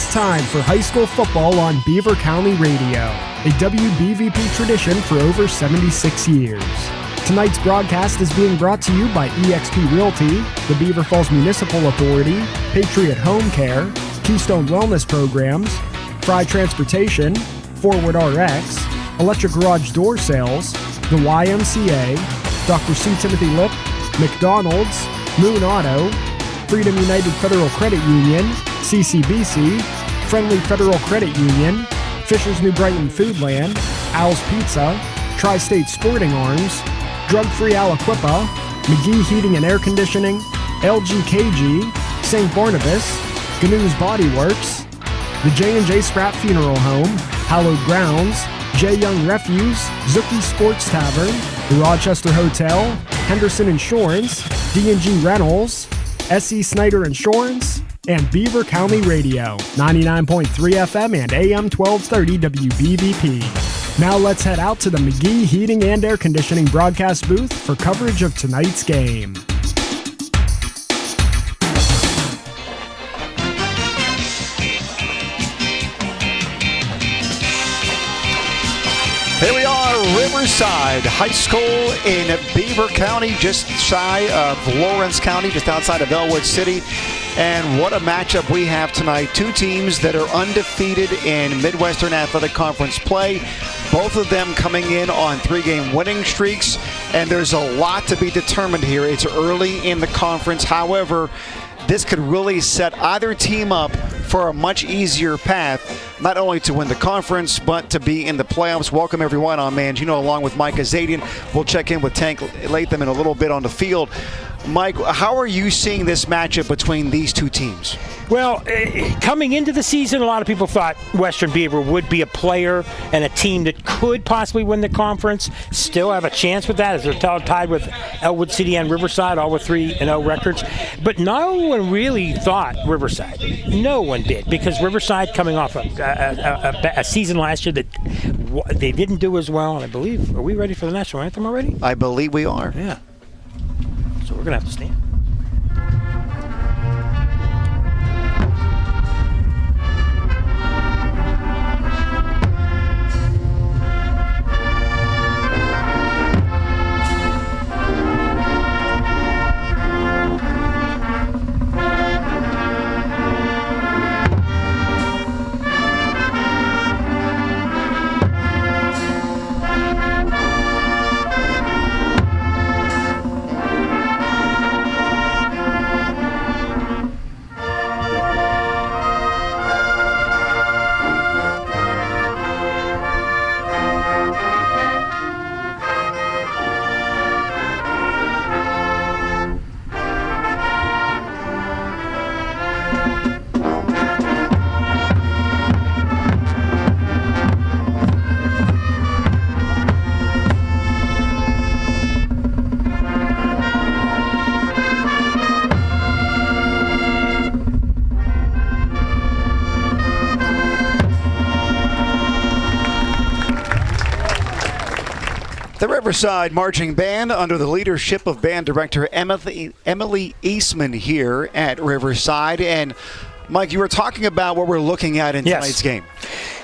It's time for high school football on Beaver County Radio, a WBVP tradition for over 76 years. Tonight's broadcast is being brought to you by eXp Realty, the Beaver Falls Municipal Authority, Patriot Home Care, Keystone Wellness Programs, Fry Transportation, Forward RX, Electric Garage Door Sales, the YMCA, Dr. C. Timothy Lip, McDonald's, Moon Auto, Freedom United Federal Credit Union, CCBC, Friendly Federal Credit Union, Fisher's New Brighton Foodland, Owl's Pizza, Tri-State Sporting Arms, Drug-Free Aliquippa, McGee Heating and Air Conditioning, LGKG, St. Barnabas, Gnu's Body Works, the J&J Spratt Funeral Home, Hallowed Grounds, J. Young Refuse, Zuki Sports Tavern, the Rochester Hotel, Henderson Insurance, D&G Rentals, S.E. Snyder Insurance, and Beaver County Radio, 99.3 FM and AM 1230 WBVP. Now let's head out to the McGee Heating and Air Conditioning broadcast booth for coverage of tonight's game. Here we are, Riverside High School in Beaver County, just shy of Lawrence County, just outside of Elwood City. And what a matchup we have tonight. Two teams that are undefeated in Midwestern Athletic Conference play. Both of them coming in on three-game winning streaks. And there's a lot to be determined here. It's early in the conference. However, this could really set either team up for a much easier path, not only to win the conference, but to be in the playoffs. Welcome, everyone. I'm Mangino, along with Mike Azadian. We'll check in with Tank Latham in a little bit on the field. Mike, how are you seeing this matchup between these two teams? Well, coming into the season, a lot of people thought Western Beaver would be a player and a team that could possibly win the conference, still have a chance with that as they're tied with Elwood City and Riverside, all with 3-0 records. But no one really thought Riverside. No one did, because Riverside coming off a season last year that they didn't do as well. And I believe, are we ready for the national anthem already? I believe we are. Yeah. So we're going to have to stand. The Riverside Marching Band, under the leadership of band director Emily Eastman here at Riverside. And Mike, you were talking about what we're looking at in tonight's game.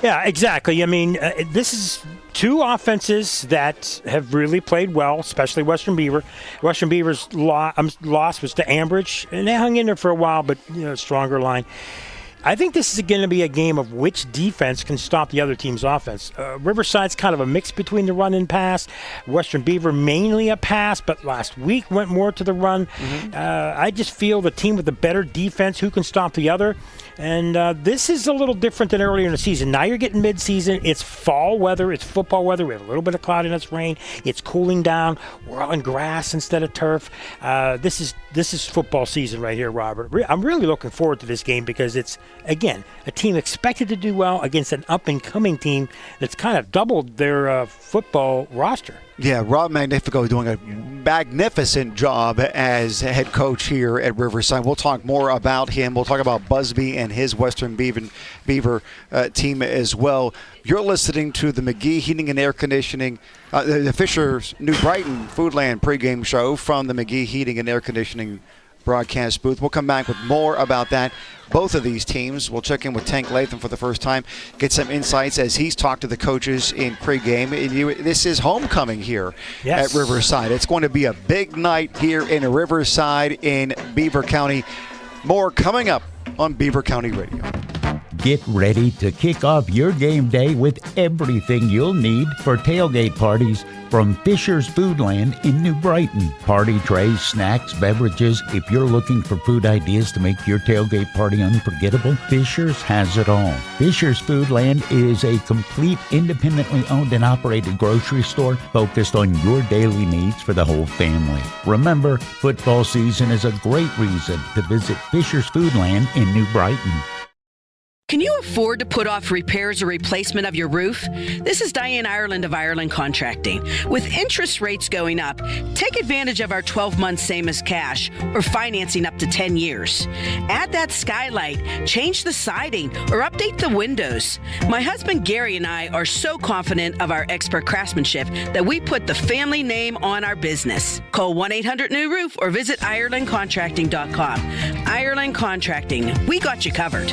Yeah, exactly. I mean, this is two offenses that have really played well, especially Western Beaver. Western Beaver's loss was to Ambridge, and they hung in there for a while, but stronger line. I think this is going to be a game of which defense can stop the other team's offense. Riverside's kind of a mix between the run and pass. Western Beaver mainly a pass, but last week went more to the run. Mm-hmm. I just feel the team with the better defense, who can stop the other. And this is a little different than earlier in the season. Now you're getting mid-season. It's fall weather. It's football weather. We have a little bit of cloudiness, rain. It's cooling down. We're on grass instead of turf. This is football season right here, Robert. I'm really looking forward to this game because it's, again, a team expected to do well against an up-and-coming team that's kind of doubled their football roster. Yeah, Rob Magnifico doing a magnificent job as head coach here at Riverside. We'll talk more about him. We'll talk about Busby and his Western Beaver team as well. You're listening to the McGee Heating and Air Conditioning, the Fisher's New Brighton Foodland pregame show from the McGee Heating and Air Conditioning broadcast booth. We'll come back with more about that. Both of these teams. We'll check in with Tank Latham for the first time, get some insights as he's talked to the coaches in pregame. This is homecoming here at Riverside. It's going to be a big night here in Riverside in Beaver County. More coming up on Beaver County Radio. Get ready to kick off your game day with everything you'll need for tailgate parties from Fisher's Foodland in New Brighton. Party trays, snacks, beverages. If you're looking for food ideas to make your tailgate party unforgettable, Fisher's has it all. Fisher's Foodland is a complete independently owned and operated grocery store focused on your daily needs for the whole family. Remember, football season is a great reason to visit Fisher's Foodland in New Brighton. Can you afford to put off repairs or replacement of your roof? This is Diane Ireland of Ireland Contracting. With interest rates going up, take advantage of our 12-month same as cash or financing up to 10 years. Add that skylight, change the siding, or update the windows. My husband Gary and I are so confident of our expert craftsmanship that we put the family name on our business. Call 1-800-NEW-ROOF or visit IrelandContracting.com. Ireland Contracting, we got you covered.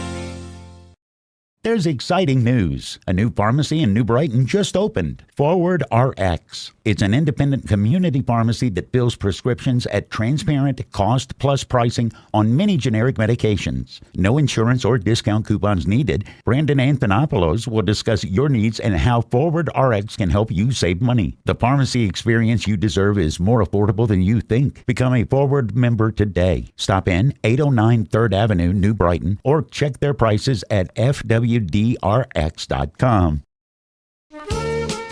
There's exciting news. A new pharmacy in New Brighton just opened, Forward RX. It's an independent community pharmacy that fills prescriptions at transparent cost-plus pricing on many generic medications. No insurance or discount coupons needed. Brandon Anthonopoulos will discuss your needs and how Forward RX can help you save money. The pharmacy experience you deserve is more affordable than you think. Become a Forward member today. Stop in 809 3rd Avenue, New Brighton, or check their prices at FWDRX.com.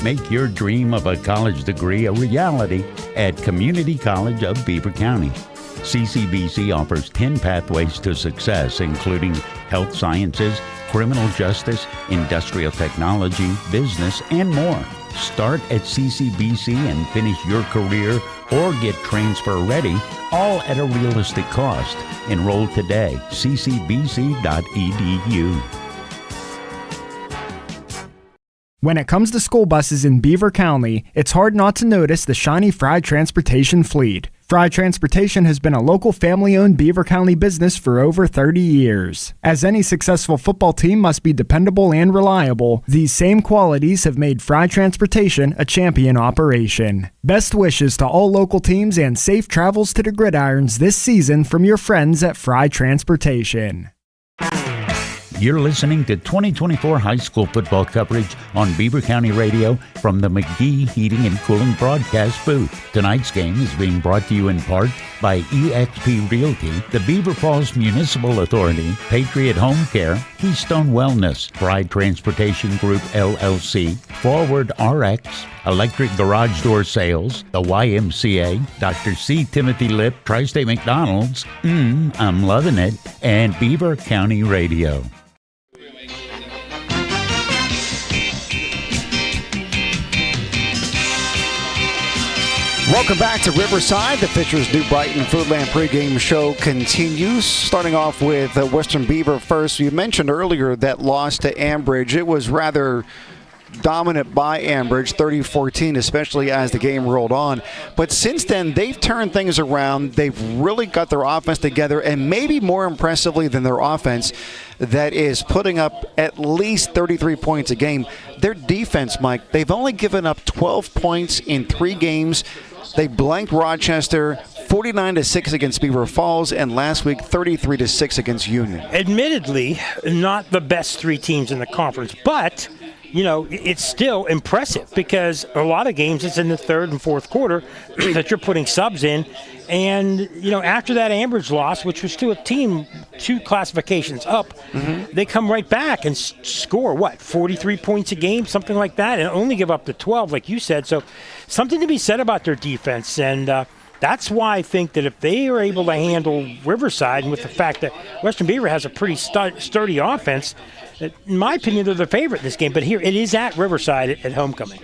Make your dream of a college degree a reality at Community College of Beaver County. CCBC offers 10 pathways to success, including health sciences, criminal justice, industrial technology, business, and more. Start at CCBC and finish your career or get transfer ready, all at a realistic cost. Enroll today. ccbc.edu. When it comes to school buses in Beaver County, it's hard not to notice the shiny Fry Transportation fleet. Fry Transportation has been a local family-owned Beaver County business for over 30 years. As any successful football team must be dependable and reliable, these same qualities have made Fry Transportation a champion operation. Best wishes to all local teams and safe travels to the gridirons this season from your friends at Fry Transportation. You're listening to 2024 high school football coverage on Beaver County Radio from the McGee Heating and Cooling broadcast booth. Tonight's game is being brought to you in part by eXp Realty, the Beaver Falls Municipal Authority, Patriot Home Care, Keystone Wellness, Fry Transportation Group LLC, Forward RX, Electric Garage Door Sales, the YMCA, Dr. C. Timothy Lip, Tri-State McDonald's, I'm loving it, and Beaver County Radio. Welcome back to Riverside. The Fisher's New Brighton Foodland pregame show continues. Starting off with Western Beaver first. You mentioned earlier that loss to Ambridge. It was rather dominant by Ambridge, 30-14, especially as the game rolled on. But since then, they've turned things around. They've really got their offense together, and maybe more impressively than their offense, that is putting up at least 33 points a game. Their defense, Mike, they've only given up 12 points in 3 games. They blanked Rochester 49-6 against Beaver Falls, and last week 33-6 against Union. Admittedly, not the best 3 teams in the conference, but you know, it's still impressive because a lot of games it's in the third and fourth quarter that you're putting subs in. And, you know, after that Ambridge loss, which was to a team 2 classifications up, they come right back and score, 43 points a game, something like that, and only give up the 12, like you said. So something to be said about their defense. And that's why I think that if they are able to handle Riverside, and with the fact that Western Beaver has a pretty sturdy offense, in my opinion, they're the favorite in this game. But here, it is at Riverside at homecoming.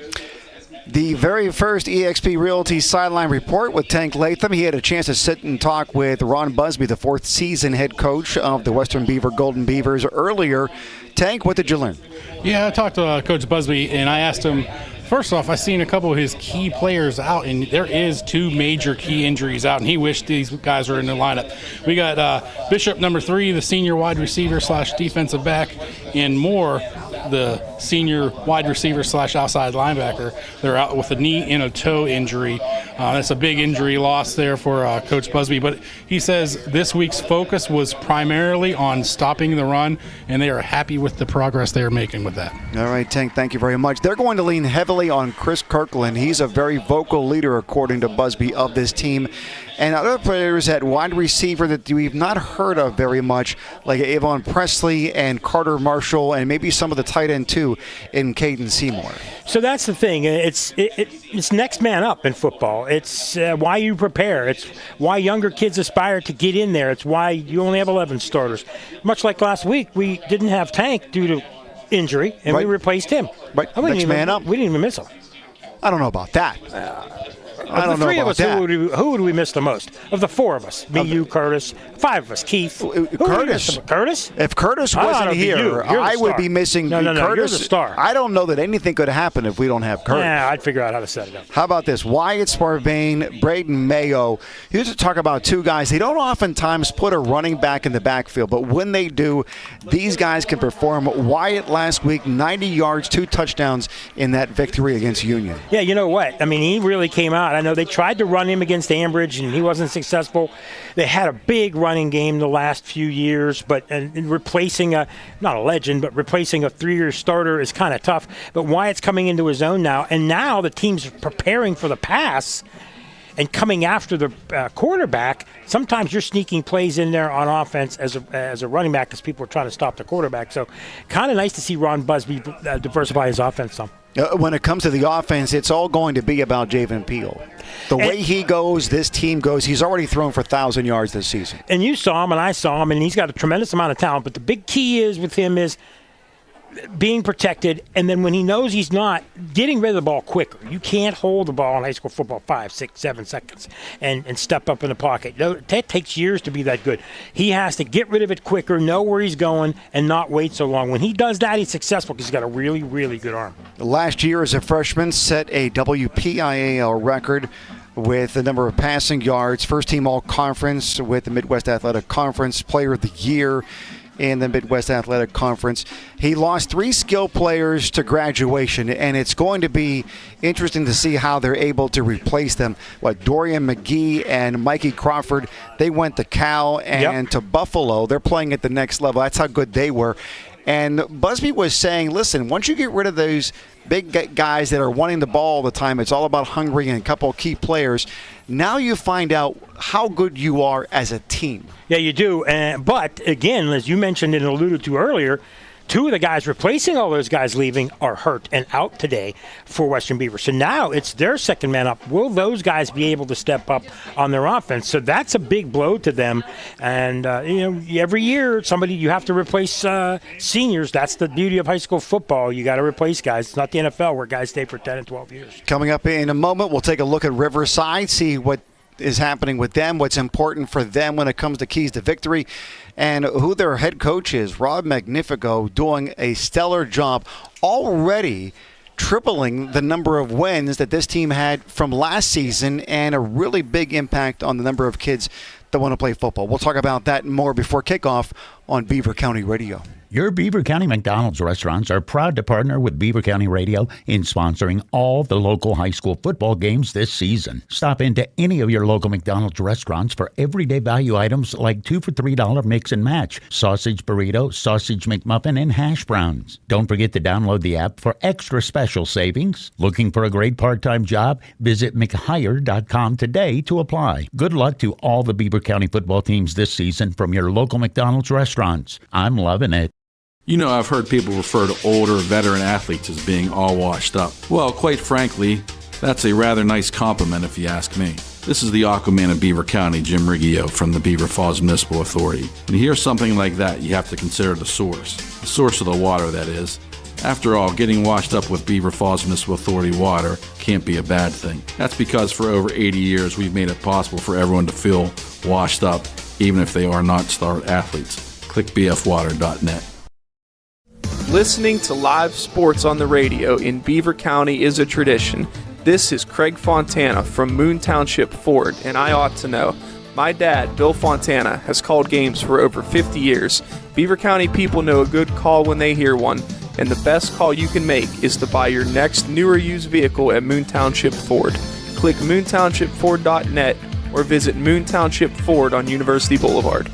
The very first eXp Realty sideline report with Tank Latham. He had a chance to sit and talk with Ron Busby, the 4th season head coach of the Western Beaver Golden Beavers earlier. Tank, what did you learn? Yeah, I talked to Coach Busby, and I asked him First off, I've seen a couple of his key players out, and there is 2 major key injuries out, and he wished these guys were in the lineup. We got Bishop, number 3, the senior wide receiver / defensive back, and Moore, the senior wide receiver / outside linebacker. They're out with a knee and a toe injury. That's a big injury loss there for Coach Busby. But he says this week's focus was primarily on stopping the run, and they are happy with the progress they are making with that. All right, Tank, thank you very much. They're going to lean heavily on Chris Kirkland. He's a very vocal leader, according to Busby, of this team. And other players at wide receiver that we've not heard of very much, like Avon Presley and Carter Marshall, and maybe some of the tight end, too, in Caden Seymour. So that's the thing. It's next man up in football. It's why you prepare. It's why younger kids aspire to get in there. It's why you only have 11 starters. Much like last week, we didn't have Tank due to injury, and we replaced him. Right, next man up. We didn't even miss him. I don't know about that. I don't know know about that. Who would we miss the most? Of the 4 of us. Me, you, Curtis. 5 of us. Keith. Curtis? If Curtis wasn't here, I would be missing Curtis. You're the star. I don't know that anything could happen if we don't have Curtis. Yeah, I'd figure out how to set it up. How about this? Wyatt Sparvain, Braden Mayo. Here's to talk about 2 guys. They don't oftentimes put a running back in the backfield, but when they do, these guys can perform. Wyatt last week, 90 yards, 2 touchdowns in that victory against Union. Yeah, you know what? I mean, he really came out. I know they tried to run him against Ambridge, and he wasn't successful. They had a big running game the last few years, but replacing not a legend, but replacing a 3-year starter is kind of tough. But Wyatt's coming into his own now, and now the team's preparing for the pass and coming after the quarterback. Sometimes you're sneaking plays in there on offense as a running back because people are trying to stop the quarterback. So kind of nice to see Ron Busby diversify his offense some. When it comes to the offense, it's all going to be about Javen Peel. The way he goes, this team goes. He's already thrown for 1,000 yards this season. And you saw him, and I saw him, and he's got a tremendous amount of talent. But the big key is with him is being protected, and then when he knows he's not, getting rid of the ball quicker. You can't hold the ball in high school football 5, 6, 7 seconds and step up in the pocket. That takes years to be that good. He has to get rid of it quicker, know where he's going, and not wait so long. When he does that, he's successful because he's got a really, really good arm. Last year as a freshman, set a WPIAL record with the number of passing yards, first-team all-conference with the Midwest Athletic Conference, Player of the Year in the Midwest Athletic Conference. He lost 3 skill players to graduation, and it's going to be interesting to see how they're able to replace them. Dorian McGee and Mikey Crawford, they went to Cal and to Buffalo. They're playing at the next level. That's how good they were. And Busby was saying, listen, once you get rid of those big guys that are wanting the ball all the time, it's all about hungry and a couple of key players. Now you find out how good you are as a team. Yeah, you do. But, again, as you mentioned and alluded to earlier, 2 of the guys replacing all those guys leaving are hurt and out today for Western Beaver. So now it's their second man up. Will those guys be able to step up on their offense? So that's a big blow to them. And, every year you have to replace seniors. That's the beauty of high school football. You got to replace guys. It's not the NFL where guys stay for 10 and 12 years. Coming up in a moment, we'll take a look at Riverside, see what is happening with them, what's important for them when it comes to keys to victory, and who their head coach is. Rob Magnifico doing a stellar job, already tripling the number of wins that this team had from last season, and a really big impact on the number of kids that want to play football. We'll talk about that and more before kickoff on Beaver County Radio. Your Beaver County McDonald's restaurants are proud to partner with Beaver County Radio in sponsoring all the local high school football games this season. Stop into any of your local McDonald's restaurants for everyday value items like 2 for $3 mix and match, sausage burrito, sausage McMuffin, and hash browns. Don't forget to download the app for extra special savings. Looking for a great part-time job? Visit McHire.com today to apply. Good luck to all the Beaver County football teams this season from your local McDonald's restaurants. I'm loving it. You know, I've heard people refer to older veteran athletes as being all washed up. Well, quite frankly, that's a rather nice compliment if you ask me. This is the Aquaman of Beaver County, Jim Riggio from the Beaver Falls Municipal Authority. When you hear something like that, you have to consider the source of the water, that is. After all, getting washed up with Beaver Falls Municipal Authority water can't be a bad thing. That's because for over 80 years, we've made it possible for everyone to feel washed up, even if they are not star athletes. Click bfwater.net. Listening to live sports on the radio in Beaver County is a tradition. This is Craig Fontana from Moon Township Ford, and I ought to know. My dad, Bill Fontana, has called games for over 50 years. Beaver County people know a good call when they hear one, and the best call you can make is to buy your next new or used vehicle at Moon Township Ford. Click moontownshipford.net or visit Moon Township Ford on University Boulevard.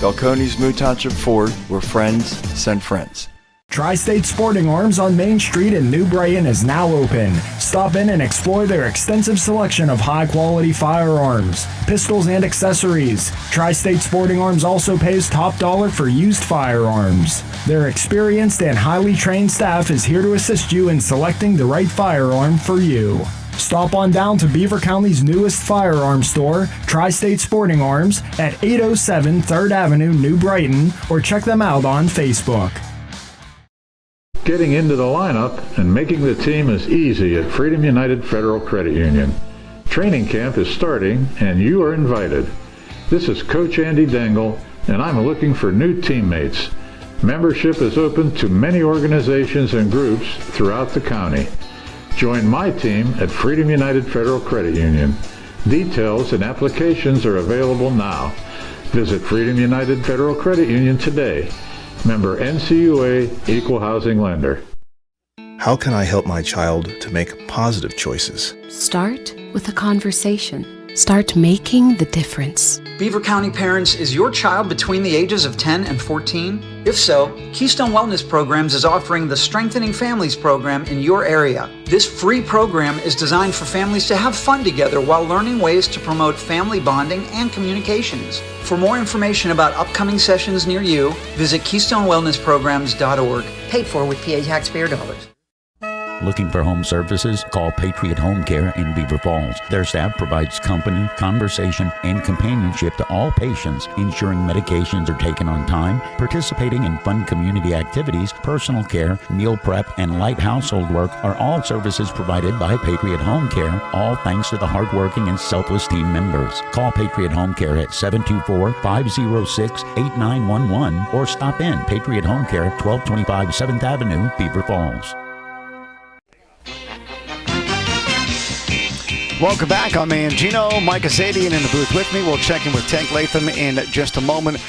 Falcone's Moon Township Ford, where friends send friends. Tri-State Sporting Arms on Main Street in New Brighton is now open. Stop in and explore their extensive selection of high-quality firearms, pistols, and accessories. Tri-State Sporting Arms also pays top dollar for used firearms. Their experienced and highly trained staff is here to assist you in selecting the right firearm for you. Stop on down to Beaver County's newest firearms store, Tri-State Sporting Arms, at 807 3rd Avenue, New Brighton, or check them out on Facebook. Getting into the lineup and making the team is easy at Freedom United Federal Credit Union. Training camp is starting and you are invited. This is Coach Andy Dangle and I'm looking for new teammates. Membership is open to many organizations and groups throughout the county. Join my team at Freedom United Federal Credit Union. Details and applications are available now. Visit Freedom United Federal Credit Union today. Member NCUA, Equal Housing Lender. How can I help my child to make positive choices? Start with a conversation. Start making the difference. Beaver County Parents, is your child between the ages of 10 and 14? If so, Keystone Wellness Programs is offering the Strengthening Families program in your area. This free program is designed for families to have fun together while learning ways to promote family bonding and communications. For more information about upcoming sessions near you, visit KeystoneWellnessPrograms.org. Paid for with PA taxpayer dollars. Looking for home services? Call Patriot Home Care in Beaver Falls. Their staff provides company, conversation, and companionship to all patients, ensuring medications are taken on time, participating in fun community activities, personal care, meal prep, and light household work are all services provided by Patriot Home Care, all thanks to the hardworking and selfless team members. Call Patriot Home Care at 724-506-8911 or stop in Patriot Home Care, 1225 7th Avenue, Beaver Falls. Welcome back. I'm Mangino. Mike Azadian in the booth with me. We'll check in with Tank Latham in just a moment.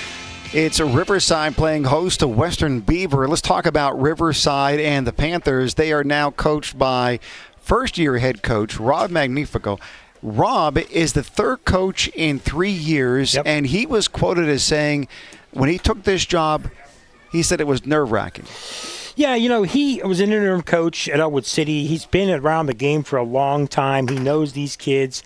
It's Riverside playing host to Western Beaver. Let's talk about Riverside and the Panthers. They are now coached by first-year head coach Rob Magnifico. Rob is the third coach in 3 years, and he was quoted as saying when he took this job, he said it was nerve-wracking. Yeah, you know, he was an interim coach at Elwood City. He's been around the game for a long time. He knows these kids.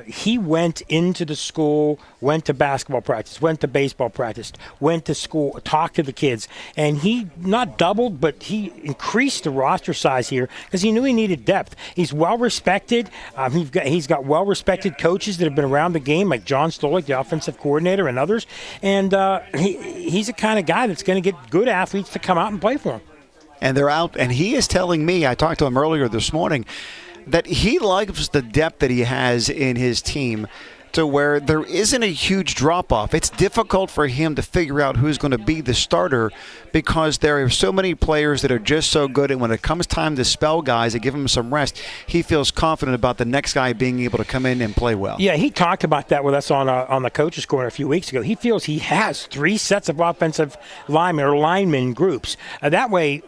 He went into the school, went to basketball practice, went to baseball practice, went to school, talked to the kids. And he not doubled, but he increased the roster size here because he knew he needed depth. He's well-respected. He's got well-respected coaches that have been around the game, like John Stolik, the offensive coordinator, and others. And he's the kind of guy that's going to get good athletes to come out and play for him. And they're out, and he is telling me, I talked to him earlier this morning, that he likes the depth that he has in his team to where there isn't a huge drop-off. It's difficult for him to figure out who's going to be the starter because there are so many players that are just so good, and when it comes time to spell guys and give them some rest, he feels confident about the next guy being able to come in and play well. Yeah, he talked about that with us on the Coaches Corner a few weeks ago. He feels he has 3 sets of offensive linemen or lineman groups. That way,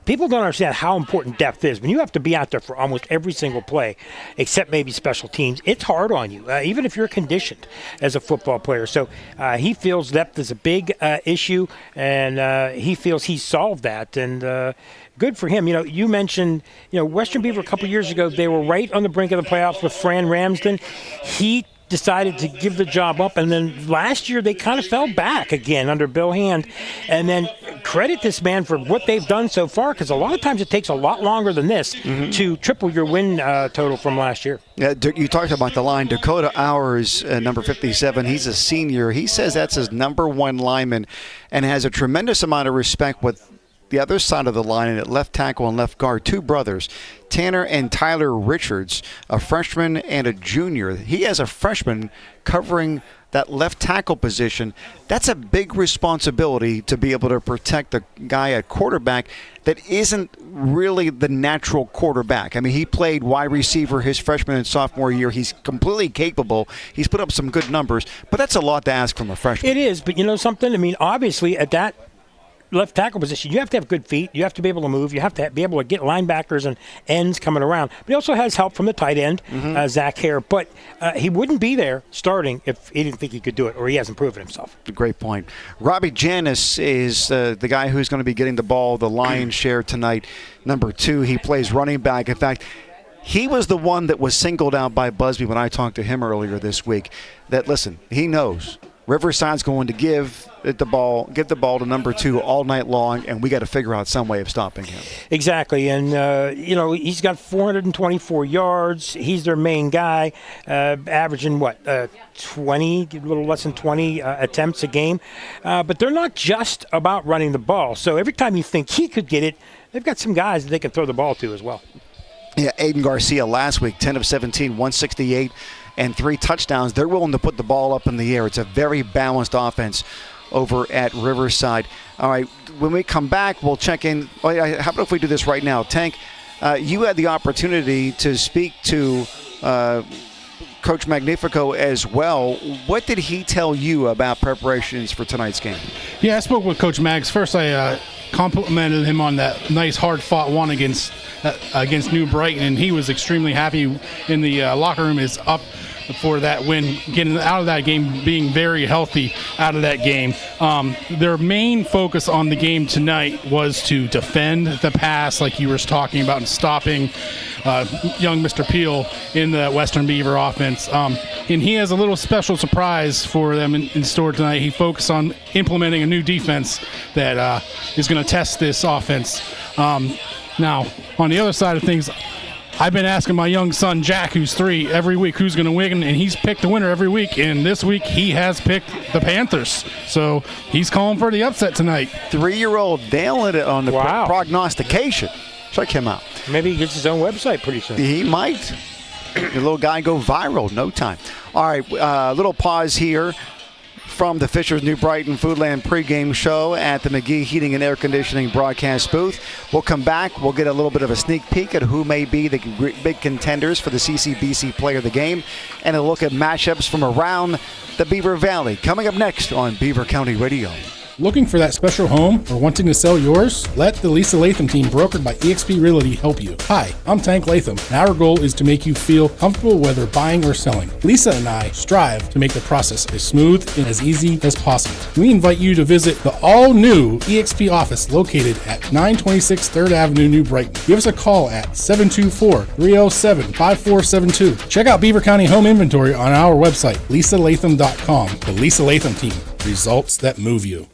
people don't understand how important depth is. When you have to be out there for almost every single play, except maybe special teams, it's hard on you, even if you're conditioned as a football player. So he feels depth is a big issue, and he feels he's solved that. And good for him. You know, you mentioned, Western Beaver a couple years ago, they were right on the brink of the playoffs with Fran Ramsden. He decided to give the job up, and then last year they kind of fell back again under Bill Hand. And then credit this man for what they've done so far, because a lot of times it takes a lot longer than this to triple your win total from last year. Yeah, you talked about the line. Dakota Hours, number 57, he's a senior. He says that's his number one lineman and has a tremendous amount of respect with the other side of the line at left tackle and left guard, 2 brothers, Tanner and Tyler Richards, a freshman and a junior. He has a freshman covering that left tackle position, that's a big responsibility to be able to protect the guy at quarterback that isn't really the natural quarterback. I mean, he played wide receiver his freshman and sophomore year. He's completely capable. He's put up some good numbers, but that's a lot to ask from a freshman. It is, but you know something? I mean, obviously at that left tackle position, you have to have good feet. You have to be able to move. You have to be able to get linebackers and ends coming around. But he also has help from the tight end, Zach Hare. But he wouldn't be there starting if he didn't think he could do it, or he hasn't proven himself. Great point. Robbie Janis is the guy who's going to be getting the ball, the lion's share tonight. Number 2, he plays running back. In fact, he was the one that was singled out by Busby when I talked to him earlier this week. That, listen, he knows Riverside's going to give the ball to number 2 all night long, and we got to figure out some way of stopping him. Exactly, and he's got 424 yards. He's their main guy, averaging 20, a little less than 20 attempts a game. But they're not just about running the ball. So every time you think he could get it, they've got some guys that they can throw the ball to as well. Yeah, Aiden Garcia last week, 10 of 17, 168. And 3 touchdowns. They're willing to put the ball up in the air. It's a very balanced offense over at Riverside. All right, when we come back, we'll check in. How about if we do this right now? Tank, you had the opportunity to speak to Coach Magnifico as well. What did he tell you about preparations for tonight's game? Yeah, I spoke with Coach Mags. First, I complimented him on that nice hard-fought one against New Brighton, and he was extremely happy in the locker room. Is up for that win, getting out of that game, being very healthy out of that game. Their main focus on the game tonight was to defend the pass, like you were talking about, and stopping young Mr. Peel in the Western Beaver offense. And he has a little special surprise for them in store tonight. He focused on implementing a new defense that is going to test this offense. Now, on the other side of things, I've been asking my young son, Jack, who's 3, every week who's going to win, and he's picked a winner every week. And this week he has picked the Panthers. So he's calling for the upset tonight. 3-year-old nailing it on the prognostication. Check him out. Maybe he gets his own website pretty soon. He might. The little guy go viral, no time. All right, little pause here from the Fisher's New Brighton Foodland pregame show at the McGee Heating and Air Conditioning broadcast booth. We'll come back. We'll get a little bit of a sneak peek at who may be the big contenders for the CCBC Player of the Game and a look at matchups from around the Beaver Valley. Coming up next on Beaver County Radio. Looking for that special home or wanting to sell yours? Let the Lisa Latham team, brokered by eXp Realty, help you. Hi, I'm Tank Latham, and our goal is to make you feel comfortable whether buying or selling. Lisa and I strive to make the process as smooth and as easy as possible. We invite you to visit the all-new eXp office located at 926 3rd Avenue, New Brighton. Give us a call at 724-307-5472. Check out Beaver County home inventory on our website, lisalatham.com. The Lisa Latham team, results that move you.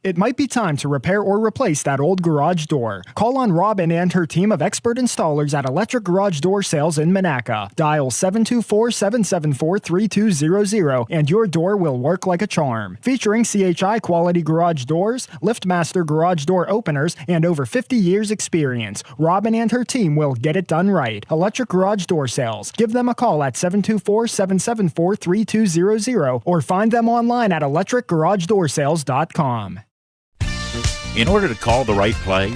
It might be time to repair or replace that old garage door. Call on Robin and her team of expert installers at Electric Garage Door Sales in Monaca. Dial 724-774-3200 and your door will work like a charm. Featuring CHI quality garage doors, LiftMaster garage door openers, and over 50 years experience, Robin and her team will get it done right. Electric Garage Door Sales. Give them a call at 724-774-3200 or find them online at electricgaragedoorsales.com. In order to call the right play,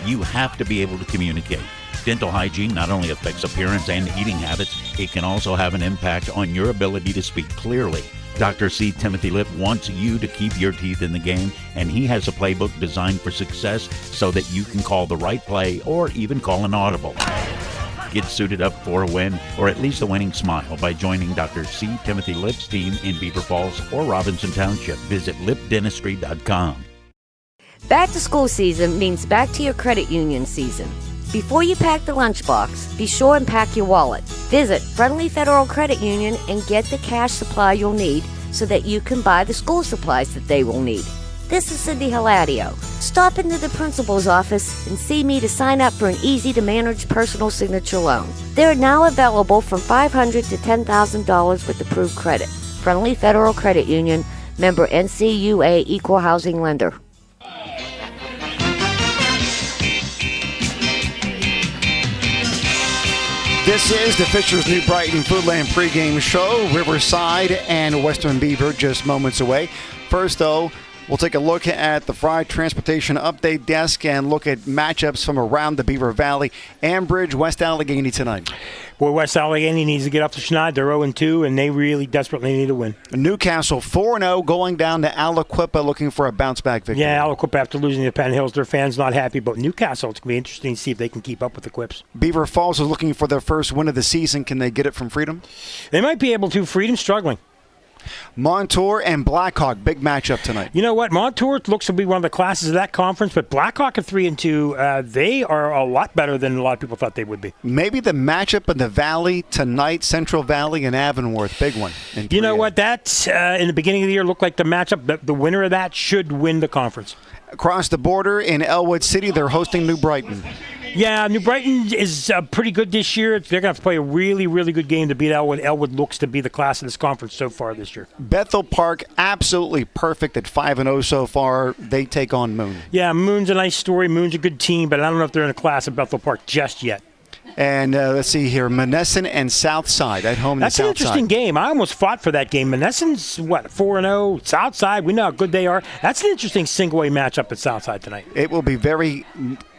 you have to be able to communicate. Dental hygiene not only affects appearance and eating habits, it can also have an impact on your ability to speak clearly. Dr. C. Timothy Lip wants you to keep your teeth in the game, and he has a playbook designed for success so that you can call the right play or even call an audible. Get suited up for a win, or at least a winning smile, by joining Dr. C. Timothy Lip's team in Beaver Falls or Robinson Township. Visit lipdentistry.com. Back to school season means back to your credit union season. Before you pack the lunchbox, be sure and pack your wallet. Visit Friendly Federal Credit Union and get the cash supply you'll need so that you can buy the school supplies that they will need. This is Cindy Hiladio. Stop into the principal's office and see me to sign up for an easy-to-manage personal signature loan. They're now available from $500 to $10,000 with approved credit. Friendly Federal Credit Union, member NCUA, Equal Housing Lender. This is the Fisher's New Brighton Foodland pregame show. Riverside and Western Beaver just moments away. First, though, we'll take a look at the Fried Transportation Update Desk and look at matchups from around the Beaver Valley. Ambridge, West Allegheny tonight. Boy, West Allegheny needs to get up to Schneid. They're 0-2, and they really desperately need a win. Newcastle 4-0 going down to Aliquippa looking for a bounce-back victory. Yeah, Aliquippa after losing to Penn Hills. Their fans not happy, but Newcastle, it's going to be interesting to see if they can keep up with the Quips. Beaver Falls is looking for their first win of the season. Can they get it from Freedom? They might be able to. Freedom struggling. Montour and Blackhawk, big matchup tonight. You know what? Montour looks to be one of the classes of that conference, but Blackhawk at 3-2, they are a lot better than a lot of people thought they would be. Maybe the matchup in the Valley tonight, Central Valley and Avonworth, big one. You know what? That, in the beginning of the year, looked like the matchup. The winner of that should win the conference. Across the border in Elwood City, they're hosting New Brighton. Yeah, New Brighton is pretty good this year. They're going to have to play a really, really good game to beat Elwood. Elwood looks to be the class of this conference so far this year. Bethel Park, absolutely perfect at 5-0 so far. They take on Moon. Yeah, Moon's a nice story. Moon's a good team, but I don't know if they're in a class of Bethel Park just yet. And let's see here, Monessen and Southside at home. That's an interesting game. I almost fought for that game. Monessen's, 4-0. Southside, we know how good they are. That's an interesting single-way matchup at Southside tonight. It will be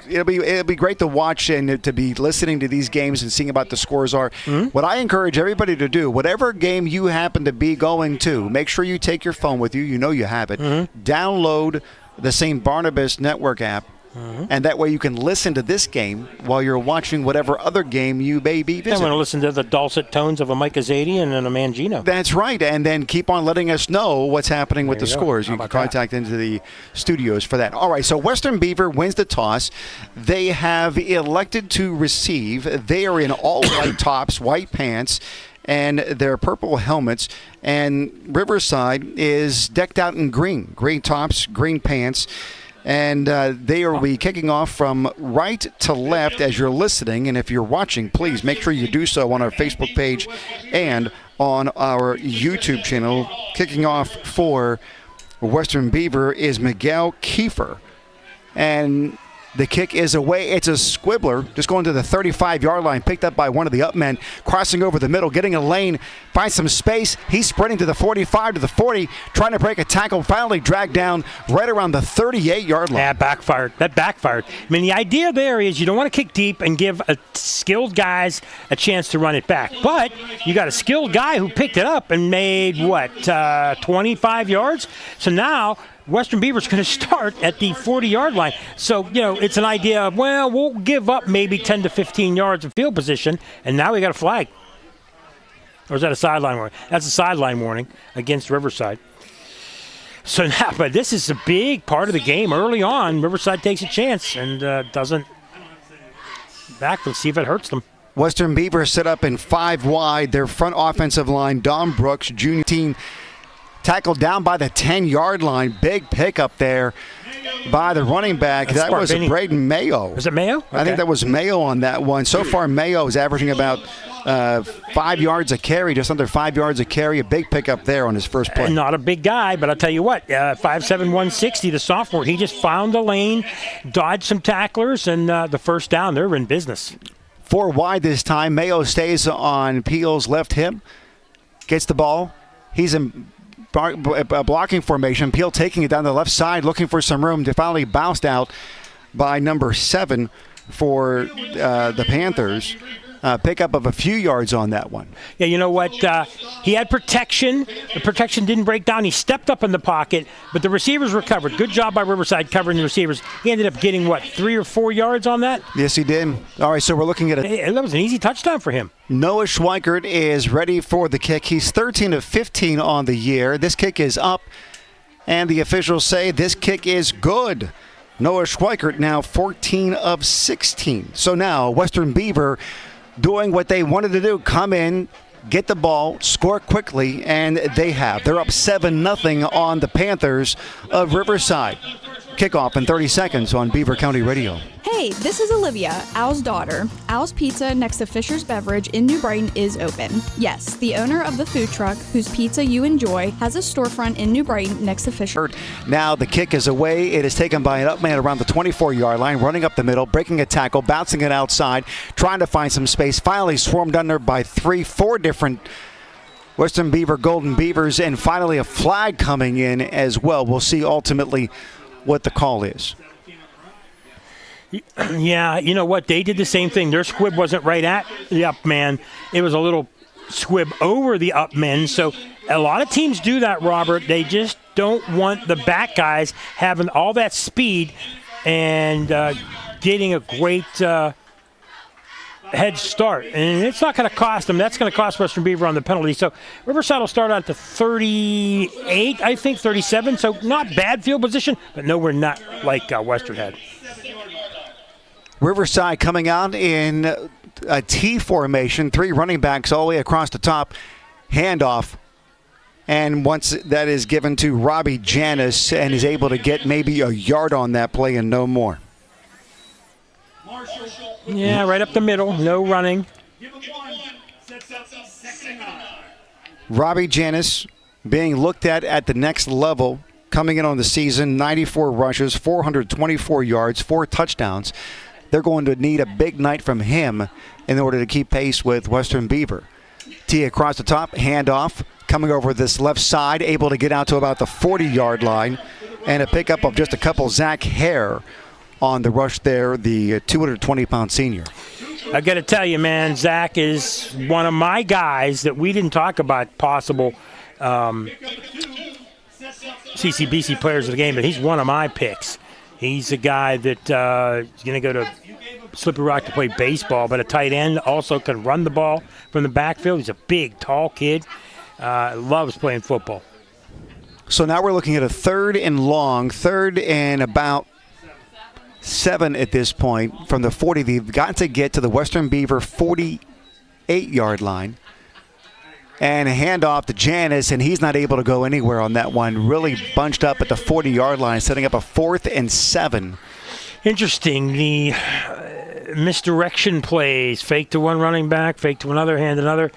It'll be great to watch and to be listening to these games and seeing about the scores are. Mm-hmm. What I encourage everybody to do, whatever game you happen to be going to, make sure you take your phone with you. You know you have it. Mm-hmm. Download the St. Barnabas Network app. Mm-hmm. And that way you can listen to this game while you're watching whatever other game you may be visiting. I want to listen to the dulcet tones of a Mike Azadian and a Mangino. That's right. And then keep on letting us know what's happening with the scores. You can contact into the studios for that. All right, so Western Beaver wins the toss. They have elected to receive. They are in all white tops, white pants, and their purple helmets. And Riverside is decked out in green. Green tops, green pants. And they will be kicking off from right to left as you're listening. And if you're watching, please make sure you do so on our Facebook page and on our YouTube channel. Kicking off for Western Beaver is Miguel Kiefer. And the kick is away. It's a squibbler, just going to the 35-yard line, picked up by one of the up men, crossing over the middle, getting a lane, finds some space. He's sprinting to the 45, to the 40, trying to break a tackle, finally dragged down right around the 38-yard line. Yeah, backfired. That backfired. I mean, the idea there is you don't want to kick deep and give skilled guys a chance to run it back. But you got a skilled guy who picked it up and made, 25 yards? So now Western Beaver's going to start at the 40-yard line. So, it's an idea of, we'll give up maybe 10 to 15 yards of field position, and now we got a flag. Or is that a sideline warning? That's a sideline warning against Riverside. So now, but this is a big part of the game. Early on, Riverside takes a chance and doesn't back. Let's see if it hurts them. Western Beaver set up in 5 wide. Their front offensive line, Don Brooks, junior team, tackled down by the 10-yard line. Big pickup there by the running back. That was Braden Mayo. Was it Mayo? Okay. I think that was Mayo on that one. So far, Mayo is averaging about 5 yards a carry, just under 5 yards a carry. A big pickup there on his first play. Not a big guy, but I'll tell you what, 5'7", 160, the sophomore, he just found the lane, dodged some tacklers, and the first down, they're in business. 4 wide this time. Mayo stays on Peel's left hip, gets the ball. He's in blocking formation. Peel taking it down the left side, looking for some room to finally bounced out by number 7 for the Panthers. Pickup of a few yards on that one. Yeah, you know what? He had protection. The protection didn't break down. He stepped up in the pocket, but the receivers recovered. Good job by Riverside covering the receivers. He ended up getting, 3 or 4 yards on that? Yes, he did. All right, so we're looking at that was an easy touchdown for him. Noah Schweikert is ready for the kick. He's 13 of 15 on the year. This kick is up, and the officials say this kick is good. Noah Schweikert now 14 of 16. So now Western Beaver doing what they wanted to do, come in, get the ball, score quickly, and they have. They're up 7-0 on the Panthers of Riverside. Kickoff in 30 seconds on Beaver County Radio. Hey, this is Olivia, Al's daughter. Al's Pizza next to Fisher's Beverage in New Brighton is open. Yes, the owner of the food truck whose pizza you enjoy has a storefront in New Brighton next to Fisher. Now the kick is away. It is taken by an up man around the 24-yard line, running up the middle, breaking a tackle, bouncing it outside, trying to find some space. Finally swarmed under by 4 different Western Beaver Golden Beavers, and finally a flag coming in as well. We'll see ultimately what the call is. Yeah, you know what? They did the same thing. Their squib wasn't right at the up man. It was a little squib over the up men. So a lot of teams do that, Robert. They just don't want the back guys having all that speed and getting a great head start. And it's not going to cost them. That's going to cost Western Beaver on the penalty. So Riverside will start out to 38, I think, 37. So not bad field position, but nowhere not like Western had. Riverside coming out in a T formation, 3 running backs all the way across the top, handoff. And once that is given to Robbie Janis, and is able to get maybe a yard on that play and no more. Yeah, right up the middle, no running. Robbie Janis being looked at the next level, coming in on the season, 94 rushes, 424 yards, 4 touchdowns. They're going to need a big night from him in order to keep pace with Western Beaver. T across the top, handoff, coming over this left side, able to get out to about the 40-yard line, and a pickup of just a couple. Zach Hare on the rush there, the 220-pound senior. I got to tell you, man, Zach is one of my guys that we didn't talk about possible CCBC players of the game, but he's one of my picks. He's a guy that is going to go to Slippery Rock to play baseball, but a tight end, also can run the ball from the backfield. He's a big, tall kid. Loves playing football. So now we're looking at a 3rd and long, 3rd and about 7 at this point from the 40. They've got to get to the Western Beaver 48-yard line. And a handoff to Janis, and he's not able to go anywhere on that one. Really bunched up at the 40-yard line, setting up a 4th and 7. Interesting. The misdirection plays. Fake to one running back, fake to another, hand another.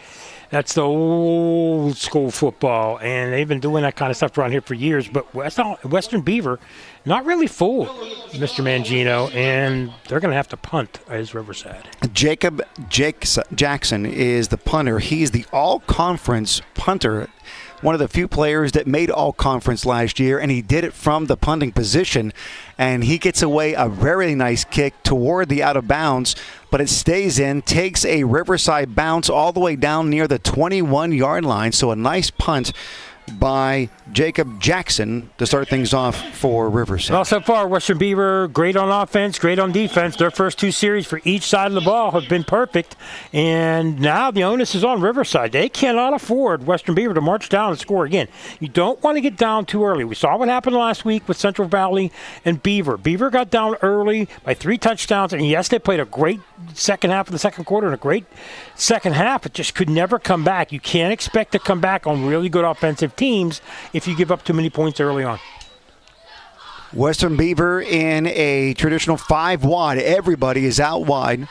That's the old school football, and they've been doing that kind of stuff around here for years. But Western Beaver, not really fooled Mr. Mangino, and they're going to have to punt as Riverside. Jacob Jackson is the punter. He's the all-conference punter, one of the few players that made all-conference last year, and he did it from the punting position. And he gets away a very nice kick toward the out-of-bounds, but it stays in, takes a Riverside bounce all the way down near the 21-yard line. So a nice punt by Jacob Jackson to start things off for Riverside. Well, so far, Western Beaver, great on offense, great on defense. Their first 2 series for each side of the ball have been perfect. And now the onus is on Riverside. They cannot afford Western Beaver to march down and score again. You don't want to get down too early. We saw what happened last week with Central Valley and Beaver. Beaver got down early by 3 touchdowns. And yes, they played a great second half of the second quarter and a great second half. It just could never come back. You can't expect to come back on really good offensive teams if you give up too many points early on. Western Beaver in a traditional 5 wide. Everybody is out wide.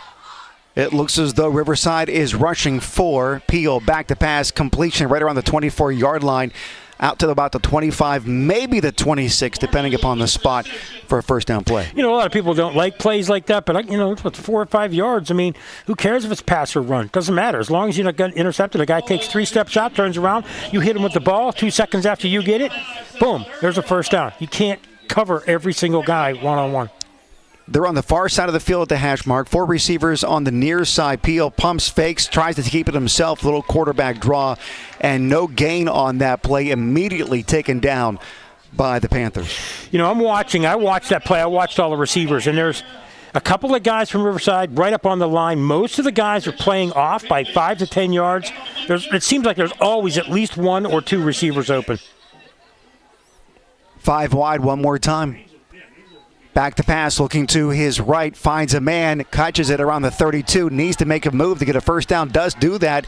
It looks as though Riverside is rushing 4. Peel back to pass, completion right around the 24-yard line, out to about the 25, maybe the 26, depending upon the spot for a first down play. You know, a lot of people don't like plays like that, but, it's 4 or 5 yards. I mean, who cares if it's pass or run? Doesn't matter. As long as you don't get intercepted, a guy takes 3 steps out, turns around, you hit him with the ball, 2 seconds after you get it, boom, there's a first down. You can't cover every single guy one-on-one. They're on the far side of the field at the hash mark. 4 receivers on the near side. Peel pumps, fakes, tries to keep it himself. Little quarterback draw, and no gain on that play. Immediately taken down by the Panthers. I'm watching. I watched that play. I watched all the receivers, and there's a couple of guys from Riverside right up on the line. Most of the guys are playing off by 5 to 10 yards. It seems like there's always at least 1 or 2 receivers open. 5 wide one more time. Back to pass, looking to his right, finds a man, catches it around the 32, needs to make a move to get a first down, does do that.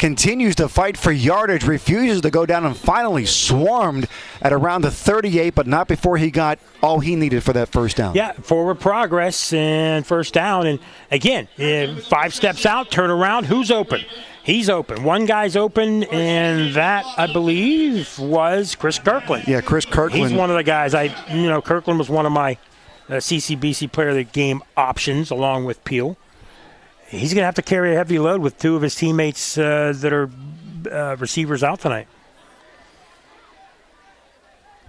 continues to fight for yardage, refuses to go down, and finally swarmed at around the 38, but not before he got all he needed for that first down. Yeah, forward progress and first down. And again, 5 steps out, turn around, who's open? He's open. One guy's open, and that, I believe, was Chris Kirkland. Yeah, Chris Kirkland. He's one of the guys. Kirkland was one of my CCBC Player of the Game options, along with Peel. He's going to have to carry a heavy load with 2 of his teammates that are receivers out tonight.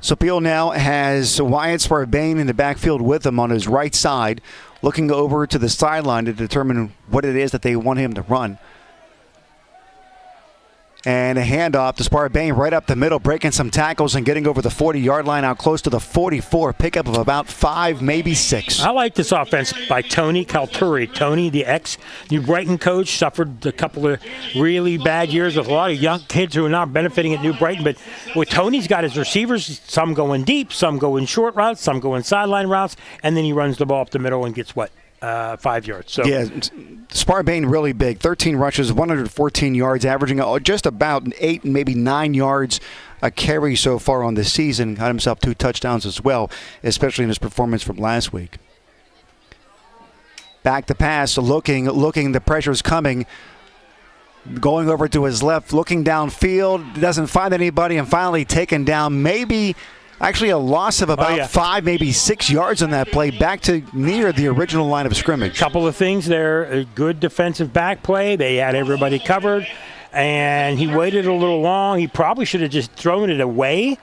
So Peel now has Wyatt Sparbane in the backfield with him on his right side, looking over to the sideline to determine what it is that they want him to run. And a handoff to Sparbane right up the middle, breaking some tackles and getting over the 40-yard line out close to the 44. Pickup of about 5, maybe 6. I like this offense by Tony Kalturi. Tony, the ex-New Brighton coach, suffered a couple of really bad years with a lot of young kids who are not benefiting at New Brighton. But with Tony's got his receivers, some going deep, some going short routes, some going sideline routes, and then he runs the ball up the middle and gets 5 yards. So yeah, Sparbane really big. 13 rushes, 114 yards, averaging just about 8, maybe 9 yards a carry so far on the season. Got himself 2 touchdowns as well, especially in his performance from last week. Back to pass, looking, the pressure's coming. Going over to his left, looking downfield, doesn't find anybody, and finally taken down. Maybe actually a loss of about 5, maybe 6 yards on that play, back to near the original line of scrimmage. Couple of things there. A good defensive back play. They had everybody covered, and he waited a little long. He probably should have just thrown it away,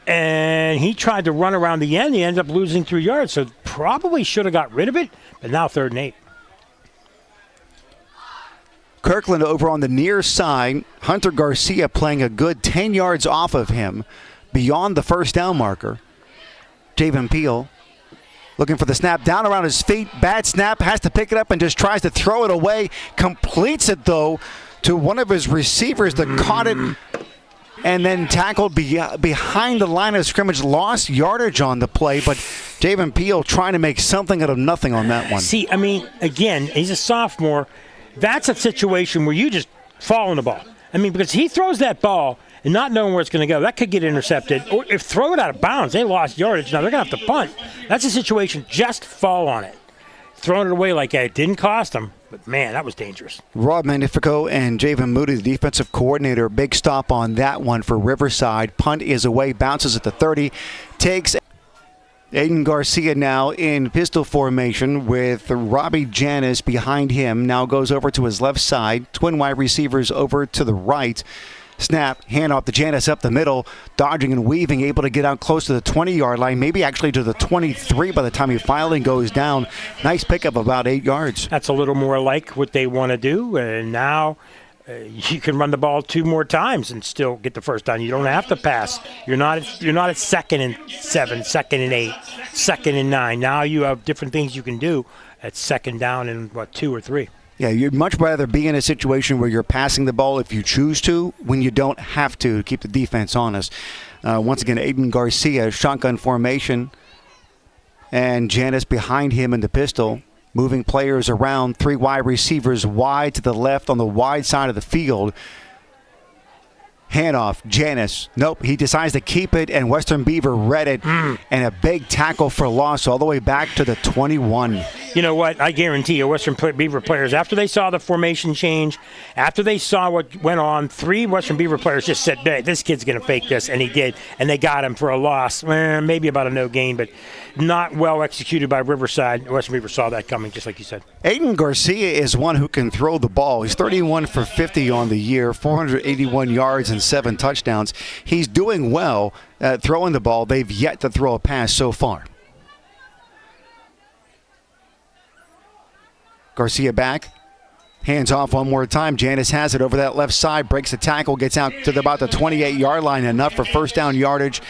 and he tried to run around the end. He ended up losing 3 yards, so probably should have got rid of it, but now 3rd and 8. Kirkland over on the near side. Hunter Garcia playing a good 10 yards off of him, beyond the first down marker. Javen Peel looking for the snap, down around his feet. Bad snap, has to pick it up and just tries to throw it away. Completes it, though, to one of his receivers that caught it and then tackled behind the line of scrimmage. Lost yardage on the play, but Javen Peel trying to make something out of nothing on that one. See, I mean, again, he's a sophomore. That's a situation where you just fall on the ball. I mean, because he throws that ball and not knowing where it's going to go, that could get intercepted. Or if throw it out of bounds, they lost yardage. Now they're going to have to punt. That's a situation, just fall on it. Throwing it away like that, it didn't cost them, but man, that was dangerous. Rob Magnifico and Javen Moody, the defensive coordinator, big stop on that one for Riverside. Punt is away, bounces at the 30, takes Aiden Garcia now in pistol formation with Robbie Janis behind him. Now goes over to his left side. Twin wide receivers over to the right. Snap, hand off to Janis up the middle, dodging and weaving, able to get out close to the 20-yard line, maybe actually to the 23 by the time he finally goes down. Nice pickup, about 8 yards. That's a little more like what they want to do, and now you can run the ball 2 more times and still get the first down. You don't have to pass. You're not at 2nd and 7, 2nd and 8, 2nd and 9. Now you have different things you can do at 2nd down and 2 or 3. Yeah, you'd much rather be in a situation where you're passing the ball if you choose to, when you don't have to keep the defense honest. Once again, Aiden Garcia, shotgun formation, and Janis behind him in the pistol, moving players around. 3 wide receivers wide to the left on the wide side of the field. Handoff, Janis. Nope, he decides to keep it, and Western Beaver read it, and a big tackle for loss all the way back to the 21. You know what? I guarantee you, Western Beaver players, after they saw the formation change, after they saw what went on, 3 Western Beaver players just said, hey, this kid's going to fake this, and he did, and they got him for a loss. Maybe about a no gain, but not well executed by Riverside. Western Beaver saw that coming, just like you said. Aiden Garcia is one who can throw the ball. He's 31 for 50 on the year, 481 yards and 7 touchdowns. He's doing well at throwing the ball. They've yet to throw a pass so far. Garcia back. Hands off one more time. Janis has it over that left side. Breaks the tackle. Gets out to about the 28-yard line. Enough for first down yardage.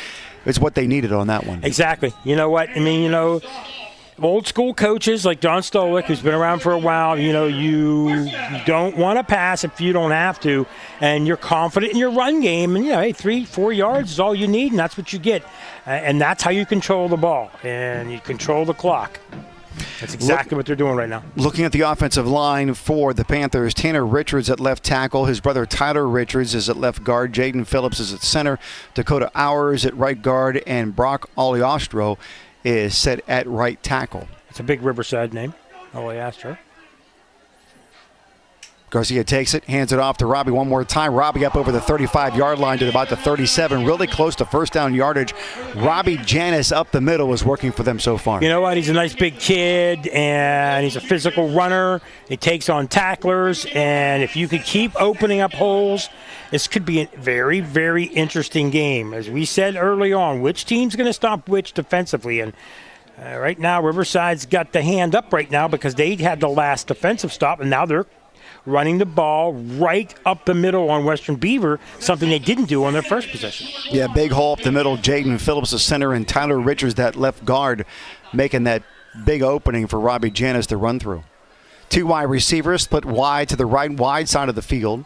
It's what they needed on that one. Exactly. You know what? I mean, old school coaches like John Stolick, who's been around for a while, you don't want to pass if you don't have to, and you're confident in your run game, and 3-4 yards is all you need, and that's what you get, and that's how you control the ball and you control the clock. That's exactly what they're doing right now. Looking at the offensive line for the Panthers, Tanner Richards at left tackle. His brother Tyler Richards is at left guard. Jaden Phillips is at center. Dakota Hours at right guard. And Brock Oliostro is set at right tackle. It's a big Riverside name, Oliostro. Garcia takes it, hands it off to Robbie one more time. Robbie up over the 35-yard line to about the 37, really close to first down yardage. Robbie Janis up the middle is working for them so far. You know what? He's a nice big kid, and he's a physical runner. He takes on tacklers, and if you could keep opening up holes, this could be a very, very interesting game. As we said early on, which team's going to stop which defensively? And right now, Riverside's got the hand up right now because they had the last defensive stop, and now they're running the ball right up the middle on Western Beaver, something they didn't do on their first possession. Yeah, big hole up the middle. Jaden Phillips, the center, and Tyler Richards, that left guard, making that big opening for Robbie Janis to run through. Two wide receivers split wide to the right wide side of the field.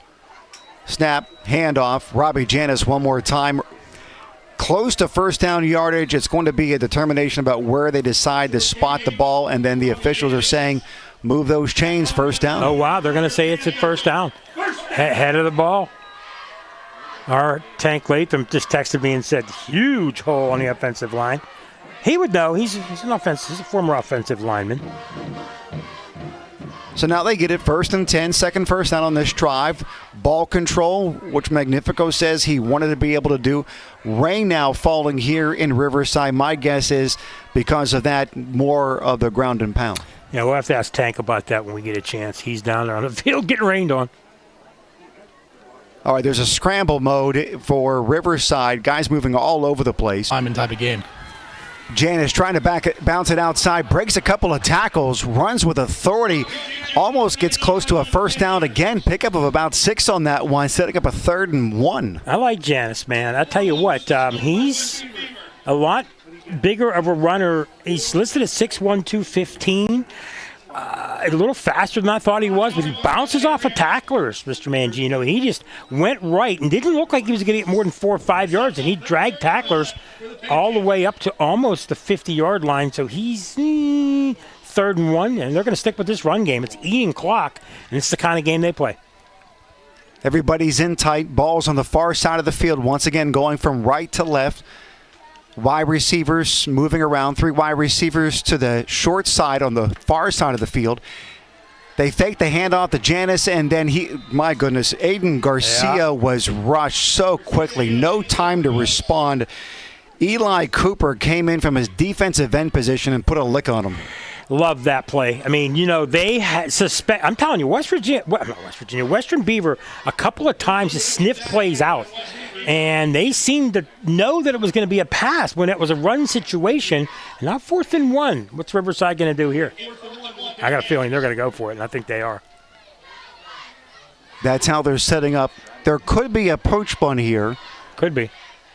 Snap, handoff. Robbie Janis one more time. Close to first down yardage. It's going to be a determination about where they decide to spot the ball, and then the officials are saying, move those chains, first down. Oh, wow. They're going to say it's at first down. Head of the ball. Our Tank Latham just texted me and said, huge hole on the offensive line. He would know. He's a former offensive lineman. So now they get it 1st and 10, second first down on this drive. Ball control, which Magnifico says he wanted to be able to do. Rain now falling here in Riverside. My guess is because of that, more of the ground and pound. Yeah, we'll have to ask Tank about that when we get a chance. He's down there on the field getting rained on. All right, there's a scramble mode for Riverside. Guys moving all over the place. I'm in type of game. Janis trying to bounce it outside, breaks a couple of tackles, runs with authority, almost gets close to a first down again. Pickup of about 6 on that one, setting up a 3rd and 1. I like Janis, man. I tell you what, he's a lot bigger of a runner. He's listed at 6'1", 215. A little faster than I thought he was, but he bounces off of tacklers, Mr. Mangino. He just went right and didn't look like he was going to get more than 4 or 5 yards, and he dragged tacklers all the way up to almost the 50-yard line. So he's 3rd and 1, and they're going to stick with this run game. It's eating clock, and it's the kind of game they play. Everybody's in tight. Ball's on the far side of the field, once again going from right to left. Wide receivers moving around. 3 wide receivers to the short side on the far side of the field. They fake the handoff to Janis, and then my goodness, Aiden Garcia was rushed so quickly. No time to respond. Eli Cooper came in from his defensive end position and put a lick on him. Love that play. I mean, they had I'm telling you, Western Beaver a couple of times just sniffed plays out. And they seemed to know that it was going to be a pass when it was a run situation. And now 4th and 1. What's Riverside going to do here? I got a feeling they're going to go for it, and I think they are. That's how they're setting up. There could be a poach bun here. Could be.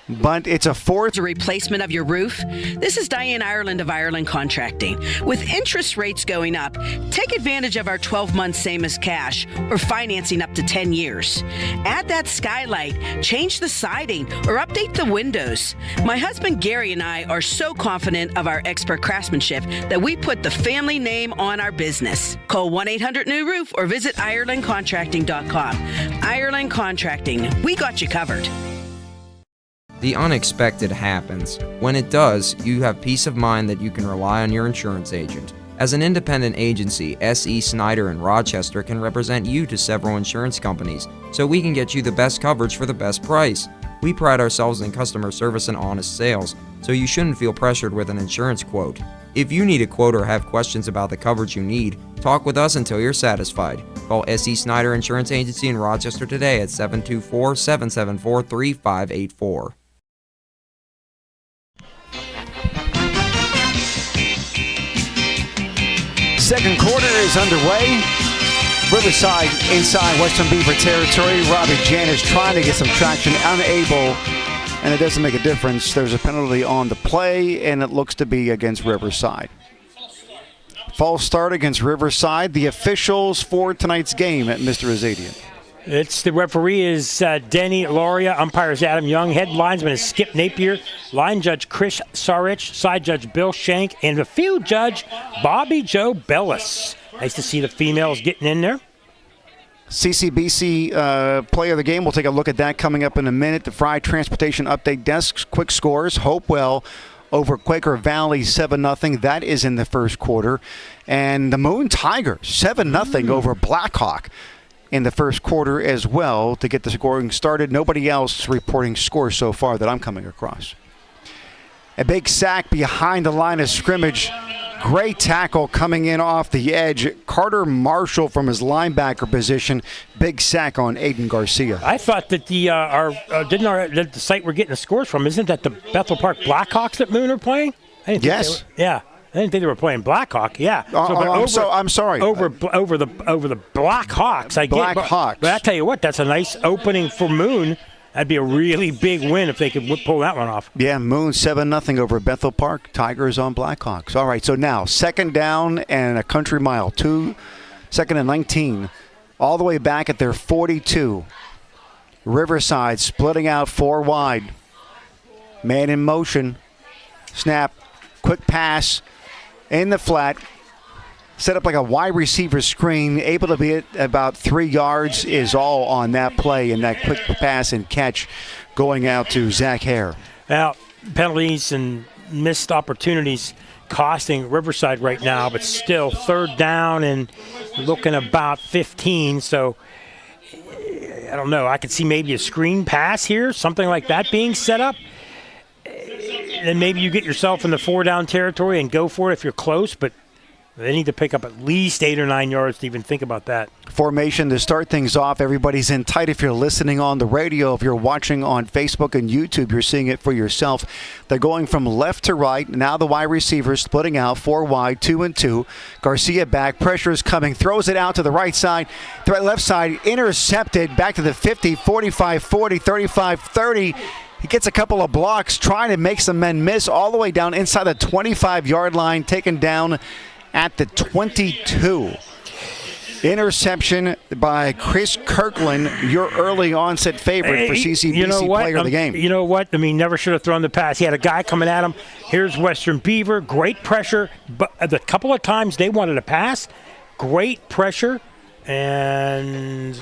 But it's a 4th. A replacement of your roof? This is Diane Ireland of Ireland Contracting. With interest rates going up, take advantage of our 12-month same as cash or financing up to 10 years. Add that skylight, change the siding, or update the windows. My husband Gary and I are so confident of our expert craftsmanship that we put the family name on our business. Call 1-800-NEW-ROOF or visit IrelandContracting.com. Ireland Contracting. We got you covered. The unexpected happens. When it does, you have peace of mind that you can rely on your insurance agent. As an independent agency, S.E. Snyder in Rochester can represent you to several insurance companies, so we can get you the best coverage for the best price. We pride ourselves in customer service and honest sales, so you shouldn't feel pressured with an insurance quote. If you need a quote or have questions about the coverage you need, talk with us until you're satisfied. Call S.E. Snyder Insurance Agency in Rochester today at 724-774-3584. Second quarter is underway. Riverside inside Western Beaver territory. Robbie Janis trying to get some traction, unable, and it doesn't make a difference. There's a penalty on the play, and it looks to be against Riverside. False start against Riverside. The officials for tonight's game at Mr. Azadian. The referee is Denny Loria, umpires Adam Young, head linesman is Skip Napier, line judge Chris Sarich, side judge Bill Shank, and the field judge Bobby Joe Bellis. Nice to see the females getting in there. CCBC player of the game. We'll take a look at that coming up in a minute. The Fry Transportation Update Desk. Quick scores. Hopewell over Quaker Valley 7-0. That is in the first quarter. And the Moon Tigers 7-0 over Blackhawk in the first quarter as well to get the scoring started. Nobody else reporting scores so far that I'm coming across. A big sack behind the line of scrimmage. Great tackle coming in off the edge. Carter Marshall from his linebacker position. Big sack on Aiden Garcia. I thought that the site we're getting the scores from, isn't that the Bethel Park Blackhawks that Moon are playing? Yes. Yeah. I didn't think they were playing Blackhawk. Yeah. I'm sorry. Over the Blackhawks. Blackhawks. But I tell you what, that's a nice opening for Moon. That'd be a really big win if they could pull that one off. Yeah, Moon 7-0 over Bethel Park. Tigers on Blackhawks. All right, so now second down and a country mile. 2nd and 19. All the way back at their 42. Riverside splitting out 4 wide. Man in motion. Snap. Quick pass. In the flat. Set up like a wide receiver screen. Able to be at about 3 yards is all on that play and that quick pass and catch going out to Zach Hare. Now, penalties and missed opportunities costing Riverside right now, but still third down and looking about 15. So, I don't know. I could see maybe a screen pass here, something like that being set up. Then maybe you get yourself in the 4-down territory and go for it if you're close, but they need to pick up at least 8 or 9 yards to even think about that. Formation to start things off. Everybody's in tight. If you're listening on the radio, if you're watching on Facebook and YouTube, you're seeing it for yourself. They're going from left to right. Now the wide receivers splitting out 4 wide, 2 and 2. Garcia back. Pressure is coming. Throws it out to the right side. Left side. Intercepted. Back to the 50, 45, 40, 35, 30. He gets a couple of blocks trying to make some men miss all the way down inside the 25-yard line. Taken down at the 22. Interception by Chris Kirkland, your early onset favorite for CCBC player of the game. You know what? I mean, never should have thrown the pass. He had a guy coming at him. Here's Western Beaver. Great pressure. But the couple of times they wanted a pass, great pressure. And,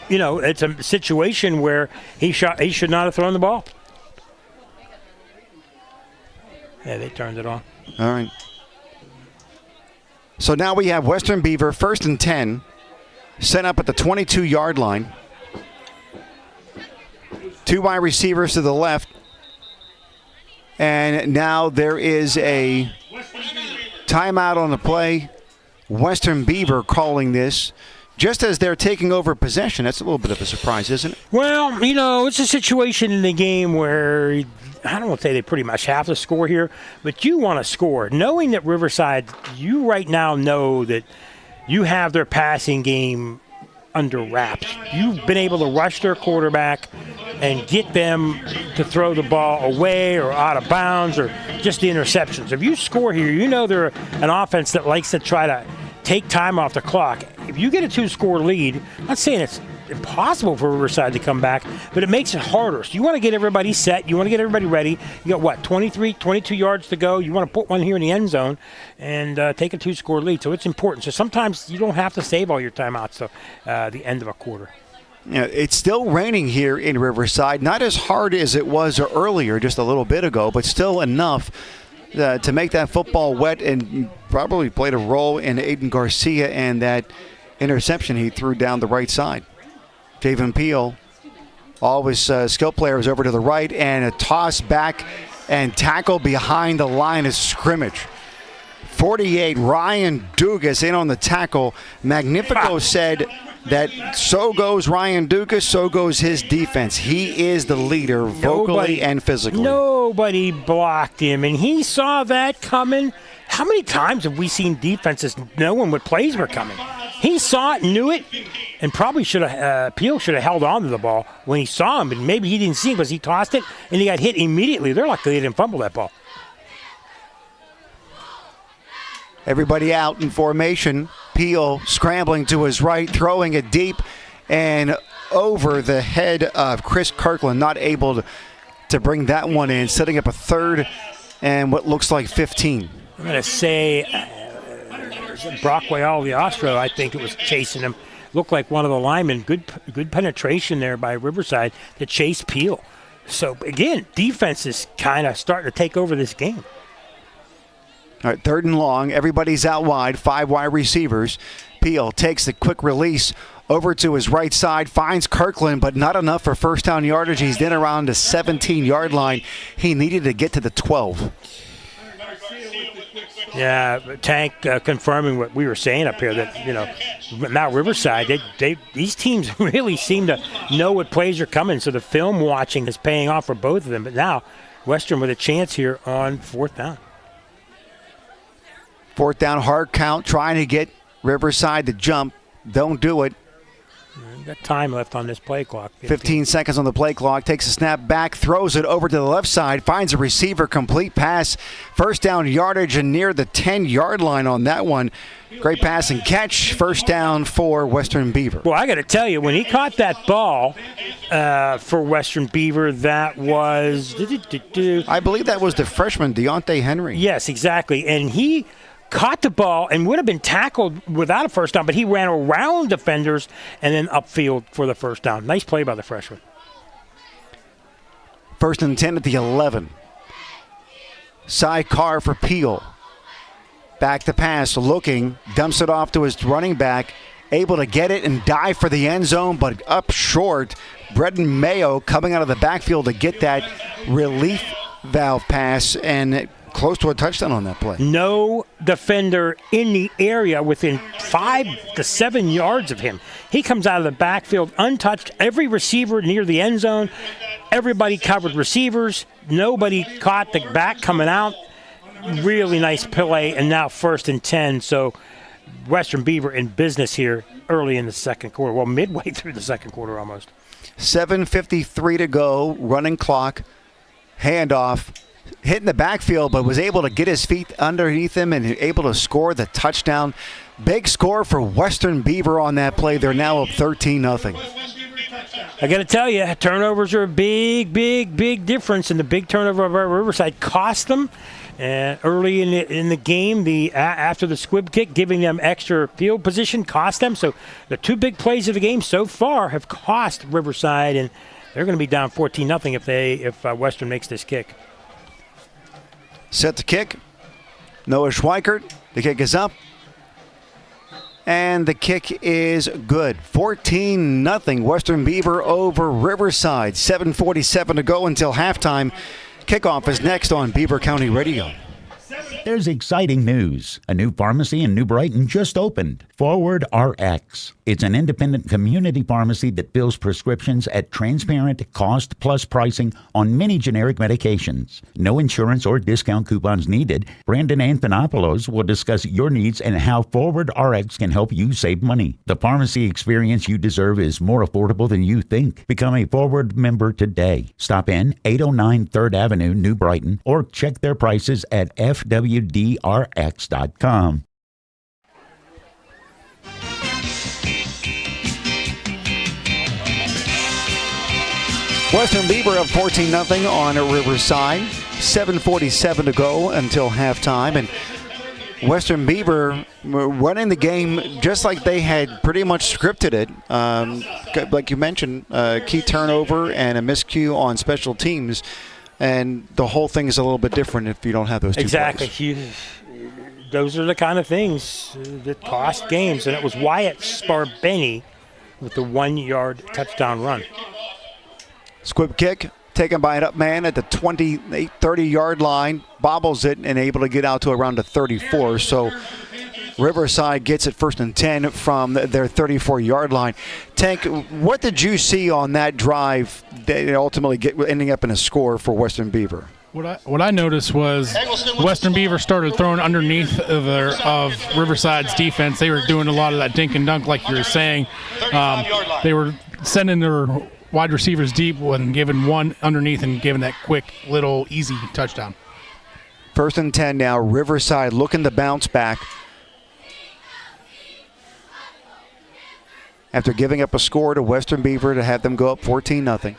it's a situation where he should not have thrown the ball. Yeah, they turned it on. All right. So now we have Western Beaver 1st and 10, set up at the 22-yard line. 2 wide receivers to the left. And now there is a timeout on the play. Western Beaver calling this just as they're taking over possession. That's a little bit of a surprise, isn't it? Well, it's a situation in the game where I don't want to say they pretty much have to score here, but you want to score. Knowing that Riverside, you right now know that you have their passing game under wraps. You've been able to rush their quarterback and get them to throw the ball away or out of bounds or just the interceptions. If you score here, you know they're an offense that likes to try to take time off the clock. If you get a 2-score lead, I'm not saying it's impossible for Riverside to come back, but it makes it harder. So you want to get everybody set. You want to get everybody ready. You got, 22 yards to go. You want to put one here in the end zone and take a 2-score lead. So it's important. So sometimes you don't have to save all your timeouts to the end of a quarter. Yeah, it's still raining here in Riverside. Not as hard as it was earlier, just a little bit ago, but still enough to make that football wet and probably played a role in Aiden Garcia and that interception he threw down the right side. Javen Peel, all his skill players over to the right, and a toss back and tackle behind the line of scrimmage. 48, Ryan Dugas in on the tackle. Magnifico said that so goes Ryan Dugas, so goes his defense. He is the leader vocally and physically. Nobody blocked him, and he saw that coming. How many times have we seen defenses knowing what plays were coming? He saw it, knew it, and probably Peel should have held on to the ball when he saw him, but maybe he didn't see him because he tossed it, and he got hit immediately. They're lucky they didn't fumble that ball. Everybody out in formation. Peel scrambling to his right, throwing it deep and over the head of Chris Kirkland, not able to bring that one in, setting up a third and what looks like 15. I'm going to say Brockway Aliastro, I think it was chasing him. Looked like one of the linemen. Good penetration there by Riverside to chase Peel. So, again, defense is kind of starting to take over this game. All right, 3rd and long. Everybody's out wide. 5 wide receivers. Peel takes the quick release over to his right side, finds Kirkland, but not enough for first down yardage. He's then around the 17-yard line. He needed to get to the 12. Yeah, Tank confirming what we were saying up here, that, now Riverside, these teams really seem to know what plays are coming, so the film watching is paying off for both of them. But now Western with a chance here on 4th down. 4th down, hard count, trying to get Riverside to jump. Don't do it. Got time left on this play clock. 15 seconds on the play clock. Takes a snap back, throws it over to the left side, finds a receiver, complete pass. First down yardage and near the 10-yard line on that one. Great pass and catch. First down for Western Beaver. Well, I got to tell you, when he caught that ball for Western Beaver, that was... I believe that was the freshman, Deontay Henry. Yes, exactly. And he caught the ball and would have been tackled without a first down, but he ran around defenders and then upfield for the first down. Nice play by the freshman. 1st and 10 at the 11. Sidecar for Peel. Back to pass, looking, dumps it off to his running back, able to get it and dive for the end zone, but up short. Brendan Mayo coming out of the backfield to get that relief valve pass and close to a touchdown on that play. No defender in the area within 5 to 7 yards of him. He comes out of the backfield untouched. Every receiver near the end zone. Everybody covered receivers. Nobody caught the back coming out. Really nice play, and now 1st and 10. So Western Beaver in business here early in the second quarter. Well, midway through the second quarter almost. 7:53 to go. Running clock. Handoff. Hit in the backfield, but was able to get his feet underneath him and able to score the touchdown. Big score for Western Beaver on that play. They're now up 13-0. I got to tell you, turnovers are a big difference, and the big turnover of our Riverside cost them. And early in the game, after the squib kick, giving them extra field position cost them. So the 2 big plays of the game so far have cost Riverside, and they're going to be down 14-0 if Western makes this kick. Set the kick. Noah Schweikert. The kick is up. And the kick is good. 14-0 Western Beaver over Riverside. 7:47 to go until halftime. Kickoff is next on Beaver County Radio. There's exciting news. A new pharmacy in New Brighton just opened. Forward RX. It's an independent community pharmacy that fills prescriptions at transparent cost-plus pricing on many generic medications. No insurance or discount coupons needed. Brandon Anthonopoulos will discuss your needs and how Forward RX can help you save money. The pharmacy experience you deserve is more affordable than you think. Become a Forward member today. Stop in 809 3rd Avenue, New Brighton, or check their prices at fwdrx.com. Western Beaver up 14-0 on Riverside. 7:47 to go until halftime. And Western Beaver running the game just like they had pretty much scripted it. Like you mentioned, key turnover and a miscue on special teams. And the whole thing is a little bit different if you don't have those two plays. Those are the kind of things that cost games. And it was Wyatt Sparbeni with the 1-yard touchdown run. Squib kick taken by an up man at the 30-yard line. Bobbles it and able to get out to around the 34. So Riverside gets it 1st and 10 from their 34-yard line. Tank, what did you see on that drive that ultimately ending up in a score for Western Beaver? What I noticed was Western Beaver started throwing underneath of Riverside's defense. They were doing a lot of that dink and dunk, like you were saying. They were sending their wide receivers deep and giving one underneath and giving that quick, little, easy touchdown. 1st and 10 now. Riverside looking to bounce back. after giving up a score to Western Beaver to have them go up 14-0.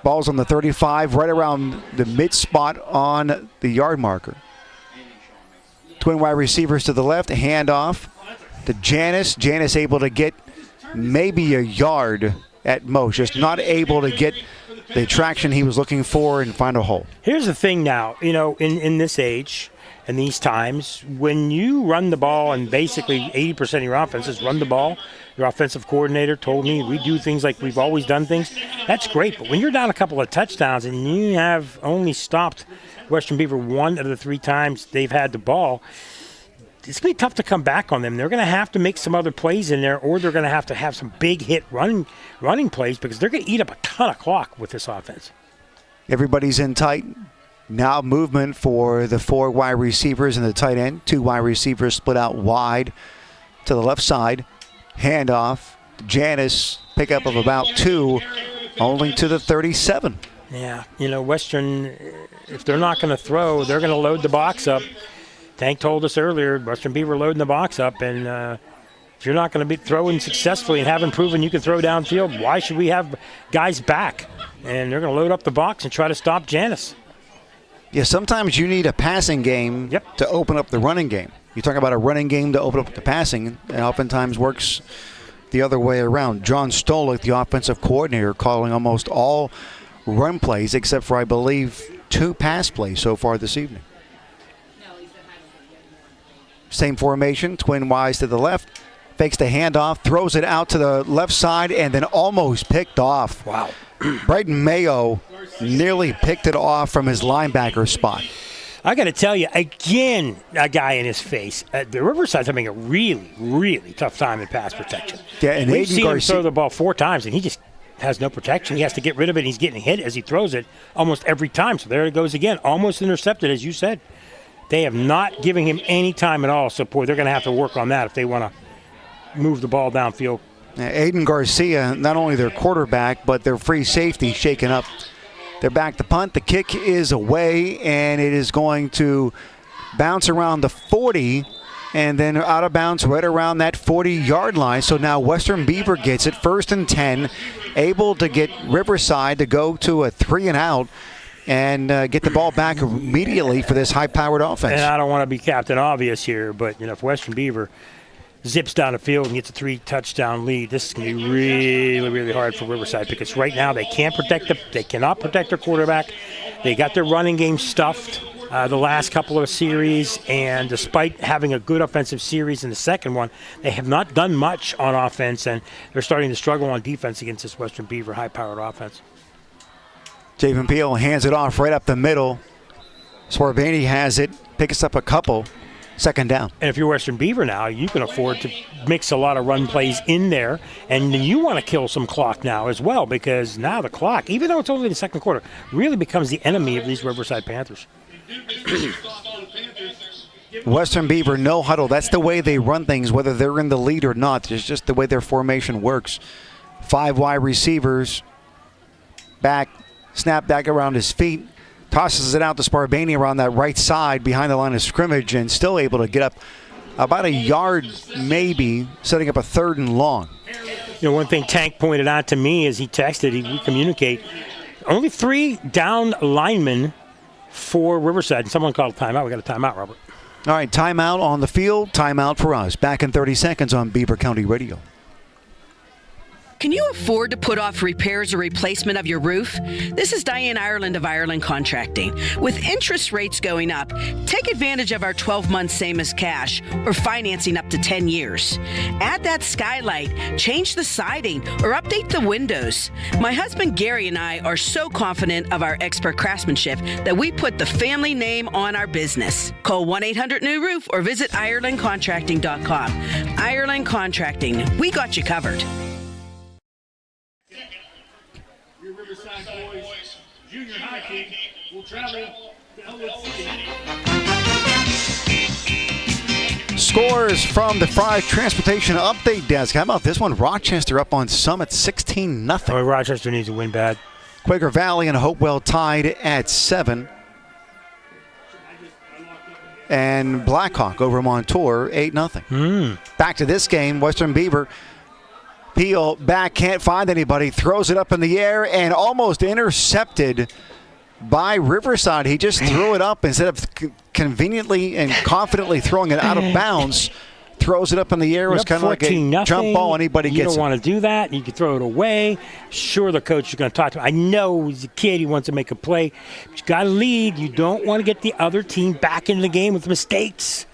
Ball's on the 35, right around the mid spot on the yard marker. Twin wide receivers to the left, handoff to Janice. Janice able to get maybe a yard at most, just not able to get the traction he was looking for and find a hole. Here's the thing now, in this age and these times, when you run the ball and basically 80% of your offense is run the ball, your offensive coordinator told me we do things like we've always done things, that's great. But when you're down a couple of touchdowns and you have only stopped Western Beaver 1 of the 3 times they've had the ball, it's going to be tough to come back on them. They're going to have to make some other plays in there, or they're going to have some big hit running plays, because they're going to eat up a ton of clock with this offense. Everybody's in tight. Now movement for the 4 wide receivers and the tight end. 2 wide receivers split out wide to the left side. Handoff. Janice, pickup of about 2, only to the 37. Yeah, Western, if they're not going to throw, they're going to load the box up. Tank told us earlier, Western Beaver loading the box up, and if you're not going to be throwing successfully and haven't proven you can throw downfield, why should we have guys back? And they're going to load up the box and try to stop Janice. Yeah, sometimes you need a passing game to open up the running game. You talk about a running game to open up the passing, and oftentimes works the other way around. John Stolick, the offensive coordinator, calling almost all run plays except for, I believe, 2 pass plays so far this evening. Same formation, twin wides to the left, fakes the handoff, throws it out to the left side, and then almost picked off. Wow. Brighton Mayo nearly picked it off from his linebacker spot. I got to tell you, again, a guy in his face. The Riverside's having a really, really tough time in pass protection. Yeah, and we've seen him throw the ball 4 times, and he just has no protection. He has to get rid of it. He's getting hit as he throws it almost every time. So there it goes again, almost intercepted, as you said. They have not given him any time at all, so boy, they're going to have to work on that if they want to move the ball downfield. Aiden Garcia, not only their quarterback, but their free safety shaken up. They're back to punt. The kick is away, and it is going to bounce around the 40, and then out of bounds right around that 40-yard line. So now Western Beaver gets it, 1st and 10, able to get Riverside to go to a 3-and-out and get the ball back immediately for this high-powered offense. And I don't want to be Captain Obvious here, but if Western Beaver zips down the field and gets a 3-touchdown lead, this is going to be really, really hard for Riverside, because right now they cannot protect their quarterback. They got their running game stuffed the last couple of series, and despite having a good offensive series in the second one, they have not done much on offense, and they're starting to struggle on defense against this Western Beaver high-powered offense. Javen Peel hands it off right up the middle. Swarbaney has it, picks up a couple. 2nd down. And if you're Western Beaver now, you can afford to mix a lot of run plays in there, and you want to kill some clock now as well, because now the clock, even though it's only the second quarter, really becomes the enemy of these Riverside Panthers. Western Beaver, no huddle. That's the way they run things, whether they're in the lead or not. It's just the way their formation works. 5 wide receivers. Back, snap back around his feet. Tosses it out to Sparbaney around that right side behind the line of scrimmage, and still able to get up about a yard maybe, setting up a 3rd and long. One thing Tank pointed out to me as he texted, we communicate, only 3 down linemen for Riverside. And someone called a timeout. We got a timeout, Robert. All right, timeout on the field, timeout for us. Back in 30 seconds on Beaver County Radio. Can you afford to put off repairs or replacement of your roof? This is Diane Ireland of Ireland Contracting. With interest rates going up, take advantage of our 12-month same as cash or financing up to 10 years. Add that skylight, change the siding, or update the windows. My husband Gary and I are so confident of our expert craftsmanship that we put the family name on our business. Call 1-800-NEW-ROOF or visit IrelandContracting.com. Ireland Contracting, we got you covered. Riverside boys junior high team will travel to Elwood City. Scores from the Fry Transportation Update Desk. How about this one? Rochester up on Summit 16-0. Oh, Rochester needs to win bad. Quaker Valley and Hopewell tied at 7. And Blackhawk over Montour 8-0. Back to this game, Western Beaver Peel back, can't find anybody, throws it up in the air and almost intercepted by Riverside. He just threw it up instead of conveniently and confidently throwing it out of bounds. Throws it up in the air. It was kind of like a jump ball. Anybody gets it. You don't want to do that. You can throw it away. Sure, the coach is going to talk to him. I know he's a kid. He wants to make a play. But you got to lead. You don't want to get the other team back into the game with mistakes.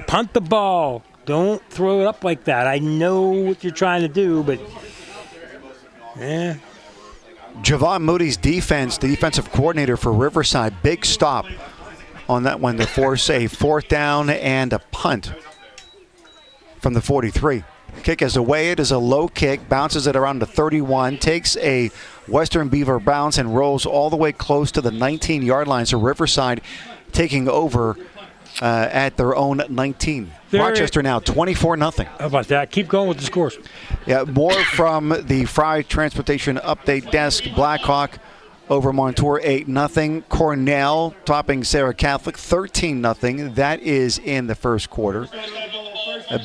Punt the ball. Don't throw it up like that. I know what you're trying to do, but Javon Moody's defense, the defensive coordinator for Riverside, big stop on that one to force a 4th down and a punt from the 43. Kick is away. It is a low kick. Bounces it around the 31. Takes a Western Beaver bounce and rolls all the way close to the 19-yard line. So Riverside taking over at their own 19. Rochester now 24-0. How about that? Keep going with the scores. Yeah, more from the Fry Transportation Update Desk. Blackhawk over Montour 8-0. Cornell topping Sarah Catholic 13-0. That is in the first quarter.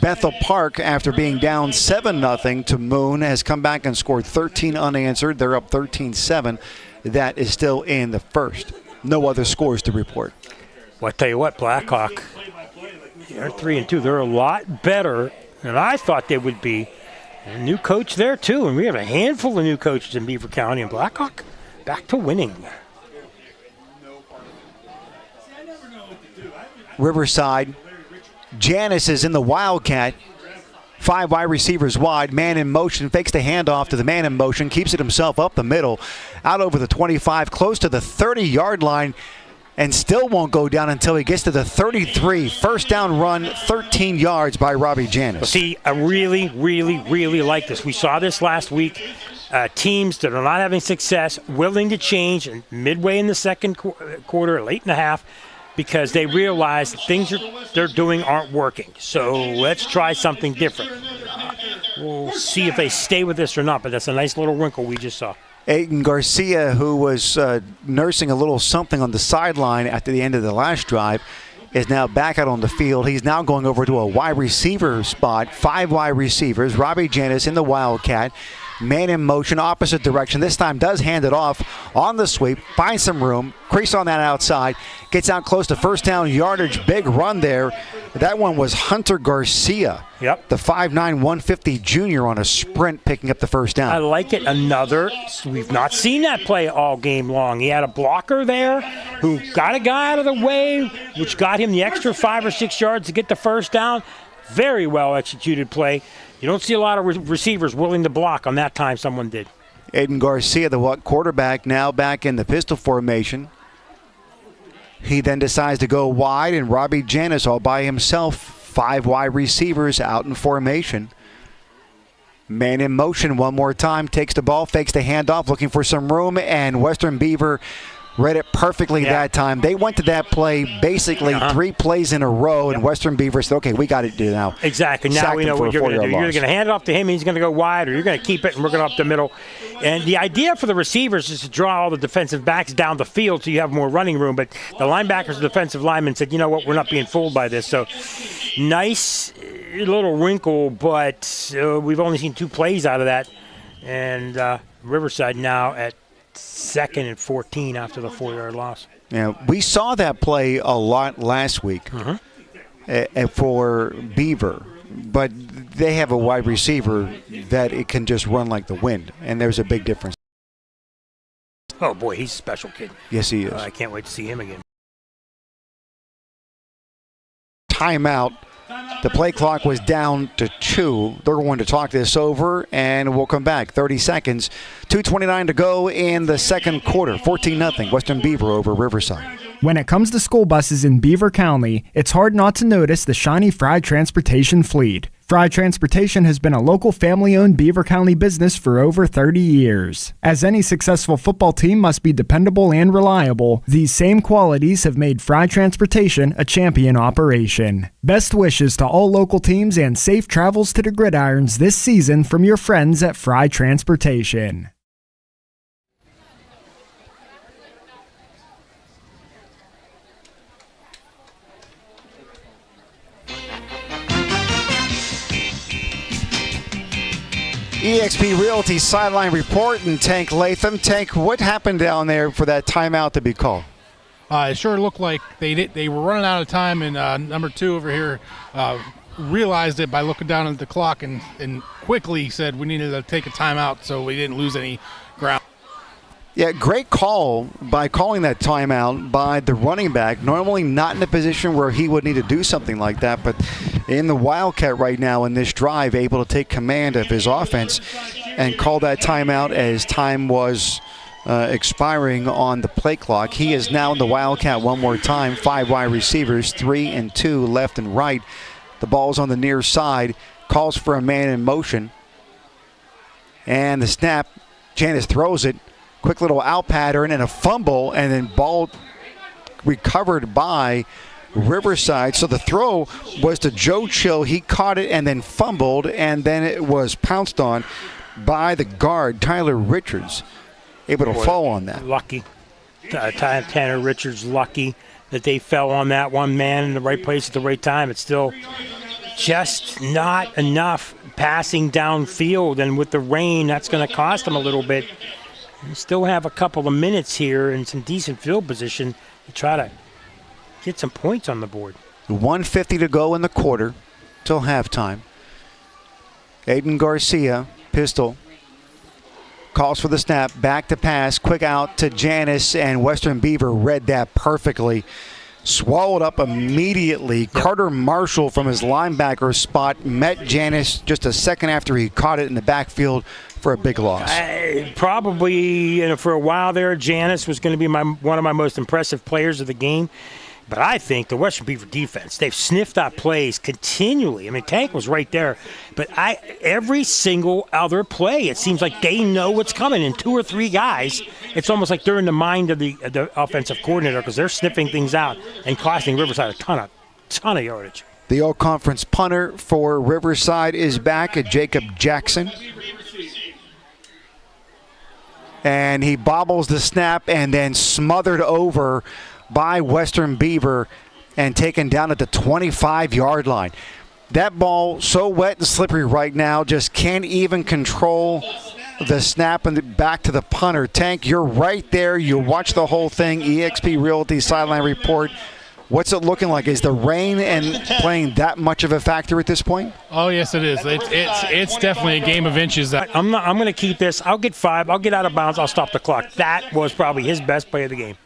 Bethel Park, after being down 7-0 to Moon, has come back and scored 13 unanswered. They're up 13-7. That is still in the first. No other scores to report. Well, I tell you what, Blackhawk, they're 3-2. They're a lot better than I thought they would be. A new coach there, too. And we have a handful of new coaches in Beaver County. And Blackhawk back to winning. Riverside. Janice is in the Wildcat. 5 wide receivers wide. Man in motion. Fakes the handoff to the man in motion. Keeps it himself up the middle. Out over the 25. Close to the 30-yard line. And still won't go down until he gets to the 33. First down run, 13 yards by Robbie Janice. See, I really, really, really like this. We saw this last week. Teams that are not having success, willing to change and midway in the second quarter, late in the half, because they realize the things they're doing aren't working. So let's try something different. We'll see if they stay with this or not, but that's a nice little wrinkle we just saw. Aiden Garcia, who was nursing a little something on the sideline after the end of the last drive, is now back out on the field. He's now going over to a wide receiver spot. 5 wide receivers. Robbie Janice in the Wildcat. Man in motion, opposite direction. This time does hand it off on the sweep. Finds some room. Crease on that outside. Gets out close to first down yardage. Big run there. That one was Hunter Garcia. Yep. The 5'9", 150 junior on a sprint picking up the first down. I like it. We've not seen that play all game long. He had a blocker there who got a guy out of the way, which got him the extra 5 or 6 yards to get the first down. Very well executed play. You don't see a lot of receivers willing to block. On that time, someone did. Aiden Garcia, the quarterback, now back in the pistol formation. He then decides to go wide, and Robbie Janice all by himself. 5 wide receivers out in formation. Man in motion one more time. Takes the ball, fakes the handoff, looking for some room, and Western Beaver read it perfectly that time. They went to that play basically 3 plays in a row, and Western Beaver said, okay, we got it now. Exactly. Now we know what you're going to do. You're going to hand it off to him, he's going to go wide, or you're going to keep it, and we're going up the middle. And the idea for the receivers is to draw all the defensive backs down the field so you have more running room. But the linebackers and defensive linemen said, you know what, we're not being fooled by this. So nice little wrinkle, but we've only seen 2 plays out of that. And Riverside now at 2nd and 14 after the 4-yard loss. Yeah, we saw that play a lot last week for Beaver, but they have a wide receiver that it can just run like the wind, and there's a big difference. Oh, boy, he's a special kid. Yes, he is. I can't wait to see him again. Timeout. The play clock was down to 2. They're going to talk this over, and we'll come back. 30 seconds. 2:29 to go in the second quarter. 14-0. Western Beaver over Riverside. When it comes to school buses in Beaver County, it's hard not to notice the shiny Fry Transportation fleet. Fry Transportation has been a local family-owned Beaver County business for over 30 years. As any successful football team must be dependable and reliable, these same qualities have made Fry Transportation a champion operation. Best wishes to all local teams and safe travels to the gridirons this season from your friends at Fry Transportation. EXP Realty sideline report and Tank Latham. Tank, what happened down there for that timeout to be called? It sure looked like they were running out of time, and number 2 over here realized it by looking down at the clock and quickly said we needed to take a timeout so we didn't lose any ground. Yeah, great call by calling that timeout by the running back. Normally not in a position where he would need to do something like that, but in the Wildcat right now in this drive, able to take command of his offense and call that timeout as time was expiring on the play clock. He is now in the Wildcat one more time. 5 wide receivers, 3 and 2 left and right. The ball's on the near side. Calls for a man in motion. And the snap, Janice throws it. Quick little out pattern and a fumble, and then ball recovered by Riverside. So the throw was to Joe Chill. He caught it and then fumbled, and then it was pounced on by the guard, Tyler Richards, able to fall on that. Lucky. Tanner Richards lucky that they fell on that one man in the right place at the right time. It's still just not enough passing downfield, and with the rain, that's going to cost them a little bit. We still have a couple of minutes here and some decent field position to try to get some points on the board. 1:50 to go in the quarter till halftime. Aiden Garcia, pistol, calls for the snap, back to pass, quick out to Janice, and Western Beaver read that perfectly. Swallowed up immediately. Yep. Carter Marshall from his linebacker spot met Janice just a second after he caught it in the backfield for a big loss. Probably for a while there, Janice was going to be one of my most impressive players of the game. But I think the Western Beaver defense, they've sniffed out plays continually. I mean, Tank was right there. But every single other play, it seems like they know what's coming. And 2 or 3 guys, it's almost like they're in the mind of the offensive coordinator because they're sniffing things out and costing Riverside a ton of yardage. The all-conference punter for Riverside is back at Jacob Jackson. And he bobbles the snap and then smothered over by Western Beaver and taken down at the 25-yard line. That ball so wet and slippery right now, just can't even control the snap and back to the punter. Tank, you're right there. You watch the whole thing. EXP Realty sideline report. What's it looking like? Is the rain and playing that much of a factor at this point? Oh, yes, it is. It's definitely a game of inches. I'm going to keep this. I'll get 5. I'll get out of bounds. I'll stop the clock. That was probably his best play of the game.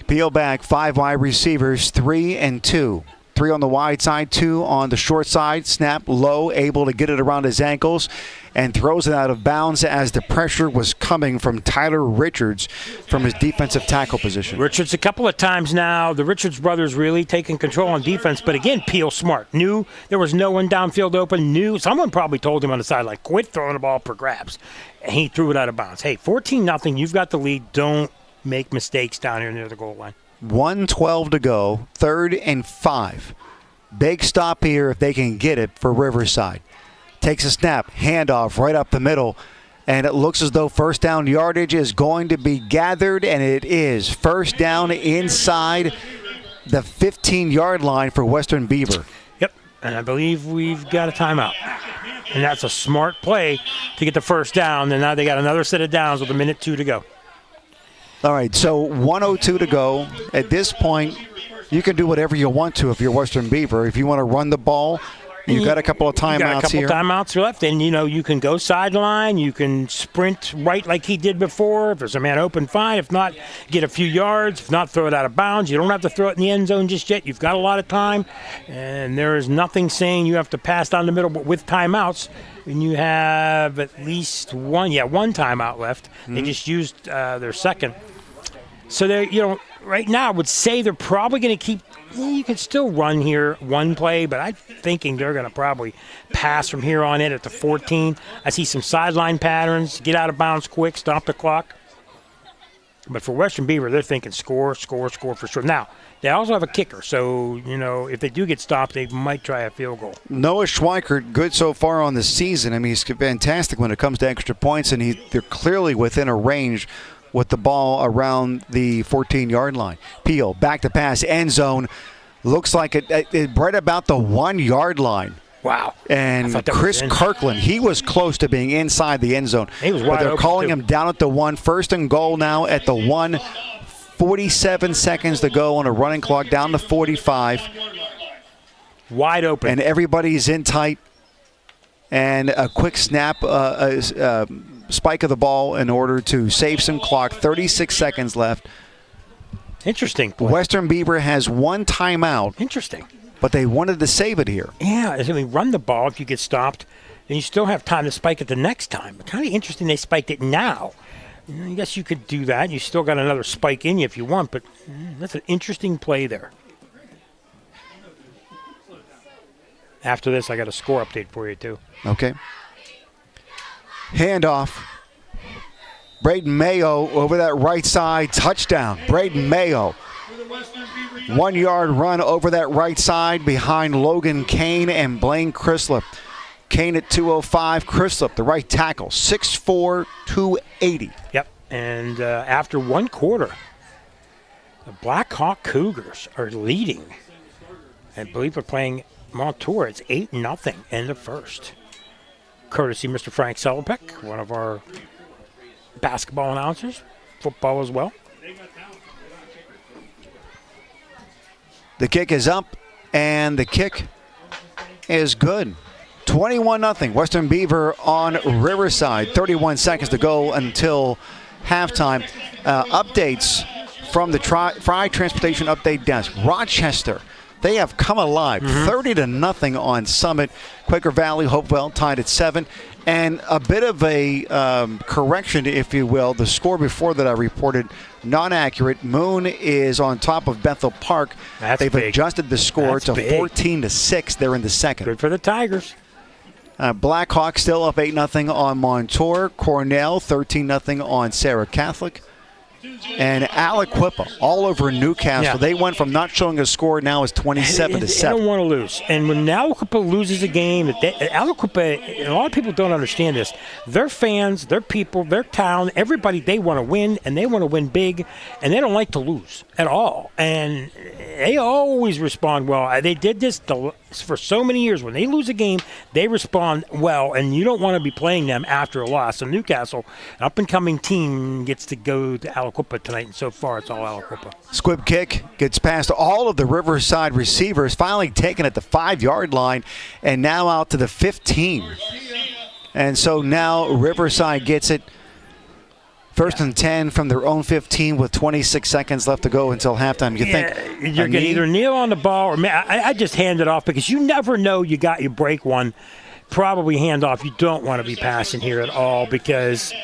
Peel back, 5 wide receivers, 3 and 2. 3 on the wide side, 2 on the short side. Snap low, able to get it around his ankles, and throws it out of bounds as the pressure was coming from Tyler Richards from his defensive tackle position. Richards a couple of times now. The Richards brothers really taking control on defense, but again, Peel smart. Knew there was no one downfield open. Knew someone probably told him on the sideline, quit throwing the ball for grabs. And he threw it out of bounds. Hey, 14-0, you've got the lead. Don't make mistakes down here near the goal line. 1:12 to go, 3rd and 5. Big stop here if they can get it for Riverside. Takes a snap, handoff right up the middle, and it looks as though first down yardage is going to be gathered, and it is. First down inside the 15-yard line for Western Beaver. Yep, and I believe we've got a timeout. And that's a smart play to get the first down, and now they got another set of downs with 1:02 to go. All right, so 1:02 to go. At this point, you can do whatever you want to if you're Western Beaver. If you want to run the ball, you've got a couple of timeouts here. Got a couple timeouts left, and, you can go sideline. You can sprint right like he did before. If there's a man open, fine. If not, get a few yards. If not, throw it out of bounds. You don't have to throw it in the end zone just yet. You've got a lot of time, and there is nothing saying you have to pass down the middle, but with timeouts, and you have at least one timeout left. Mm-hmm. They just used their second. So they're, right now I would say they're probably going to keep. You can still run here one play, but I'm thinking they're going to probably pass from here on in at the 14. I see some sideline patterns, get out of bounds quick, stop the clock. But for Western Beaver, they're thinking score for sure. Now, they also have a kicker, so, if they do get stopped, they might try a field goal. Noah Schweikert, good so far on the season. I mean, he's fantastic when it comes to extra points, and they're clearly within a range with the ball around the 14-yard line. Peel, back to pass, end zone. Looks like it right about the 1-yard line. Wow. And Chris Kirkland, he was close to being inside the end zone. He was wide but they're open, calling too. him down at the 1. First and goal now at the 1. 47 seconds to go on a running clock, down to 45. Wide open. And everybody's in tight. And a quick snap, spike of the ball in order to save some clock. 36 seconds left. Interesting play. Western Beaver has one timeout. Interesting. But they wanted to save it here. Yeah, I mean, run the ball if you get stopped, and you still have time to spike it the next time. Kind of interesting they spiked it now. I guess you could do that. You still got another spike in you if you want, but that's an interesting play there. After this, I got a score update for you, too. Okay. Handoff. Braden Mayo over that right side. Touchdown. Braden Mayo. 1 yard run over that right side behind Logan Kane and Blaine Crislip. Kane at 205. Crislip, the right tackle. 6'4", 280. Yep. And after one quarter, the Blackhawk Cougars are leading. I believe we're playing Montour. It's 8-0 in the first. Courtesy Mr. Frank Sellebeck, one of our basketball announcers, football as well. The kick is up, and the kick is good. 21-0. Western Beaver on Riverside. 31 seconds to go until halftime. Updates from the Fry Transportation Update Desk. Rochester, they have come alive. 30-0 on Summit. Quaker Valley, Hopewell tied at 7. And a bit of a correction, if you will. The score before that I reported, not accurate. Moon is on top of Bethel Park. They've adjusted the score to 14-6. They're in the second. Good for the Tigers. Blackhawks still up 8-0 on Montour. Cornell 13-0 on Sarah Catholic. And Aliquippa all over Newcastle. Yeah. They went from not showing a score, now it's 27-7. They don't want to lose. And when Aliquippa loses a game, Aliquippa, and a lot of people don't understand this, their fans, their people, their town, everybody, they want to win, and they want to win big, and they don't like to lose at all. And they always respond well. They did this for so many years. When they lose a game, they respond well, and you don't want to be playing them after a loss. So Newcastle, an up-and-coming team, gets to go to Aliquippa tonight, and so far it's all Aliquippa. Squib kick gets past all of the Riverside receivers, finally taken at the 5-yard line, and now out to the 15. And so now Riverside gets it. First and 10 from their own 15 with 26 seconds left to go until halftime. You think you're going to either kneel on the ball or I just hand it off because you never know you break one. Probably hand off. You don't want to be passing here at all because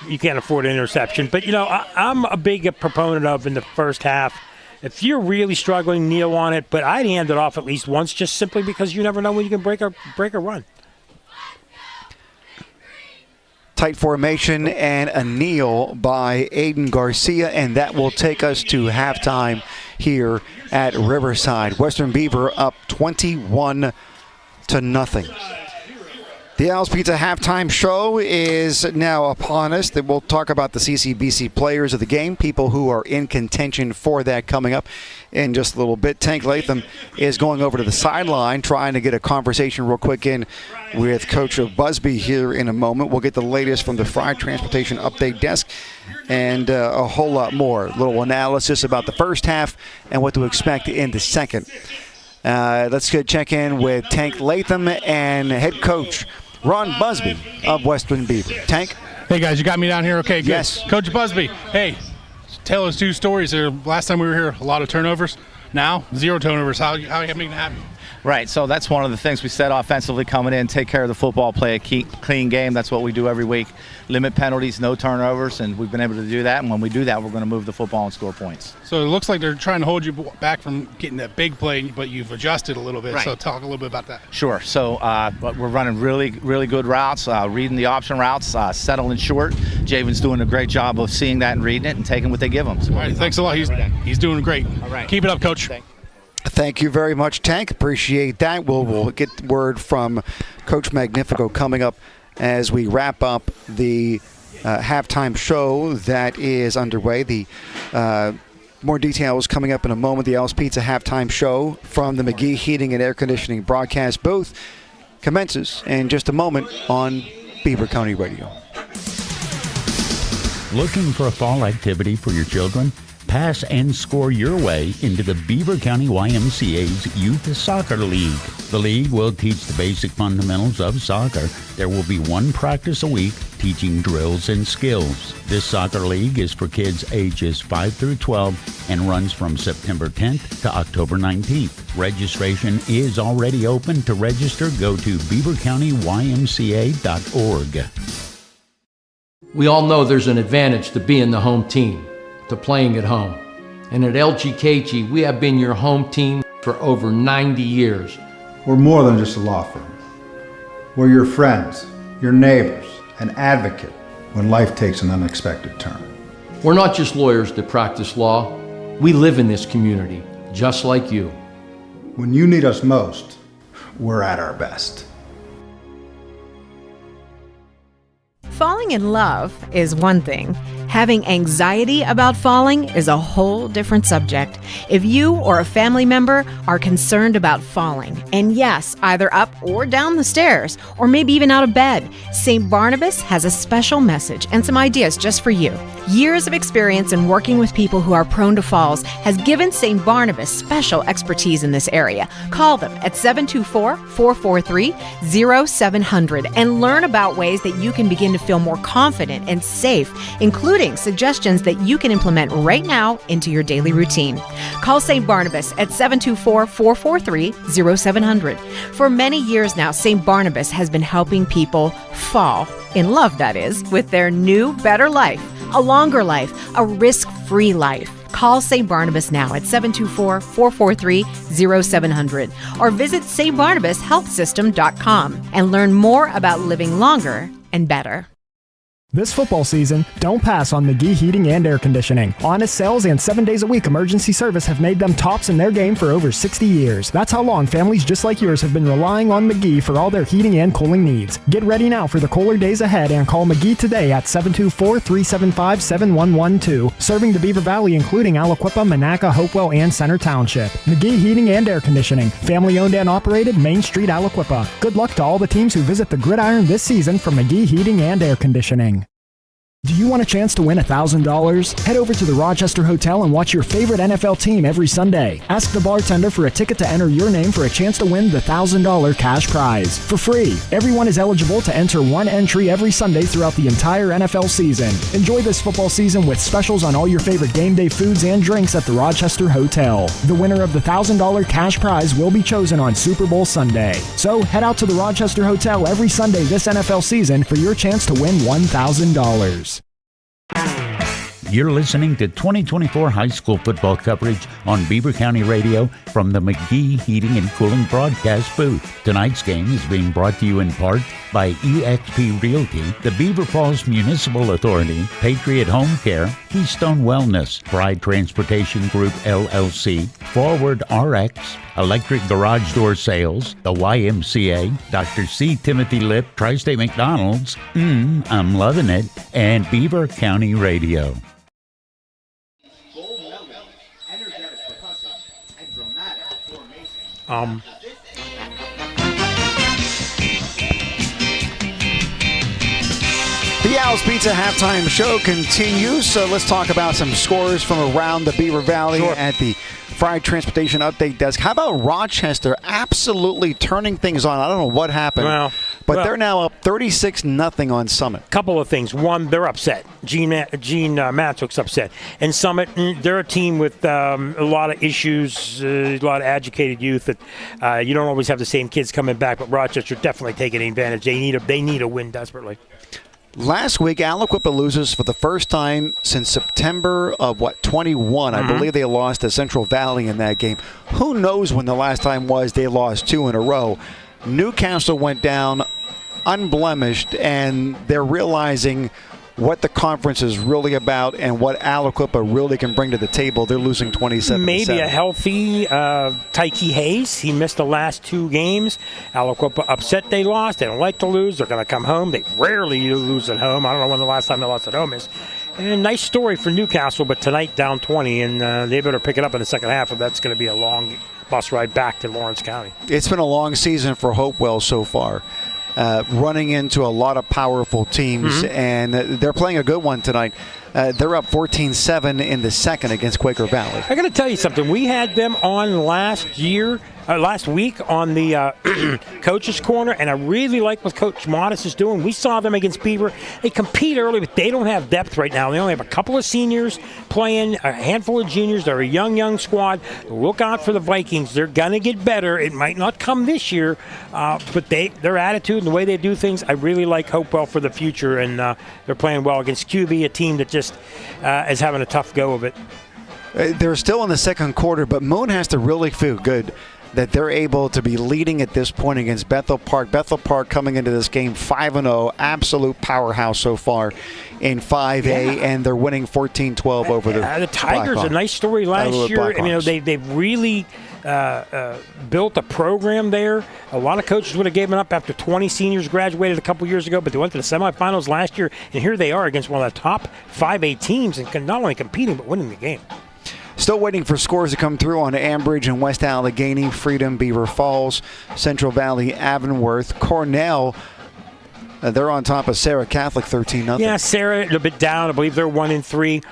you can't afford an interception. But, I'm a big proponent of in the first half. If you're really struggling, kneel on it. But I'd hand it off at least once just simply because you never know when you can break a run. Tight formation and a kneel by Aiden Garcia, and that will take us to halftime here at Riverside. Western Beaver up 21-0. The Al's Pizza halftime show is now upon us. We'll talk about the CCBC players of the game, people who are in contention for that coming up in just a little bit. Tank Latham is going over to the sideline, trying to get a conversation real quick in with Coach Busby here in a moment. We'll get the latest from the Fry Transportation Update Desk and a whole lot more. A little analysis about the first half and what to expect in the second. Let's go check in with Tank Latham and head coach Ron Busby of Western Beaver. Tank? Hey, guys, you got me down here? Okay, good. Yes. Coach Busby, hey, tell us two stories here. Last time we were here, a lot of turnovers. Now, 0 turnovers. How are you making it happen? Right, so that's one of the things we said offensively coming in, take care of the football, play a clean game. That's what we do every week. Limit penalties, no turnovers, and we've been able to do that. And when we do that, we're going to move the football and score points. So it looks like they're trying to hold you back from getting that big play, but you've adjusted a little bit. Right. So talk a little bit about that. Sure. So but we're running really, really good routes, reading the option routes, settling short. Javen's doing a great job of seeing that and reading it and taking what they give him. So all right, thanks a lot. He's doing great. All right. Keep it up, Coach. Thank you very much, Tank. Appreciate that. We'll get word from Coach Magnifico coming up as we wrap up the halftime show that is underway. The more details coming up in a moment. The Al's Pizza halftime show from the McGee Heating and Air Conditioning broadcast booth. commences in just a moment on Beaver County Radio. Looking for a fall activity for your children? Pass and score your way into the Beaver County YMCA's Youth Soccer League. The league will teach the basic fundamentals of soccer. There will be one practice a week teaching drills and skills. This soccer league is for kids ages 5 through 12 and runs from September 10th to October 19th. Registration is already open. To register, go to beavercountyymca.org. We all know there's an advantage to being the home team, to playing at home. And at LGKG, we have been your home team for over 90 years. We're more than just a law firm. We're your friends, your neighbors, an advocate when life takes an unexpected turn. We're not just lawyers that practice law. We live in this community, just like you. When you need us most, we're at our best. Falling in love is one thing. Having anxiety about falling is a whole different subject. If you or a family member are concerned about falling, and yes, either up or down the stairs, or maybe even out of bed, St. Barnabas has a special message and some ideas just for you. Years of experience in working with people who are prone to falls has given St. Barnabas special expertise in this area. Call them at 724-443-0700 and learn about ways that you can begin to feel more confident and safe, including suggestions that you can implement right now into your daily routine. Call St. Barnabas at 724-443-0700. For many years now, St. Barnabas has been helping people fall, in love that is, with their new, better life, a longer life, a risk-free life. Call St. Barnabas now at 724-443-0700 or visit stbarnabashealthsystem.com and learn more about living longer and better. This football season, don't pass on McGee Heating and Air Conditioning. Honest sales and 7 days a week emergency service have made them tops in their game for over 60 years. That's how long families just like yours have been relying on McGee for all their heating and cooling needs. Get ready now for the cooler days ahead and call McGee today at 724-375-7112, serving the Beaver Valley including Aliquippa, Monaca, Hopewell, and Center Township. McGee Heating and Air Conditioning, family owned and operated, Main Street, Aliquippa. Good luck to all the teams who visit the Gridiron this season from McGee Heating and Air Conditioning. Do you want a chance to win $1,000? Head over to the Rochester Hotel and watch your favorite NFL team every Sunday. Ask the bartender for a ticket to enter your name for a chance to win the $1,000 cash prize. For free, everyone is eligible to enter one entry every Sunday throughout the entire NFL season. Enjoy this football season with specials on all your favorite game day foods and drinks at the Rochester Hotel. The winner of the $1,000 cash prize will be chosen on Super Bowl Sunday. So head out to the Rochester Hotel every Sunday this NFL season for your chance to win $1,000. You're listening to 2024 high school football coverage on Beaver County Radio from the McGee Heating and Cooling broadcast booth. Tonight's game is being brought to you in part by eXp Realty, the Beaver Falls Municipal Authority, Patriot Home Care, Keystone Wellness, Pride Transportation Group LLC, Forward RX, Electric Garage Door Sales, the YMCA, Dr. C. Timothy Lip, Tri-State McDonald's, I'm loving it, and Beaver County Radio. The Al's Pizza halftime show continues, so let's talk about some scores from around the Beaver Valley at the Fried Transportation Update Desk. How about Rochester absolutely turning things on? I don't know what happened, but they're now up 36-0 on Summit. Couple of things. One, they're upset. Gene Mattock's upset. And Summit, they're a team with a lot of issues, a lot of agitated youth that you don't always have the same kids coming back, but Rochester definitely taking advantage. They need a win desperately. Last week, Aliquippa loses for the first time since September of, 21. I believe they lost to Central Valley in that game. Who knows when the last time was they lost 2 in a row. Newcastle went down unblemished, and they're realizing what the conference is really about and what Aliquippa really can bring to the table. They're losing 27-7. Maybe a healthy Tyke Hayes. He missed the last 2 games. Aliquippa upset they lost. They don't like to lose. They're going to come home. They rarely lose at home. I don't know when the last time they lost at home is. And nice story for Newcastle, but tonight down 20, and they better pick it up in the second half, or that's going to be a long bus ride back to Lawrence County. It's been a long season for Hopewell so far, running into a lot of powerful teams, and they're playing a good one tonight. They're up 14-7 in the second against Quaker Valley. I got to tell you something. We had them on last week on the Coach's Corner, and I really like what Coach Modis is doing. We saw them against Beaver. They compete early, but they don't have depth right now. They only have a couple of seniors playing, a handful of juniors. They're a young squad. Look out for the Vikings. They're going to get better. It might not come this year, but their attitude and the way they do things, I really like Hopewell for the future, and they're playing well against QB, a team that just is having a tough go of it. They're still in the second quarter, but Moon has to really feel good that they're able to be leading at this point against Bethel Park. Bethel Park coming into this game 5-0, absolute powerhouse so far in 5A, and they're winning 14-12 over the Tigers. A nice story last year. They've really built a program there. A lot of coaches would have given up after 20 seniors graduated a couple years ago, but they went to the semifinals last year, and here they are against one of the top 5A teams, and not only competing but winning the game. Still waiting for scores to come through on Ambridge and West Allegheny, Freedom, Beaver Falls, Central Valley, Avonworth, Cornell. They're on top of Sarah Catholic 13-0. Yeah, Sarah a bit down. I believe they're 1-3.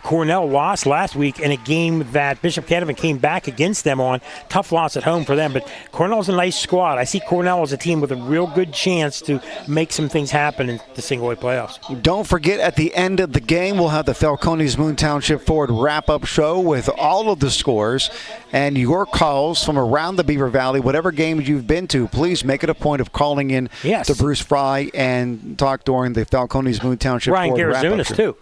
Cornell lost last week in a game that Bishop Canavan came back against them on. Tough loss at home for them, but Cornell's a nice squad. I see Cornell as a team with a real good chance to make some things happen in the single-A playoffs. Don't forget, at the end of the game, we'll have the Falcones Moon Township Ford wrap-up show with all of the scores and your calls from around the Beaver Valley. Whatever games you've been to, please make it a point of calling in to Bruce Fry and talk during the Falcones Moon Township Ford wrap-up show. Ryan Garazunas, too.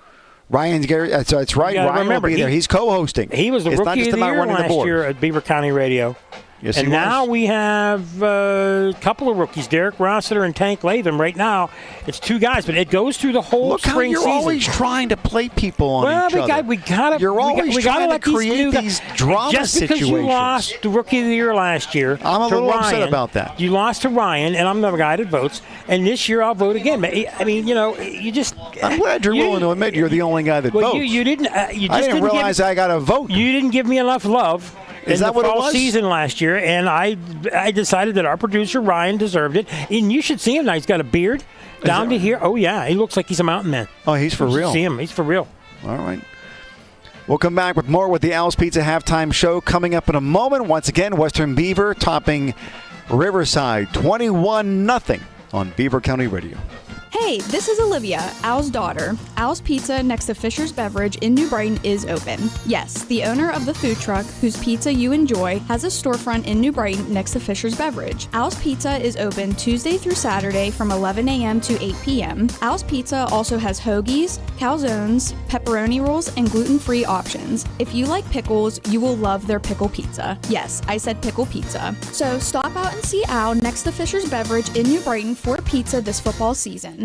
Ryan Garrett, so it's right. Ryan will be there. He's co-hosting. He was the rookie of the year last year at Beaver County Radio. Yes, and now we have a couple of rookies, Derek Rossiter and Tank Latham. Right now, it's two guys, but it goes through the whole spring season. You're always trying to play people on each other. We gotta let create these drama situations. Just because you lost the rookie of the year last year, I'm a little upset about that. You lost to Ryan, and I'm the guy that votes. And this year, I'll vote again. I mean, you just. I'm glad you're willing to admit you're the only guy that votes. You didn't. I didn't realize I got to vote. You didn't give me enough love. Is that what it was? In the fall season last year, and I decided that our producer Ryan deserved it. And you should see him now. He's got a beard down to here. Oh yeah, he looks like he's a mountain man. Oh, he's for real. See him? He's for real. All right. We'll come back with more with the Al's Pizza halftime show coming up in a moment. Once again, Western Beaver topping Riverside 21-0 on Beaver County Radio. Hey, this is Olivia, Al's daughter. Al's Pizza next to Fisher's Beverage in New Brighton is open. Yes, the owner of the food truck whose pizza you enjoy has a storefront in New Brighton next to Fisher's Beverage. Al's Pizza is open Tuesday through Saturday from 11 a.m. to 8 p.m. Al's Pizza also has hoagies, calzones, pepperoni rolls, and gluten-free options. If you like pickles, you will love their pickle pizza. Yes, I said pickle pizza. So stop out and see Al next to Fisher's Beverage in New Brighton for pizza this football season.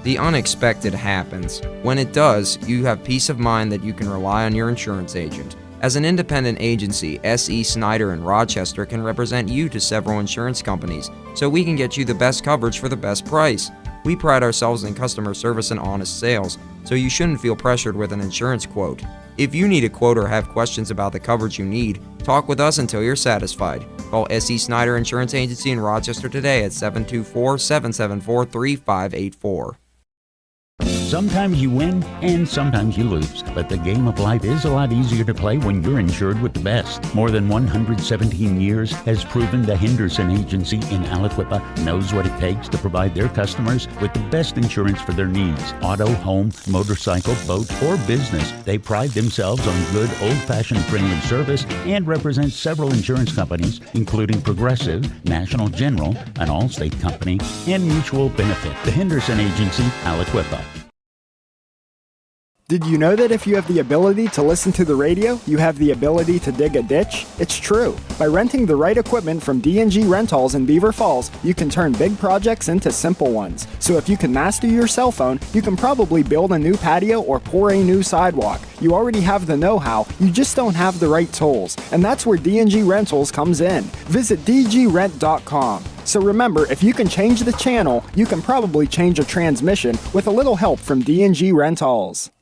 The unexpected happens. When it does, you have peace of mind that you can rely on your insurance agent. As an independent agency, S.E. Snyder in Rochester can represent you to several insurance companies, so we can get you the best coverage for the best price. We pride ourselves in customer service and honest sales, so you shouldn't feel pressured with an insurance quote. If you need a quote or have questions about the coverage you need, talk with us until you're satisfied. Call S.E. Snyder Insurance Agency in Rochester today at 724-774-3584. Sometimes you win and sometimes you lose, but the game of life is a lot easier to play when you're insured with the best. More than 117 years has proven the Henderson Agency in Aliquippa knows what it takes to provide their customers with the best insurance for their needs. Auto, home, motorcycle, boat, or business. They pride themselves on good, old-fashioned friendly service and represent several insurance companies, including Progressive, National General, an Allstate company, and Mutual Benefit. The Henderson Agency, Aliquippa. Did you know that if you have the ability to listen to the radio, you have the ability to dig a ditch? It's true. By renting the right equipment from D&G Rentals in Beaver Falls, you can turn big projects into simple ones. So if you can master your cell phone, you can probably build a new patio or pour a new sidewalk. You already have the know-how, you just don't have the right tools. And that's where D&G Rentals comes in. Visit dgrent.com. So remember, if you can change the channel, you can probably change a transmission with a little help from D&G Rentals.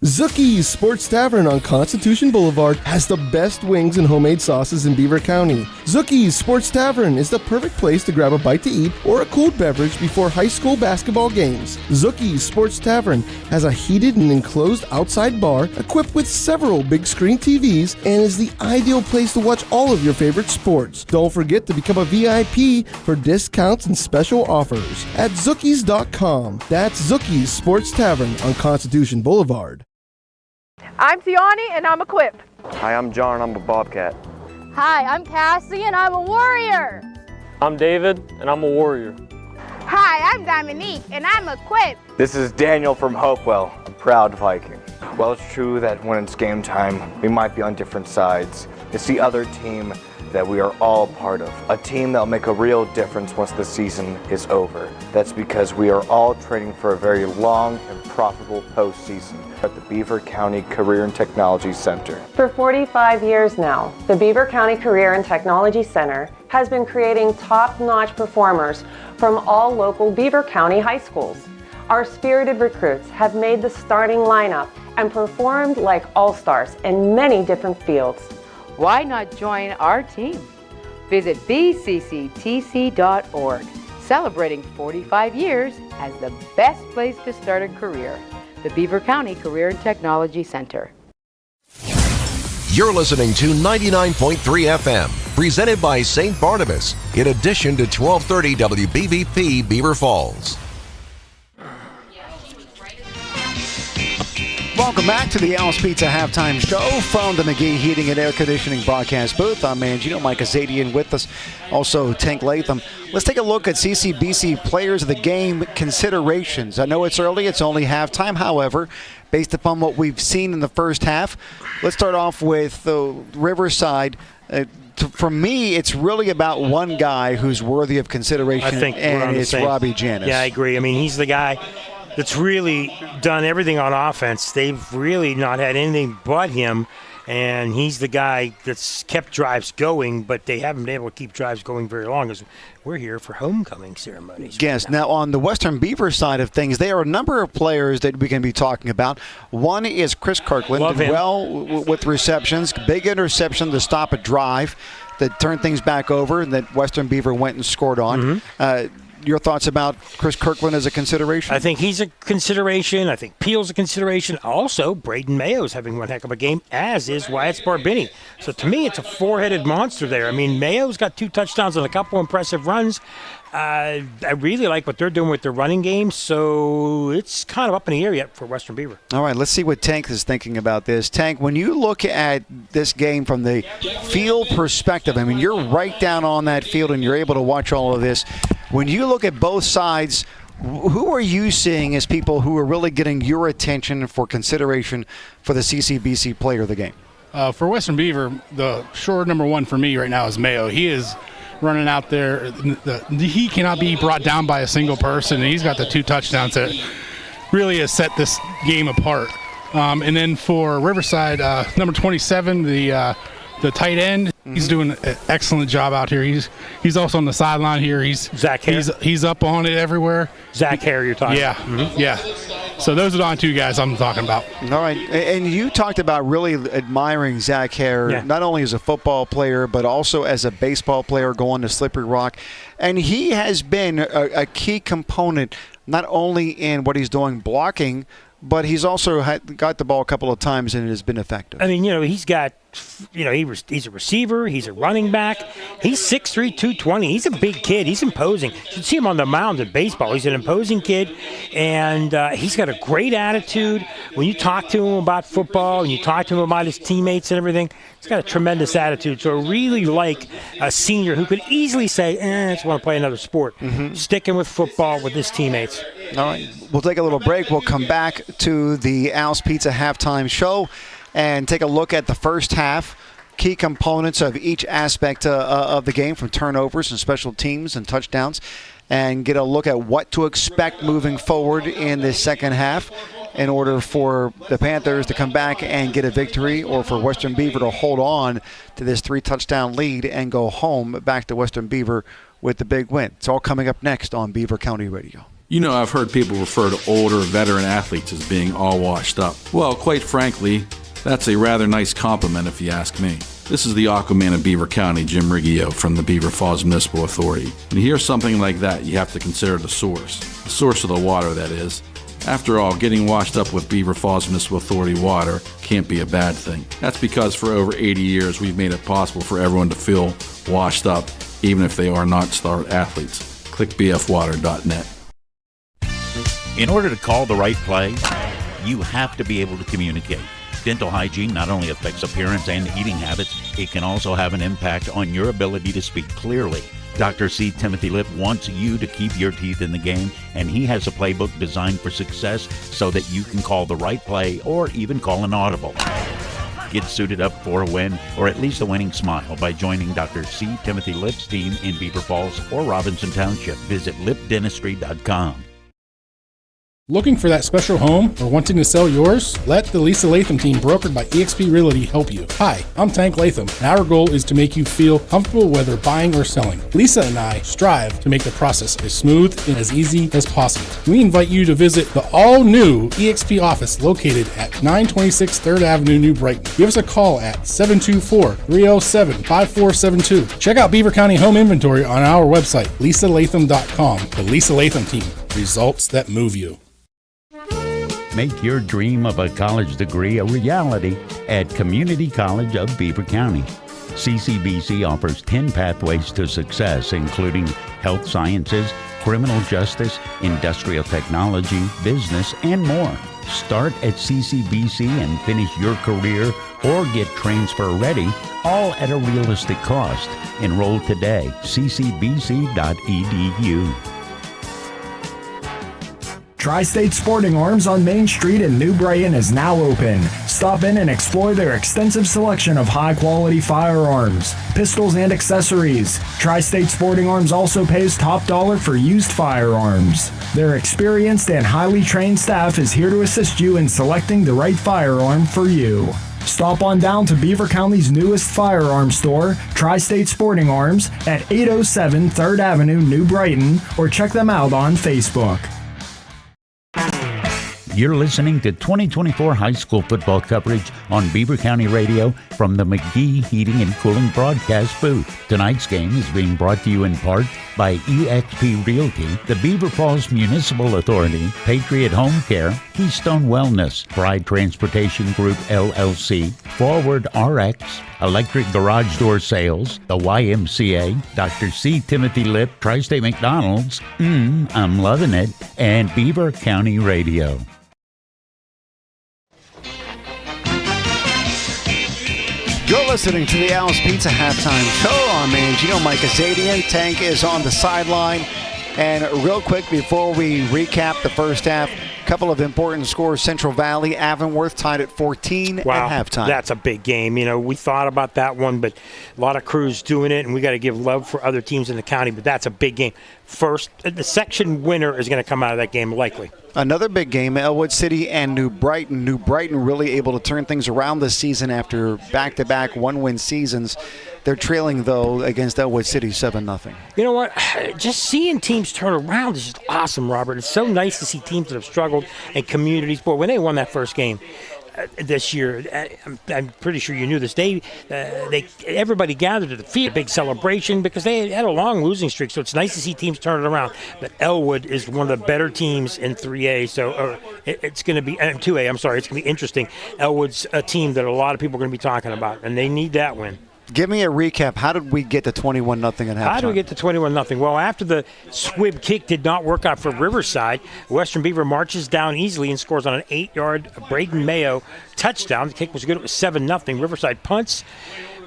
Zookie's Sports Tavern on Constitution Boulevard has the best wings and homemade sauces in Beaver County. Zookie's Sports Tavern is the perfect place to grab a bite to eat or a cold beverage before high school basketball games. Zookie's Sports Tavern has a heated and enclosed outside bar equipped with several big screen TVs and is the ideal place to watch all of your favorite sports. Don't forget to become a VIP for discounts and special offers at Zookies.com. That's Zookie's Sports Tavern on Constitution Boulevard. I'm Tiani and I'm equipped. Hi, I'm John, I'm a Bobcat. Hi, I'm Cassie and I'm a warrior. I'm David and I'm a warrior. Hi, I'm Dominique and I'm equipped. This is Daniel from Hopewell, a proud Viking. Well, it's true that when it's game time, we might be on different sides. It's the other team that we are all part of. A team that will make a real difference once the season is over. That's because we are all training for a very long and profitable postseason at the Beaver County Career and Technology Center. For 45 years now, the Beaver County Career and Technology Center has been creating top-notch performers from all local Beaver County high schools. Our spirited recruits have made the starting lineup and performed like all-stars in many different fields. Why not join our team? Visit bcctc.org, celebrating 45 years as the best place to start a career. The Beaver County Career and Technology Center. You're listening to 99.3 FM, presented by St. Barnabas, in addition to 1230 WBVP Beaver Falls. Welcome back to the Al's Pizza Halftime Show from the McGee Heating and Air Conditioning broadcast booth. I'm Mangino, Mike Azadian with us, also Tank Latham. Let's take a look at CCBC Players of the Game considerations. I know it's early, it's only halftime. However, based upon what we've seen in the first half, let's start off with Riverside. For me, it's really about one guy who's worthy of consideration, I think and it's Robbie Janis. Yeah, I agree. I mean, he's the guy that's really done everything on offense. They've really not had anything but him, and he's the guy that's kept drives going, but they haven't been able to keep drives going very long as we're here for homecoming ceremonies. Yes. Right now, on the Western Beaver side of things, there are a number of players that we can be talking about. One is Chris Kirkland, well with receptions, big interception to stop a drive that turned things back over and that Western Beaver went and scored on. Your thoughts about Chris Kirkland as a consideration? I think he's a consideration. I think Peel's a consideration. Also, Braden Mayo's having one heck of a game, as is Wyatt Sparbini. So to me, it's a four-headed monster there. I mean, Mayo's got 2 touchdowns and a couple impressive runs. I really like what they're doing with their running game, so it's kind of up in the air yet for Western Beaver. All right, let's see what Tank is thinking about this. Tank, when you look at this game from the field perspective, I mean, you're right down on that field and you're able to watch all of this. When you look at both sides, who are you seeing as people who are really getting your attention for consideration for the CCBC player of the game? For Western Beaver, the sure number one for me right now is Mayo. He is running out there. He cannot be brought down by a single person. He's got the 2 touchdowns that really has set this game apart. And then for Riverside, number 27, the tight end, he's doing an excellent job out here. He's also on the sideline here. Zach Hare. He's up on it everywhere. Zach Hare, you're talking about. Yeah. So those are the only 2 guys I'm talking about. All right. And you talked about really admiring Zach Hare, not only as a football player, but also as a baseball player going to Slippery Rock. And he has been a key component, not only in what he's doing blocking, but he's also got the ball a couple of times and it has been effective. I mean, he's got, he's a receiver, he's a running back. He's 6'3", 220. He's a big kid. He's imposing. You should see him on the mound in baseball. He's an imposing kid, and he's got a great attitude. When you talk to him about football and you talk to him about his teammates and everything, he's got a tremendous attitude. So I really like a senior who could easily say, I just want to play another sport. Sticking with football with his teammates. All right, we'll take a little break. We'll come back to the Al's Pizza halftime show and take a look at the first half, key components of each aspect of the game, from turnovers and special teams and touchdowns, and get a look at what to expect moving forward in this second half in order for the Panthers to come back and get a victory, or for Western Beaver to hold on to this 3-touchdown lead and go home back to Western Beaver with the big win. It's all coming up next on Beaver County Radio. You know, I've heard people refer to older veteran athletes as being all washed up. Well, quite frankly, that's a rather nice compliment if you ask me. This is the Aquaman of Beaver County, Jim Riggio from the Beaver Falls Municipal Authority. When you hear something like that, you have to consider the source of the water, that is. After all, getting washed up with Beaver Falls Municipal Authority water can't be a bad thing. That's because for over 80 years, we've made it possible for everyone to feel washed up, even if they are not star athletes. Click bfwater.net. In order to call the right play, you have to be able to communicate. Dental hygiene not only affects appearance and eating habits, it can also have an impact on your ability to speak clearly. Dr. C. Timothy Lip wants you to keep your teeth in the game, and he has a playbook designed for success so that you can call the right play or even call an audible. Get suited up for a win, or at least a winning smile, by joining Dr. C. Timothy Lip's team in Beaver Falls or Robinson Township. Visit lipdentistry.com. Looking for that special home or wanting to sell yours? Let the Lisa Latham team, brokered by eXp Realty, help you. Hi, I'm Tank Latham, and our goal is to make you feel comfortable whether buying or selling. Lisa and I strive to make the process as smooth and as easy as possible. We invite you to visit the all-new eXp office located at 926 3rd Avenue, New Brighton. Give us a call at 724-307-5472. Check out Beaver County home inventory on our website, lisalatham.com. The Lisa Latham team, results that move you. Make your dream of a college degree a reality at Community College of Beaver County. CCBC offers 10 pathways to success, including health sciences, criminal justice, industrial technology, business, and more. Start at CCBC and finish your career or get transfer ready, all at a realistic cost. Enroll today. ccbc.edu. Tri-State Sporting Arms on Main Street in New Brighton is now open. Stop in and explore their extensive selection of high-quality firearms, pistols, and accessories. Tri-State Sporting Arms also pays top dollar for used firearms. Their experienced and highly trained staff is here to assist you in selecting the right firearm for you. Stop on down to Beaver County's newest firearms store, Tri-State Sporting Arms, at 807 3rd Avenue, New Brighton, or check them out on Facebook. You're listening to 2024 high school football coverage on Beaver County Radio from the McGee Heating and Cooling broadcast booth. Tonight's game is being brought to you in part by eXp Realty, the Beaver Falls Municipal Authority, Patriot Home Care, Keystone Wellness, Pride Transportation Group LLC, Forward RX, Electric Garage Door Sales, the YMCA, Dr. C. Timothy Lip, Tri-State McDonald's, I'm loving it, and Beaver County Radio. You're listening to the Al's Pizza halftime show. I'm Mangino. Mike Azadian. Tank is on the sideline. And real quick, before we recap the first half, a couple of important scores. Central Valley, Avonworth tied at 14 at halftime. That's a big game. You know, we thought about that one, but a lot of crews doing it, and we got to give love for other teams in the county, but that's a big game. First, the section winner is going to come out of that game likely. Another big game, Elwood City and New Brighton. New Brighton really able to turn things around this season after back-to-back one-win seasons. They're trailing, though, against Elwood City 7-0. You know what? Just seeing teams turn around is just awesome, Robert. It's so nice to see teams that have struggled and communities. Boy, when they won that first game this year, I'm pretty sure you knew this. Everybody gathered at the field, a big celebration, because they had a long losing streak. So it's nice to see teams turn it around. But Elwood is one of the better teams in 3A, so it's going to be 2A. I'm sorry, it's going to be interesting. Elwood's a team that a lot of people are going to be talking about, and they need that win. Give me a recap. How did we get to 21-0 at halftime? How did we get to 21-0? Well, after the squib kick did not work out for Riverside, Western Beaver marches down easily and scores on an 8-yard Braden Mayo touchdown. The kick was good. It was 7-0. Riverside punts.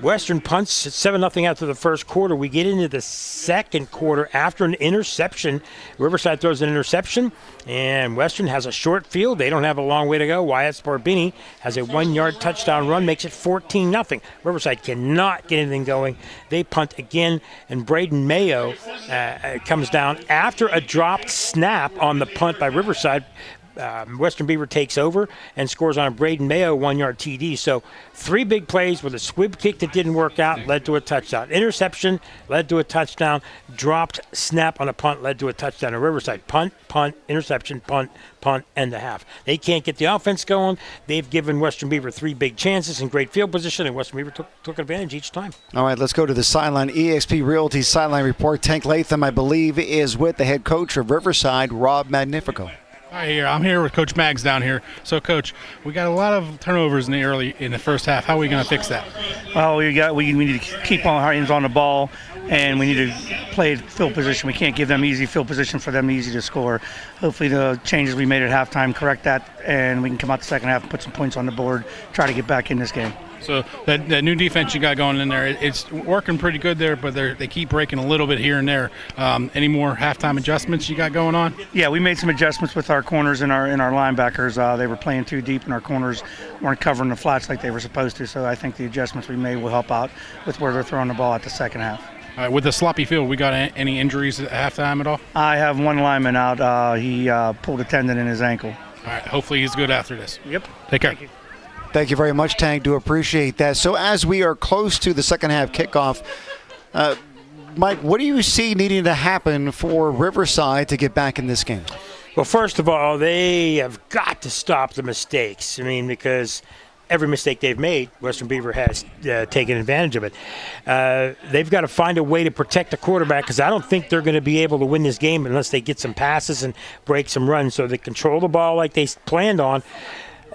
Western punts at 7-0 after the first quarter. We get into the second quarter after an interception. Riverside throws an interception, and Western has a short field. They don't have a long way to go. Wyatt Sparbini has a 1-yard touchdown run, makes it 14-0. Riverside cannot get anything going. They punt again, and Braden Mayo comes down after a dropped snap on the punt by Riverside. Western Beaver takes over and scores on a Braden Mayo 1-yard TD. So 3 big plays with a squib kick that didn't work out led to a touchdown. Interception led to a touchdown. Dropped snap on a punt led to a touchdown. And Riverside punt, interception, punt, and a half. They can't get the offense going. They've given Western Beaver 3 big chances in great field position, and Western Beaver took advantage each time. All right, let's go to the sideline. EXP Realty sideline report. Tank Latham, I believe, is with the head coach of Riverside, Rob Magnifico. Hi, I'm here with Coach Maggs down here. So, Coach, we got a lot of turnovers in the first half. How are we going to fix that? Well, we need to keep our hands on the ball, and we need to play field position. We can't give them easy field position for them easy to score. Hopefully the changes we made at halftime correct that, and we can come out the second half and put some points on the board, try to get back in this game. So that new defense you got going in there, it's working pretty good there, but they keep breaking a little bit here and there. Any more halftime adjustments you got going on? Yeah, we made some adjustments with our corners and our linebackers. They were playing too deep, and our corners weren't covering the flats like they were supposed to. So I think the adjustments we made will help out with where they're throwing the ball at the second half. All right, with the sloppy field, we got any injuries at halftime at all? I have one lineman out. He pulled a tendon in his ankle. All right, hopefully he's good after this. Yep. Take care. Thank you very much, Tank. Do appreciate that. So as we are close to the second half kickoff, Mike, what do you see needing to happen for Riverside to get back in this game? Well, first of all, they have got to stop the mistakes. I mean, because every mistake they've made, Western Beaver has taken advantage of it. They've got to find a way to protect the quarterback, because I don't think they're going to be able to win this game unless they get some passes and break some runs, so they control the ball like they planned on.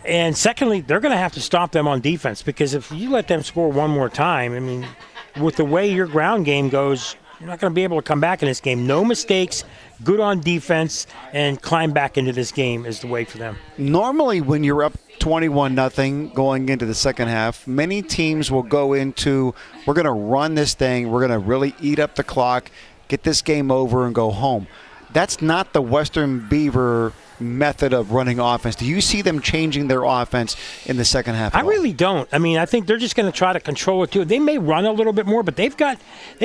And secondly, they're going to have to stop them on defense, because if you let them score one more time, I mean, with the way your ground game goes, you're not going to be able to come back in this game. No mistakes, good on defense, and climb back into this game is the way for them. Normally when you're up 21-0 going into the second half, many teams will go into, we're going to run this thing, we're going to really eat up the clock, get this game over and go home. That's not the Western Beaver method of running offense. Do you see them changing their offense in the second half? I really don't. I mean, I think they're just going to try to control it too. They may run a little bit more, but they've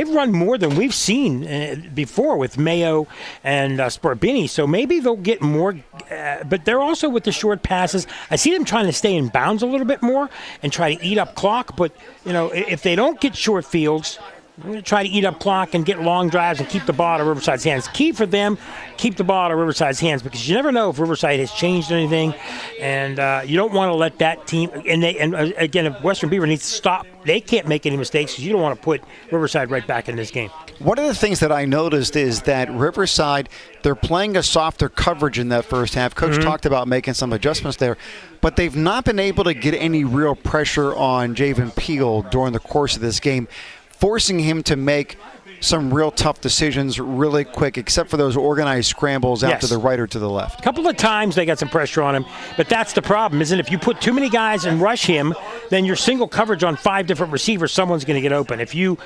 run more than we've seen before with Mayo and Sparbini. So maybe they'll get more, but they're also with the short passes. I see them trying to stay in bounds a little bit more and try to eat up clock. But you know, if they don't get short fields, we're going to try to eat up clock and get long drives and keep the ball out of Riverside's hands. Key for them, keep the ball out of Riverside's hands, because you never know if Riverside has changed anything, and you don't want to let that team. And again, if Western Beaver needs to stop, they can't make any mistakes, because you don't want to put Riverside right back in this game. One of the things that I noticed is that Riverside, they're playing a softer coverage in that first half. Coach talked about making some adjustments there, but they've not been able to get any real pressure on Javen Peel during the course of this game, forcing him to make some real tough decisions really quick, except for those organized scrambles out to the right or to the left. A couple of times they got some pressure on him, but that's the problem, isn't it? If you put too many guys and rush him, then your single coverage on 5 different receivers, someone's going to get open. If you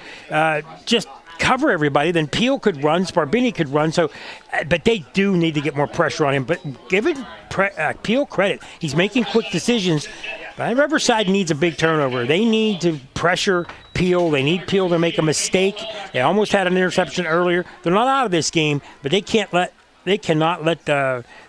just cover everybody, then Peel could run, Sparbini could run. So, but they do need to get more pressure on him. But give Peel credit. He's making quick decisions. But Riverside needs a big turnover. They need to pressure Peel. They need Peel to make a mistake. They almost had an interception earlier. They're not out of this game, but they cannot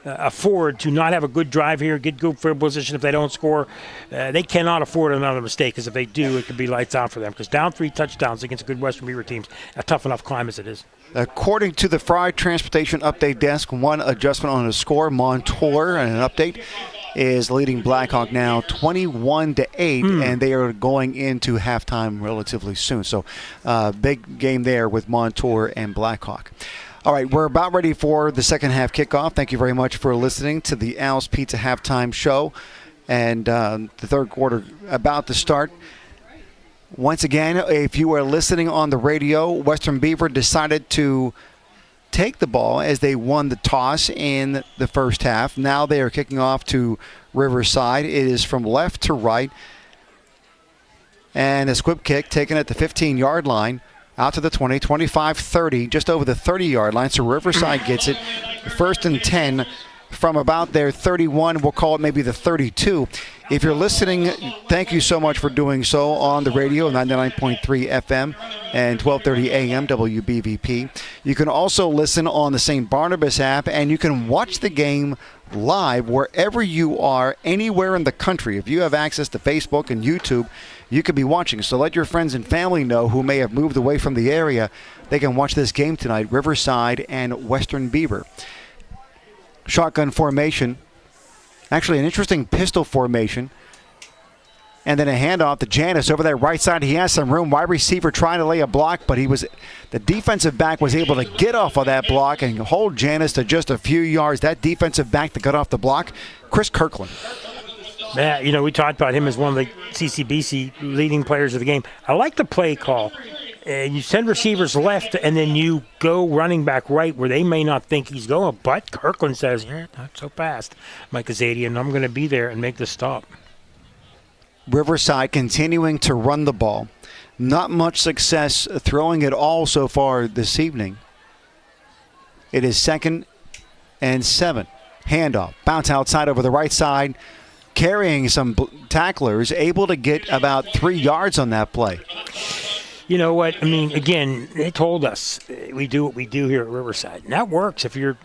afford to not have a good drive here, get good field position if they don't score. They cannot afford another mistake, because if they do, it could be lights out for them, because down 3 touchdowns against good Western Beaver teams, a tough enough climb as it is. According to the Fry Transportation Update Desk, one adjustment on the score. Montour, and an update, is leading Blackhawk now 21-8, and they are going into halftime relatively soon. So big game there with Montour and Blackhawk. All right, we're about ready for the second half kickoff. Thank you very much for listening to the Al's Pizza halftime show. And the third quarter about to start. Once again, if you are listening on the radio, Western Beaver decided to take the ball as they won the toss in the first half. Now they are kicking off to Riverside. It is from left to right. And a squib kick taken at the 15-yard line, out to the 20, 25, 30, just over the 30-yard line. So Riverside gets it. 1st and 10 from about their 31. We'll call it maybe the 32. If you're listening, thank you so much for doing so on the radio, 99.3 FM and 1230 AM WBVP. You can also listen on the St. Barnabas app, and you can watch the game live wherever you are, anywhere in the country. If you have access to Facebook and YouTube, you could be watching. So let your friends and family know who may have moved away from the area. They can watch this game tonight, Riverside and Western Beaver. Shotgun formation. Actually, an interesting pistol formation. And then a handoff to Janis over that right side. He has some room. Wide receiver trying to lay a block, but the defensive back was able to get off of that block and hold Janis to just a few yards. That defensive back that got off the block, Chris Kirkland. Yeah, we talked about him as one of the CCBC leading players of the game. I like the play call. You send receivers left, and then you go running back right where they may not think he's going. But Kirkland says, yeah, not so fast, Mike Azadian. I'm going to be there and make the stop. Riverside continuing to run the ball. Not much success throwing it all so far this evening. It is 2nd and 7. Handoff. Bounce outside over the right side. Carrying some tacklers. Able to get about 3 yards on that play. You know what? I mean, again, they told us we do what we do here at Riverside. And that works if you're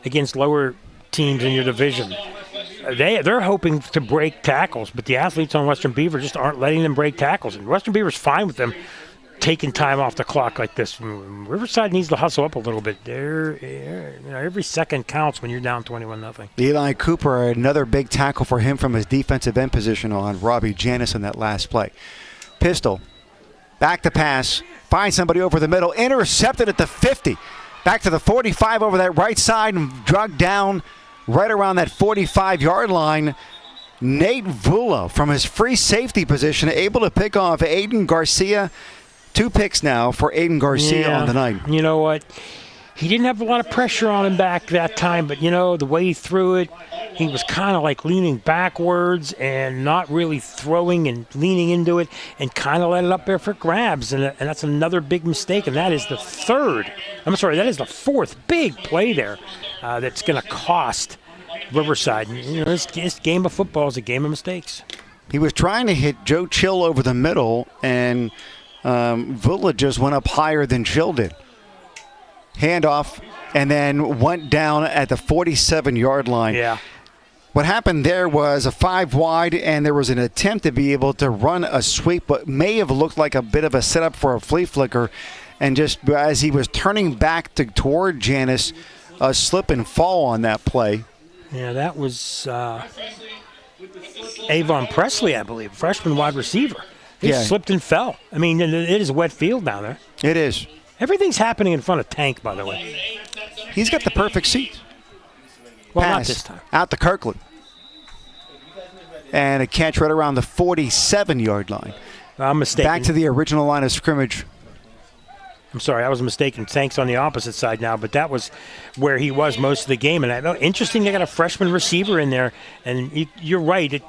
against lower teams in your division. They're hoping to break tackles, but the athletes on Western Beaver just aren't letting them break tackles. And Western Beaver's fine with them taking time off the clock like this. Riverside needs to hustle up a little bit. Every second counts when you're down 21-0. Eli Cooper, another big tackle for him from his defensive end position on Robbie Janis in that last play. Pistol. Back to pass. Find somebody over the middle. Intercepted at the 50. Back to the 45 over that right side and dragged down right around that 45-yard line. Nate Vula from his free safety position able to pick off Aiden Garcia. 2 picks now for Aiden Garcia on the night. You know what? He didn't have a lot of pressure on him back that time, but, the way he threw it, he was kind of like leaning backwards and not really throwing and leaning into it and kind of let it up there for grabs. And that's another big mistake, and that is the 4th big play there that's going to cost Riverside. This game of football is a game of mistakes. He was trying to hit Joe Chill over the middle, and Vula just went up higher than Chill did. Handoff, and then went down at the 47-yard line. Yeah. What happened there was a 5 wide, and there was an attempt to be able to run a sweep, but may have looked like a bit of a setup for a flea flicker. And just as he was turning back toward Janis, a slip and fall on that play. Yeah, that was Avon Presley, I believe, freshman wide receiver. He slipped and fell. I mean, it is a wet field down there. It is. Everything's happening in front of Tank, by the way. He's got the perfect seat. Well, Pass not this time. Out to Kirkland. And a catch right around the 47-yard line. I'm mistaken. Back to the original line of scrimmage. I'm sorry, I was mistaken. Tank's on the opposite side now, but that was where he was most of the game. And interesting, they got a freshman receiver in there. And you're right.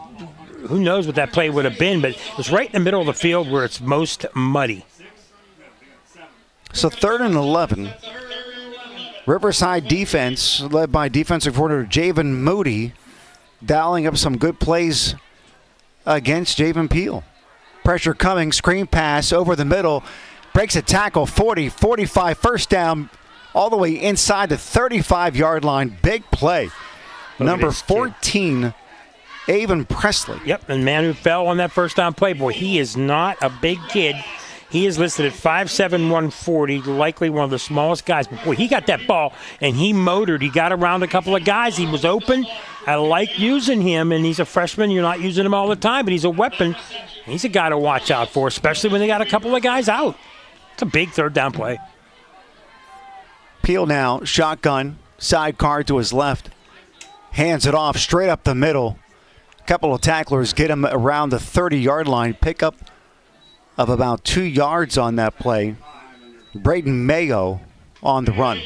Who knows what that play would have been, but it was right in the middle of the field where it's most muddy. So 3rd and 11. Riverside defense, led by defensive coordinator Javen Moody, dialing up some good plays against Javen Peel. Pressure coming, screen pass over the middle, breaks a tackle, 40, 45, first down, all the way inside the 35-yard line. Big play. Number 14, Avon Presley. Yep, and man who fell on that first down play. Boy, he is not a big kid. He is listed at 5'7", 140, likely one of the smallest guys. But, boy, he got that ball, and he motored. He got around a couple of guys. He was open. I like using him, and he's a freshman. You're not using him all the time, but he's a weapon. He's a guy to watch out for, especially when they got a couple of guys out. It's a big third down play. Peel now, shotgun, sidecar to his left. Hands it off straight up the middle. A couple of tacklers get him around the 30-yard line. Pickup of about 2 yards on that play. Braden Mayo on the run.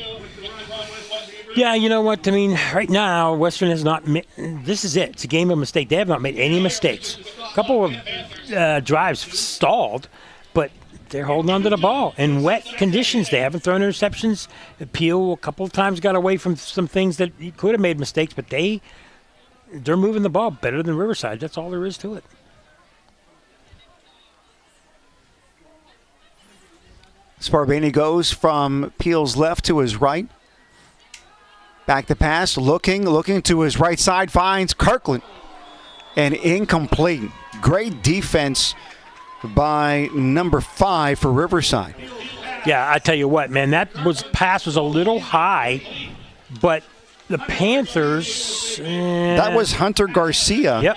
Yeah, you know what? I mean, right now, Western has not this is it. It's a game of mistake. They have not made any mistakes. A couple of drives stalled, but they're holding on to the ball. In wet conditions, they haven't thrown interceptions. Peel a couple of times got away from some things that he could have made mistakes, but they're moving the ball better than Riverside. That's all there is to it. Sparbaney goes from Peel's left to his right. Back to pass, looking to his right side, finds Kirkland. And incomplete. Great defense by number 5 for Riverside. Yeah, I tell you what, man, pass was a little high, but the Panthers... that was Hunter Garcia. Yep.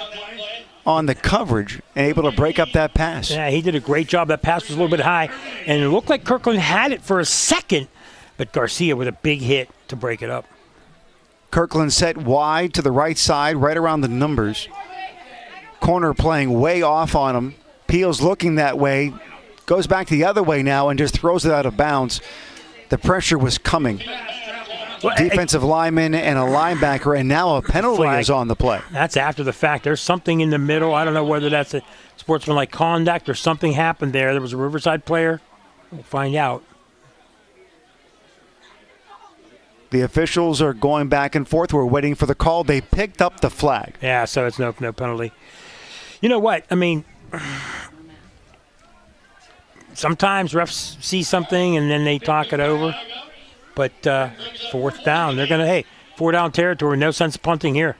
On the coverage and able to break up that pass. Yeah, he did a great job. That pass was a little bit high, and it looked like Kirkland had it for a second, but Garcia with a big hit to break it up. Kirkland set wide to the right side, right around the numbers. Corner playing way off on him. Peel's looking that way, goes back the other way now and just throws it out of bounds. The pressure was coming. Defensive lineman and a linebacker, and now a penalty is on the play. That's after the fact. There's something in the middle. I don't know whether that's a sportsmanlike conduct or something happened there. There was a Riverside player. We'll find out. The officials are going back and forth. We're waiting for the call. They picked up the flag. Yeah, so it's no penalty. You know what? I mean, sometimes refs see something and then they talk it over. But 4th down, they're going to, 4-down territory, no sense of punting here.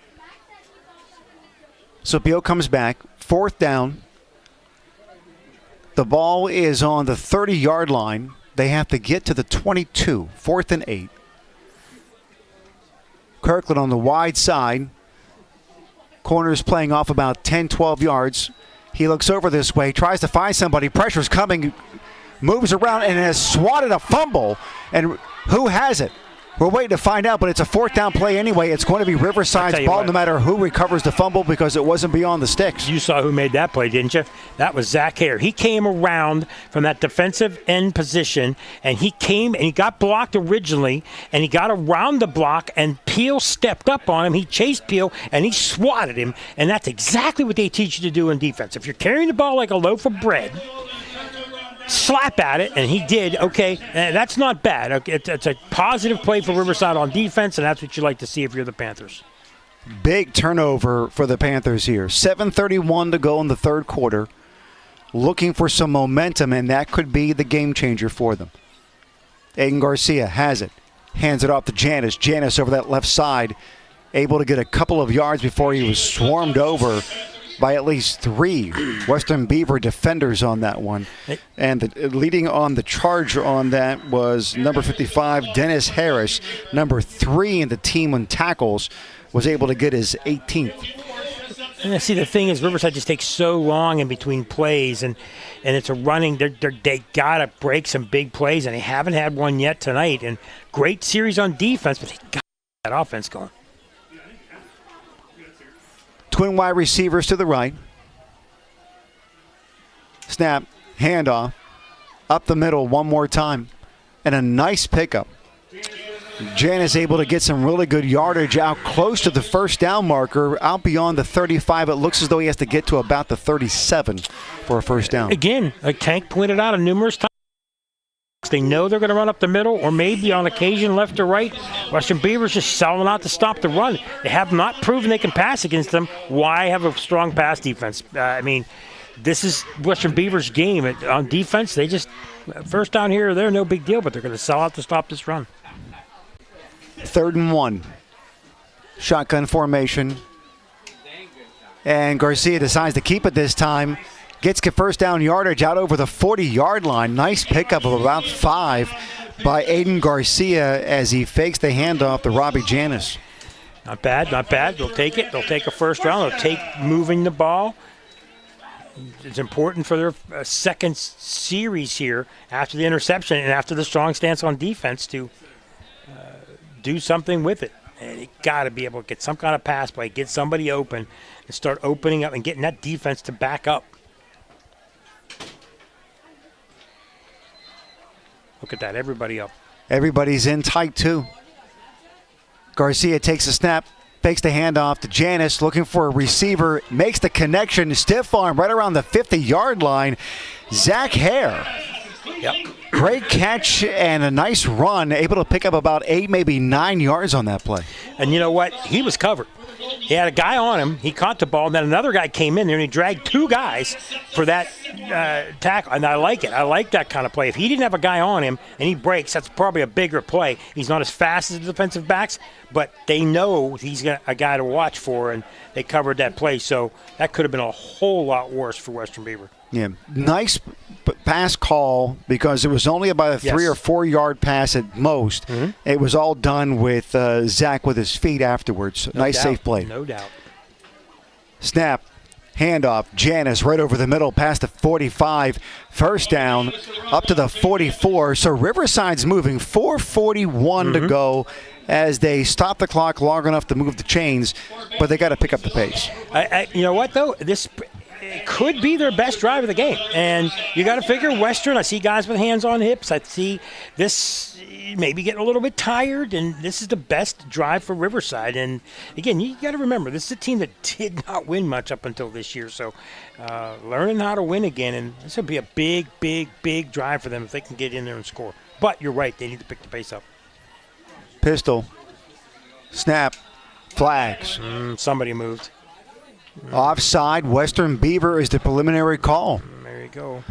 So Beal comes back, 4th down. The ball is on the 30-yard line. They have to get to the 22, 4th and 8. Kirkland on the wide side. Corner's playing off about 10, 12 yards. He looks over this way, tries to find somebody. Pressure's coming, moves around, and has swatted a fumble. And who has it? We're waiting to find out, but it's a 4th down play anyway. It's going to be Riverside's ball no matter who recovers the fumble because it wasn't beyond the sticks. You saw who made that play, didn't you? That was Zach Hare. He came around from that defensive end position, and he came and he got blocked originally, and he got around the block, and Peel stepped up on him. He chased Peel, and he swatted him, and that's exactly what they teach you to do in defense. If you're carrying the ball like a loaf of bread, slap at it, and he did. Okay, that's not bad. Okay, it's a positive play for Riverside on defense, and that's what you like to see if you're the Panthers. Big turnover for the Panthers here. 7:31 to go in the 3rd quarter. Looking for some momentum, and that could be the game changer for them. Aiden Garcia has it. Hands it off to Janis. Janis over that left side, able to get a couple of yards before he was swarmed over by at least 3 Western Beaver defenders on that one. And leading on the charge on that was number 55, Dennis Harris. Number 3 in the team on tackles was able to get his 18th. And see, the thing is, Riverside just takes so long in between plays, and it's a running. They got to break some big plays, and they haven't had one yet tonight. And great series on defense, but they got that offense going. Twin wide receivers to the right. Snap, handoff, up the middle one more time, and a nice pickup. Jan is able to get some really good yardage out close to the 1st down marker, out beyond the 35. It looks as though he has to get to about the 37 for a 1st down. Again, like Tank pointed out numerous times, they know they're going to run up the middle or maybe on occasion left or right. Western Beaver's just selling out to stop the run. They have not proven they can pass against them. Why have a strong pass defense? I mean, this is Western Beaver's game. On defense, they just, 1st down here or there, no big deal, but they're going to sell out to stop this run. 3rd and 1. Shotgun formation. And Garcia decides to keep it this time. Gets 1st down yardage out over the 40-yard line. Nice pickup of about 5 by Aiden Garcia as he fakes the handoff to Robbie Janis. Not bad, not bad. They'll take it. They'll take a 1st round. They'll take moving the ball. It's important for their second series here after the interception and after the strong stance on defense to do something with it. And you got to be able to get some kind of pass play, get somebody open, and start opening up and getting that defense to back up. Look at that, everybody up. Everybody's in tight, too. Garcia takes a snap, fakes the handoff to Janis, looking for a receiver, makes the connection, stiff arm right around the 50-yard line. Zach Hare. Yep. Great catch and a nice run, able to pick up about 8, maybe 9 yards on that play. And you know what? He was covered. He had a guy on him. He caught the ball, and then another guy came in there, and he dragged 2 guys for that tackle. And I like it. I like that kind of play. If he didn't have a guy on him and he breaks, that's probably a bigger play. He's not as fast as the defensive backs, but they know he's got a guy to watch for, and they covered that play. So that could have been a whole lot worse for Western Beaver. Yeah, nice pass call because it was only about a 3 or 4 yard pass at most. Mm-hmm. It was all done with Zach with his feet afterwards. Nice safe play. No doubt. Snap, handoff, Janis right over the middle, past the 45, first down, up to the 44. So Riverside's moving, 4:41 to go as they stop the clock long enough to move the chains, but they got to pick up the pace. You know what, though? This could be their best drive of the game. And you got to figure Western, I see guys with hands on hips. I see this maybe getting a little bit tired, and this is the best drive for Riverside. And, again, you got to remember, this is a team that did not win much up until this year. So learning how to win again, and this will be a big, big, big drive for them if they can get in there and score. But you're right, they need to pick the pace up. Pistol, snap, flags. Somebody moved. Offside, Western Beaver is the preliminary call. There you go.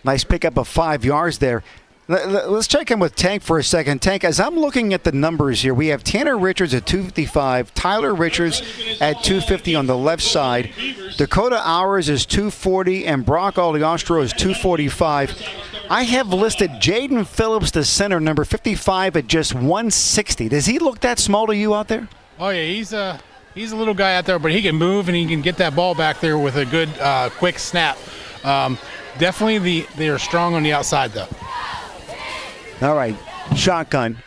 Nice pickup of 5 yards there. Let's check in with Tank for a second. Tank, as I'm looking at the numbers here, we have Tanner Richards at 255, Tyler Richards at 250 on the left side. Dakota Hours is 240, and Brock Aliostro is 245. I have listed Jaden Phillips, the center, number 55, at just 160. Does he look that small to you out there? Oh, yeah, he's a little guy out there, but he can move and he can get that ball back there with a good, quick snap. Definitely they are strong on the outside, though. All right, shotgun.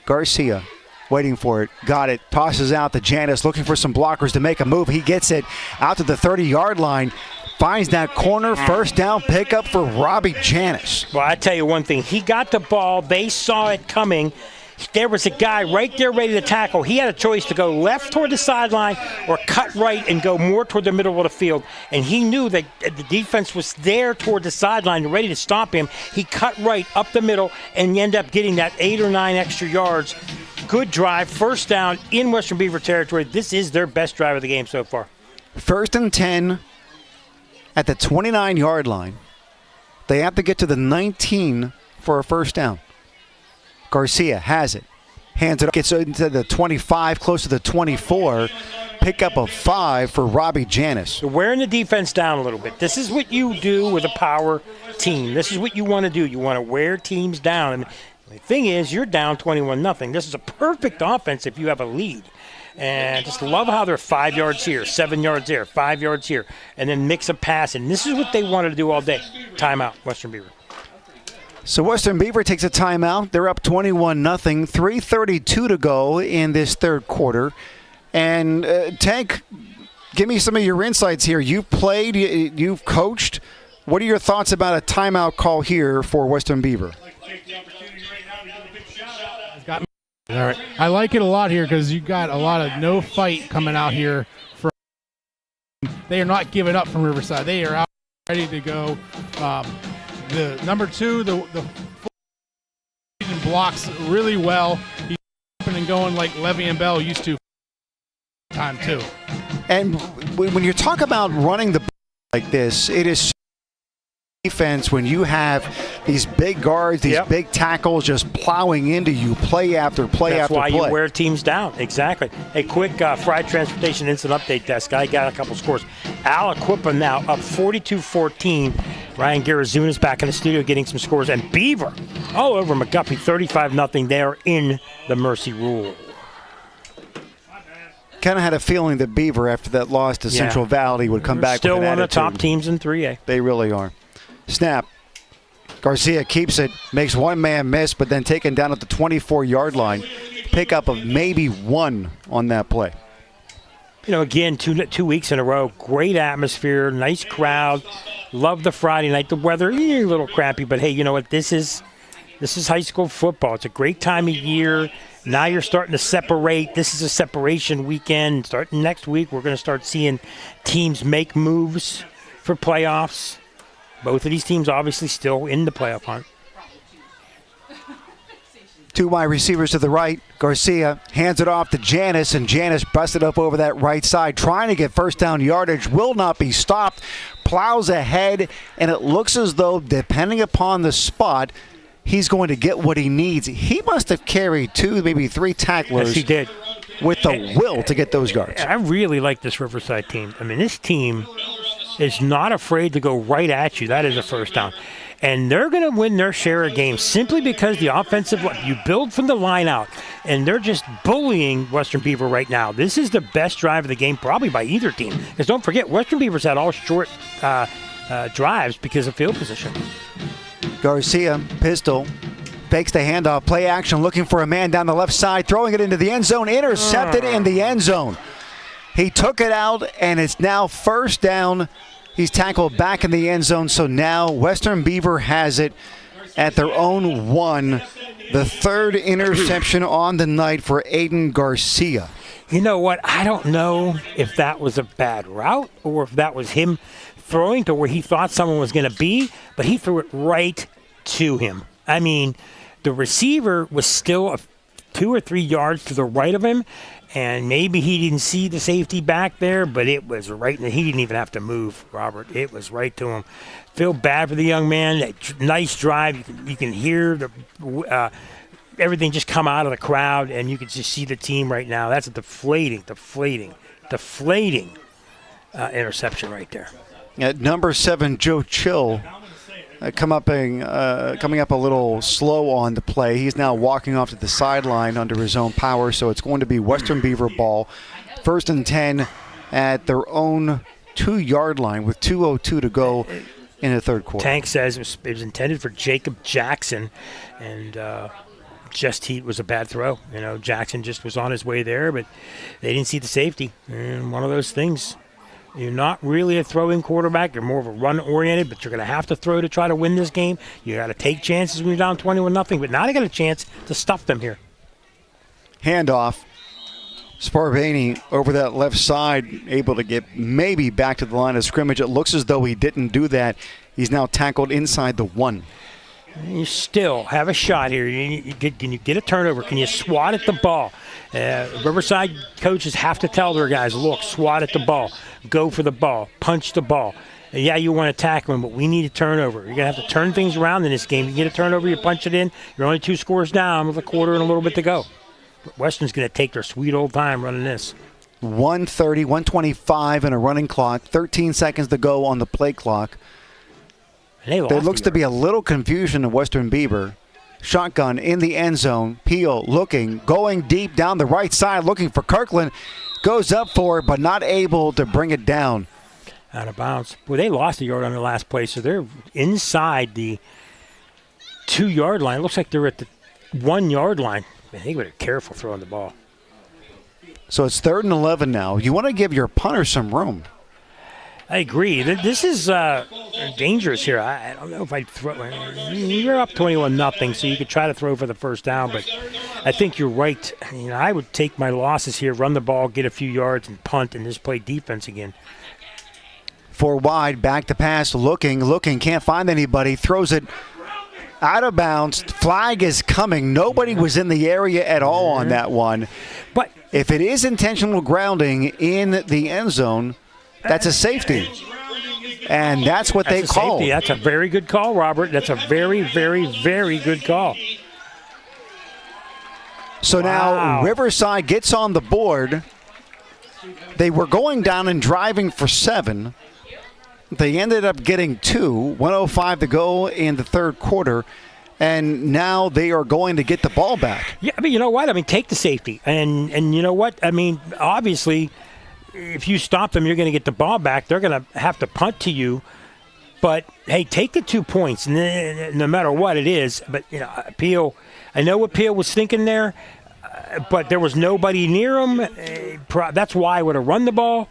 Garcia waiting for it. Got it. Tosses out to Janis, looking for some blockers to make a move. He gets it out to the 30-yard line. Finds that corner. First down pickup for Robbie Janis. Well, I tell you one thing. He got the ball. They saw it coming. There was a guy right there ready to tackle. He had a choice to go left toward the sideline or cut right and go more toward the middle of the field. And he knew that the defense was there toward the sideline ready to stop him. He cut right up the middle and end up getting that 8 or 9 extra yards. Good drive, first down in Western Beaver territory. This is their best drive of the game so far. 1st and 10 at the 29-yard line. They have to get to the 19 for a first down. Garcia has it. Hands it up. Gets into the 25, close to the 24. Pickup of 5 for Robbie Janis. So wearing the defense down a little bit. This is what you do with a power team. This is what you want to do. You want to wear teams down. And the thing is, you're down 21-0. This is a perfect offense if you have a lead. And just love how they're 5 yards here, 7 yards there, 5 yards here, and then mix a pass. And this is what they wanted to do all day. Timeout, Western Beaver. So Western Beaver takes a timeout. They're up 21-0, 3:32 to go in this third quarter. And Tank, give me some of your insights here. You've played, you've coached. What are your thoughts about a timeout call here for Western Beaver? All right. I like it a lot here because you got a lot of no fight coming out here. They are not giving up from Riverside. They are out ready to go. The number 2, the blocks really well. He's up and going like Levy and Bell used to time too. And when you talk about running the like this, it is defense when you have these big guards, these big tackles just plowing into you play after play after play. That's why you wear teams down. Exactly. A quick Fried Transportation Instant Update desk. I got a couple scores. Al Equipa now up 42-14. Ryan Garazuna's back in the studio getting some scores. And Beaver all over McGuffey, 35-0. They're in the Mercy Rule. Kind of had a feeling that Beaver, after that loss to Central Valley, would come back still with an one of the attitude. top teams in 3A. They really are. Snap. Garcia keeps it, makes one man miss, but then taken down at the 24-yard line. Pickup of maybe 1 on that play. You know, again, two weeks in a row, great atmosphere, nice crowd. Love the Friday night. The weather, a little crappy, but hey, you know what? This is high school football. It's a great time of year. Now you're starting to separate. This is a separation weekend. Starting next week, we're going to start seeing teams make moves for playoffs. Both of these teams obviously still in the playoff hunt. Two wide receivers to the right. Garcia hands it off to Janis, and Janis busted up over that right side, trying to get first down yardage. Will not be stopped. Plows ahead, and it looks as though, depending upon the spot, he's going to get what he needs. He must have carried 2, maybe 3 tacklers. Yes, he did. With the will to get those yards. I really like this Riverside team. I mean, this team is not afraid to go right at you. That is a first down. And they're going to win their share of games simply because the offensive line, you build from the line out, and they're just bullying Western Beaver right now. This is the best drive of the game probably by either team. Because don't forget, Western Beaver's had all short drives because of field position. Garcia, pistol, fakes the handoff, play action, looking for a man down the left side, throwing it into the end zone, intercepted in the end zone. He took it out, and it's now first down. He's tackled back in the end zone, so now Western Beaver has it at their own 1. The third interception on the night for Aiden Garcia. You know what? I don't know if that was a bad route or if that was him throwing to where he thought someone was going to be, but he threw it right to him. I mean, the receiver was still 2 or 3 yards to the right of him, and maybe he didn't see the safety back there, but it was right. He didn't even have to move, Robert. It was right to him. Feel bad for the young man. That nice drive. You can hear the everything just come out of the crowd, and you can just see the team right now. That's a deflating interception right there. At number 7, Joe Chill. Coming up a little slow on the play. He's now walking off to the sideline under his own power, so it's going to be Western Beaver ball. 1st and 10 at their own 2-yard line with 2:02 to go in the third quarter. Tank says it was intended for Jacob Jackson, and it was a bad throw. You know, Jackson just was on his way there, but they didn't see the safety. And one of those things. You're not really a throwing quarterback. You're more of a run-oriented, but you're going to have to throw to try to win this game. You got to take chances when you're down 21-0, but now they got a chance to stuff them here. Handoff. Sparvani over that left side, able to get maybe back to the line of scrimmage. It looks as though he didn't do that. He's now tackled inside the 1. You still have a shot here. Can you get a turnover? Can you swat at the ball? Riverside coaches have to tell their guys, look, swat at the ball. Go for the ball. Punch the ball. Yeah, you want to tackle him, but we need a turnover. You're going to have to turn things around in this game. You get a turnover, you punch it in. You're only 2 scores down with a quarter and a little bit to go. But Western's going to take their sweet old time running this. 1:30, 1:25 in a running clock. 13 seconds to go on the play clock. There looks to be a little confusion in Western Beaver. Shotgun in the end zone. Peel looking, going deep down the right side, looking for Kirkland. Goes up for it, but not able to bring it down. Out of bounds. Well, they lost a yard on the last play, so they're inside the 2-yard line. It looks like they're at the 1-yard line. Man, they better be careful throwing the ball. So it's 3rd and 11 now. You want to give your punter some room. I agree. This is dangerous here. I don't know if I'd throw. You're up 21-0, so you could try to throw for the first down, but I think you're right. I would take my losses here, run the ball, get a few yards, and punt, and just play defense again. 4 wide, back to pass, looking, can't find anybody, throws it out of bounds. Flag is coming. Nobody was in the area at all on that one. But if it is intentional grounding in the end zone, that's a safety. And that's what they called. Safety. That's a very good call, Robert. That's a very, very, very good call. So now Riverside gets on the board. They were going down and driving for 7. They ended up getting 2. 1:05 to go in the third quarter. And now they are going to get the ball back. Yeah, I mean, you know what? I mean, take the safety. And you know what? I mean, obviously, if you stop them, you're going to get the ball back. They're going to have to punt to you. But, hey, take the 2 points, no matter what it is. But, Peel, I know what Peel was thinking there, but there was nobody near him. That's why I would have run the ball.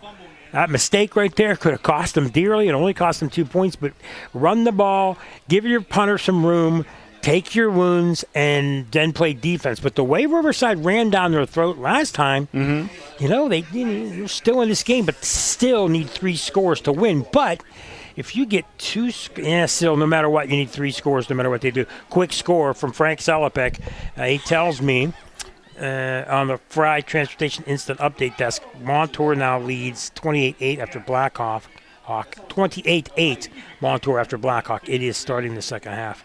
That mistake right there could have cost them dearly. It only cost them 2 points. But run the ball, give your punter some room, take your wounds and then play defense. But the way Riverside ran down their throat last time, they're still in this game, but still need 3 scores to win. But if you get 2, still, no matter what, you need 3 scores no matter what they do. Quick score from Frank Salopek. He tells me on the Fry Transportation Instant Update Desk, Montour now leads 28-8 after Blackhawk. 28-8 Montour after Blackhawk. It is starting the second half.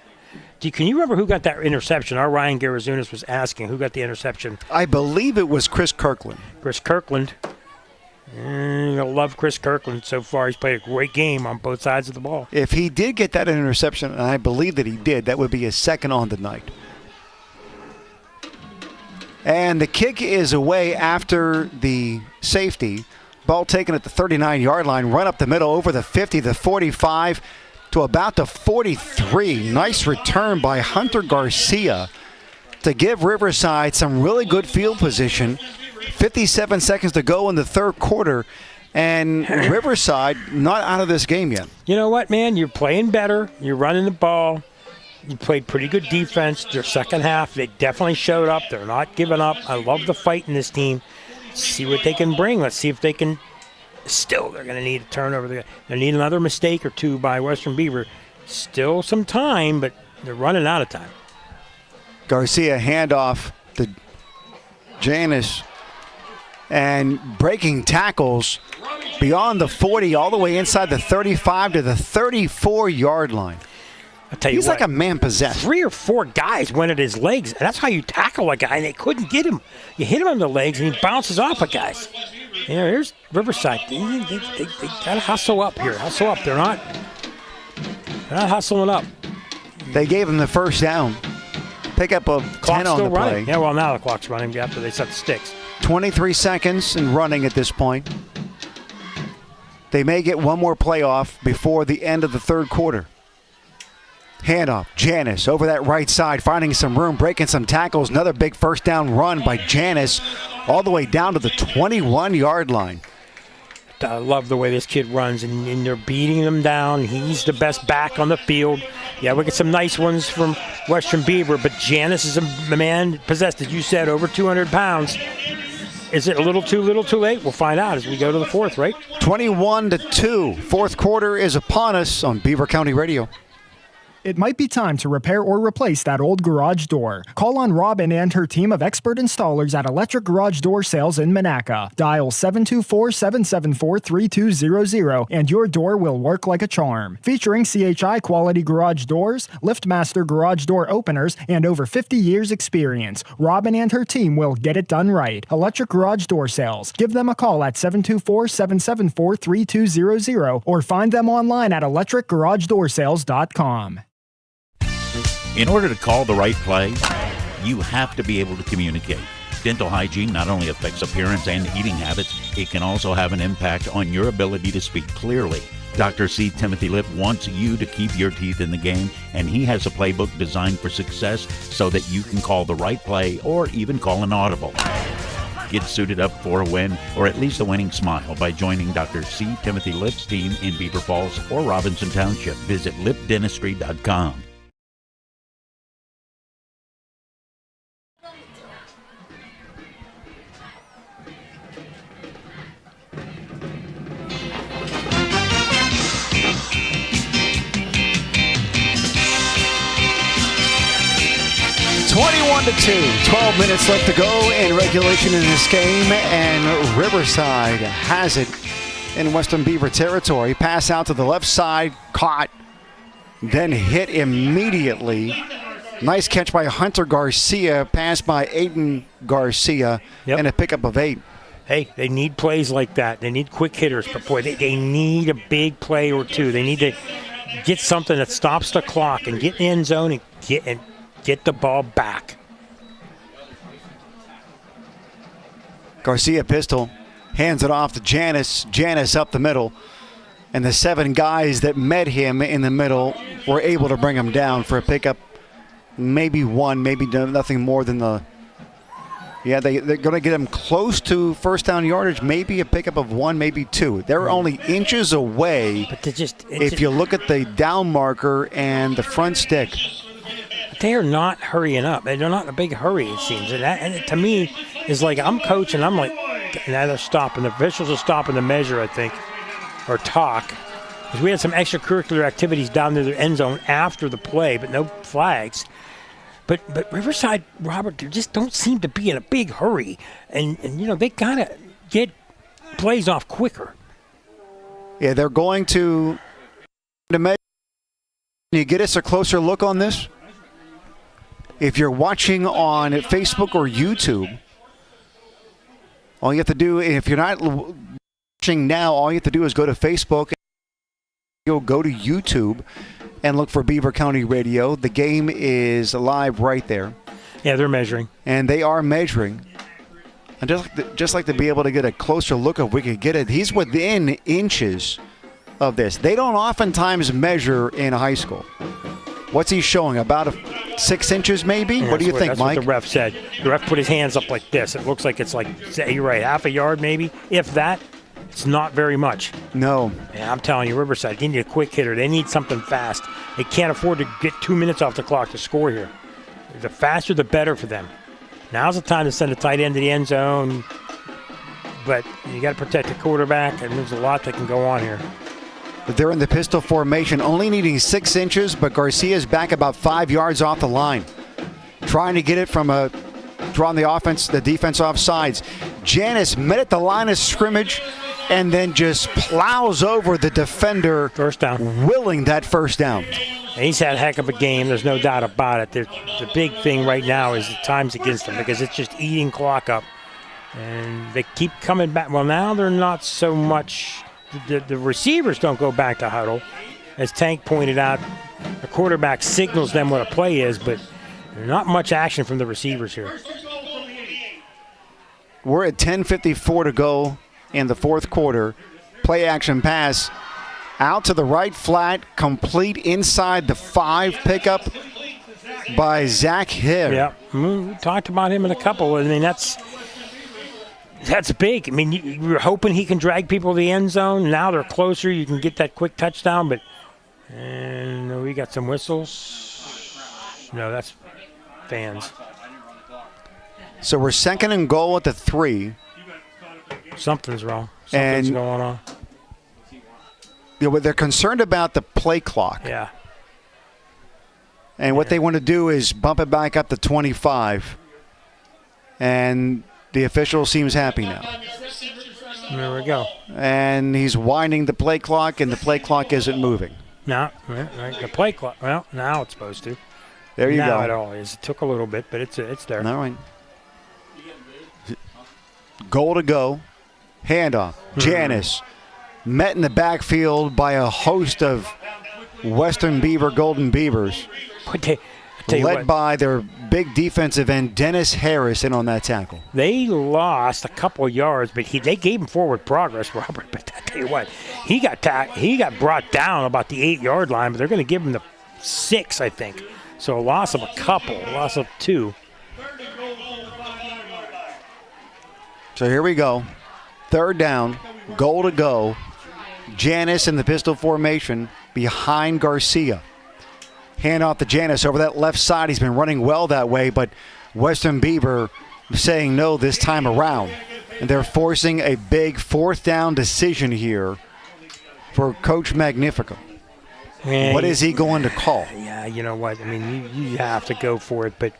Can you remember who got that interception? Our Ryan Garazunas was asking who got the interception. I believe it was Chris Kirkland. Chris Kirkland. I love Chris Kirkland so far. He's played a great game on both sides of the ball. If he did get that interception, and I believe that he did, that would be his second on the night. And the kick is away after the safety. Ball taken at the 39-yard line, run up the middle over the 50, the 45, to about the 43. Nice return by Hunter Garcia to give Riverside some really good field position. 57 seconds to go in the third quarter, and Riverside not out of this game yet. You know what, man? You're playing better. You're running the ball. You played pretty good defense. Their second half, they definitely showed up. They're not giving up. I love the fight in this team. Let's see what they can bring. Let's see if they can. Still, they're going to need a turnover. They're going to need another mistake or two by Western Beaver. Still some time, but they're running out of time. Garcia handoff to Janis, and breaking tackles beyond the 40, all the way inside the 35 to the 34-yard line. I'll tell you He's like a man possessed. 3 or 4 guys went at his legs, and that's how you tackle a guy, and they couldn't get him. You hit him on the legs, and he bounces off of guys. Here's Riverside. They got to hustle up here. Hustle up. They're not hustling up. They gave him the first down. Pickup of 10 on the running. play. Yeah, well, now the clock's running after they set the sticks. 23 seconds and running at this point. They may get one more play off before the end of the third quarter. Handoff, Janis over that right side, finding some room, breaking some tackles. Another big first down run by Janis all the way down to the 21-yard line. I love the way this kid runs, and they're beating him down. He's the best back on the field. Yeah, we get some nice ones from Western Beaver, but Janis is a man possessed, as you said, over 200 pounds. Is it a little too late? We'll find out as we go to the fourth, right? 21-2. Fourth quarter is upon us on Beaver County Radio. It might be time to repair or replace that old garage door. Call on Robin and her team of expert installers at Electric Garage Door Sales in Monaca. Dial 724-774-3200 and your door will work like a charm. Featuring CHI quality garage doors, LiftMaster garage door openers, and over 50 years experience, Robin and her team will get it done right. Electric Garage Door Sales. Give them a call at 724-774-3200 or find them online at electricgaragedoorsales.com. In order to call the right play, you have to be able to communicate. Dental hygiene not only affects appearance and eating habits, it can also have an impact on your ability to speak clearly. Dr. C. Timothy Lip wants you to keep your teeth in the game, and he has a playbook designed for success so that you can call the right play or even call an audible. Get suited up for a win, or at least a winning smile, by joining Dr. C. Timothy Lip's team in Beaver Falls or Robinson Township. Visit lipdentistry.com. To 12 minutes left to go in regulation in this game, and Riverside has it in Western Beaver territory. Pass out to the left side, caught, then hit immediately. Nice catch by Hunter Garcia, pass by Aiden Garcia, and a pickup of 8. Hey, they need plays like that. They need quick hitters, but boy, they need a big play or two. They need to get something that stops the clock and get in the end zone and get the ball back. Garcia pistol, hands it off to Janis. Janis up the middle. And the 7 guys that met him in the middle were able to bring him down for a pickup. Maybe 1, maybe nothing more than the... Yeah, they're going to get him close to first down yardage. Maybe a pickup of 1, maybe 2. They're only inches away but if you look at the down marker and the front stick. they are not hurrying up. They're not in a big hurry, it seems. And it, to me, is like I'm coaching. I'm like, now they're stopping. The officials are stopping the measure, I think, or talk. Because we had some extracurricular activities down near the end zone after the play, but no flags. But Riverside, Robert, they just don't seem to be in a big hurry. And they got to get plays off quicker. Yeah, they're going to measure. Can you get us a closer look on this? If you're watching on Facebook or YouTube, all you have to do, if you're not watching now, all you have to do is go to Facebook. You'll go to YouTube and look for Beaver County Radio. The game is live right there. Yeah, they're measuring. And they are measuring. I'd just like to be able to get a closer look if we could get it. He's within inches of this. They don't oftentimes measure in high school. What's he showing? About 6 inches maybe? Yeah, what do you think, Mike? That's what the ref said. The ref put his hands up like this. It looks like it's like, you're right, half a yard maybe. If that, it's not very much. No. Yeah, I'm telling you, Riverside, they need a quick hitter. They need something fast. They can't afford to get 2 minutes off the clock to score here. The faster, the better for them. Now's the time to send a tight end to the end zone. But you got to protect the quarterback, and there's a lot that can go on here. They're in the pistol formation, only needing 6 inches, but Garcia's back about 5 yards off the line. Trying to get it from drawing the defense off sides. Janis met at the line of scrimmage and then just plows over the defender. First down. Willing that first down. And he's had a heck of a game. There's no doubt about it. The big thing right now is the time's against him because it's just eating clock up. And they keep coming back. Well, now they're not so much. The receivers don't go back to huddle. As Tank pointed out, the quarterback signals them what a play is, but there's not much action from the receivers here. We're at 10:54 to go in the fourth quarter. Play action pass out to the right flat, complete inside the 5 pickup by Zach Hare. Yeah, we talked about him in a couple. I mean, that's big. I mean, you're hoping he can drag people to the end zone. Now they're closer. You can get that quick touchdown, and we got some whistles. No, that's fans. So we're second and goal at the 3. Something's wrong. Something's going on. They're concerned about the play clock. Yeah. And what they want to do is bump it back up to 25. And the official seems happy now. There we go. And he's winding the play clock, and the play clock isn't moving. No, the play clock. Well, now it's supposed to. There you go. Now it always. It took a little bit, but it's there. All right. Goal to go. Handoff. Janis met in the backfield by a host of Western Beaver Golden Beavers. Led by their big defensive end, Dennis Harris, in on that tackle. They lost a couple of yards, but they gave him forward progress, Robert. But I tell you what, he got brought down about the 8-yard line, but they're going to give him the 6, I think. So a loss of a couple, a loss of 2. So here we go. Third down, goal to go. Janis in the pistol formation behind Garcia. Hand off to Janis over that left side. He's been running well that way, but Western Beaver saying no this time around. And they're forcing a big 4th down decision here for Coach Magnifico. Man, what is he going to call? Yeah, you know what? I mean, you have to go for it, but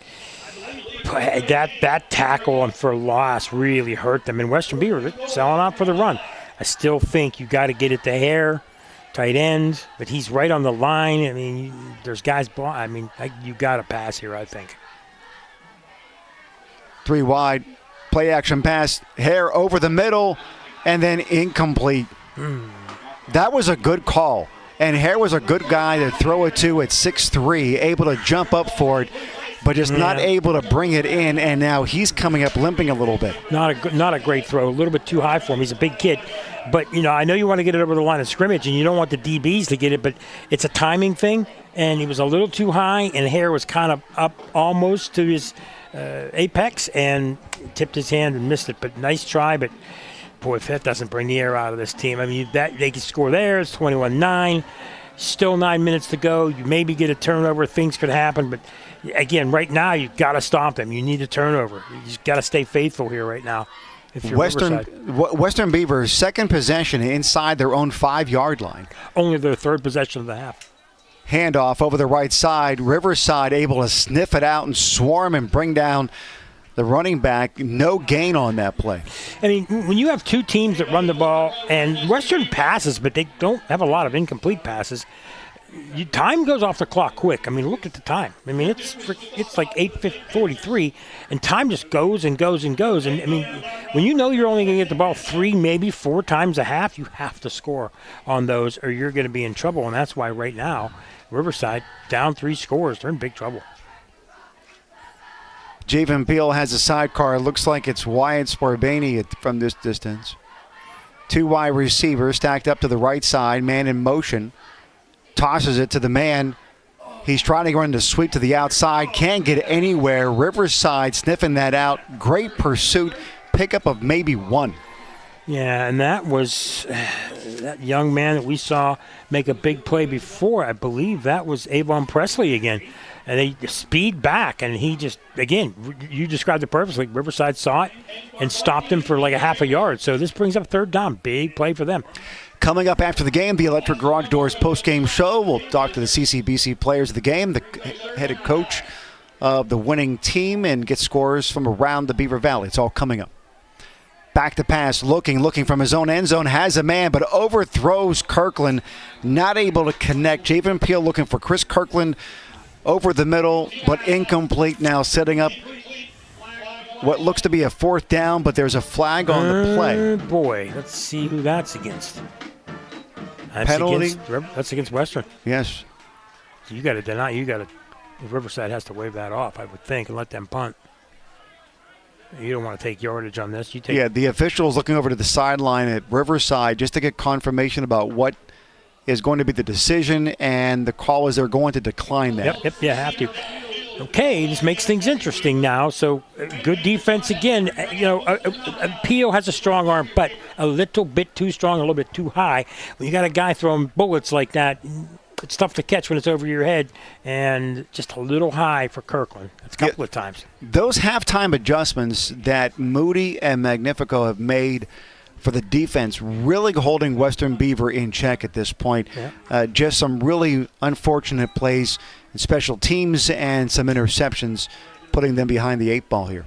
that tackle and for loss really hurt them. And Western Beaver selling out for the run. I still think you got to get it to Hare. Tight end, but he's right on the line. I mean, there's guys blind. I mean, you got to pass here, I think. 3 wide, play action pass, Hare over the middle, and then incomplete. That was a good call, and Hare was a good guy to throw it to at 6'3", able to jump up for it, but just not able to bring it in, and now he's coming up limping a little bit. Not a great throw, a little bit too high for him. He's a big kid. But, I know you want to get it over the line of scrimmage, and you don't want the DBs to get it, but it's a timing thing, and he was a little too high, and Hare was kind of up almost to his apex and tipped his hand and missed it. But nice try, but, boy, if that doesn't bring the air out of this team. I mean, they can score there. It's 21-9. Still 9 minutes to go. You maybe get a turnover. Things could happen. But, again, right now you've got to stomp them. You need a turnover. You just got to stay faithful here right now. If you're Western Beaver's second possession inside their own 5-yard line. Only their third possession of the half. Handoff over the right side. Riverside able to sniff it out and swarm and bring down the running back. No gain on that play. I mean, when you have two teams that run the ball, and Western passes, but they don't have a lot of incomplete passes, time goes off the clock quick. I mean, look at the time. I mean, it's like 8:43, and time just goes and goes and goes. And, I mean, when you know you're only going to get the ball 3, maybe 4 times a half, you have to score on those or you're going to be in trouble. And that's why right now, Riverside, down 3 scores. They're in big trouble. Javen Peel has a sidecar. It looks like it's Wyatt Sparbaney from this distance. 2 wide receivers stacked up to the right side. Man in motion. Tosses it to the man. He's trying to run the sweep to the outside. Can't get anywhere. Riverside sniffing that out. Great pursuit. Pickup of maybe 1. Yeah, and that was that young man that we saw make a big play before. I believe that was Avon Presley again. And they speed back, and he just, again, you described it perfectly. Riverside saw it and stopped him for like a half a yard. So this brings up third down. Big play for them. Coming up after the game, the Electric Garage Doors post-game show. We'll talk to the CCBC players of the game, the head coach of the winning team, and get scores from around the Beaver Valley. It's all coming up. Back to pass, looking from his own end zone, has a man, but overthrows Kirkland, not able to connect. Javen Peel looking for Chris Kirkland over the middle, but incomplete now, setting up what looks to be a 4th down, but there's a flag on the play. Boy, let's see who that's against. Penalty? That's against Western. Yes. So you got to deny. Riverside has to wave that off, I would think, and let them punt. You don't want to take yardage on this. The officials looking over to the sideline at Riverside just to get confirmation about what is going to be the decision, and the call is they're going to decline that. Yep, you have to. Okay, this makes things interesting now. So good defense again. Peel has a strong arm, but a little bit too strong, a little bit too high. When you got a guy throwing bullets like that, it's tough to catch when it's over your head, and just a little high for Kirkland. That's a couple of times. Those halftime adjustments that Moody and Magnifico have made for the defense, really holding Western Beaver in check at this point. Yeah. Just some really unfortunate plays in special teams and some interceptions, putting them behind the 8 ball here.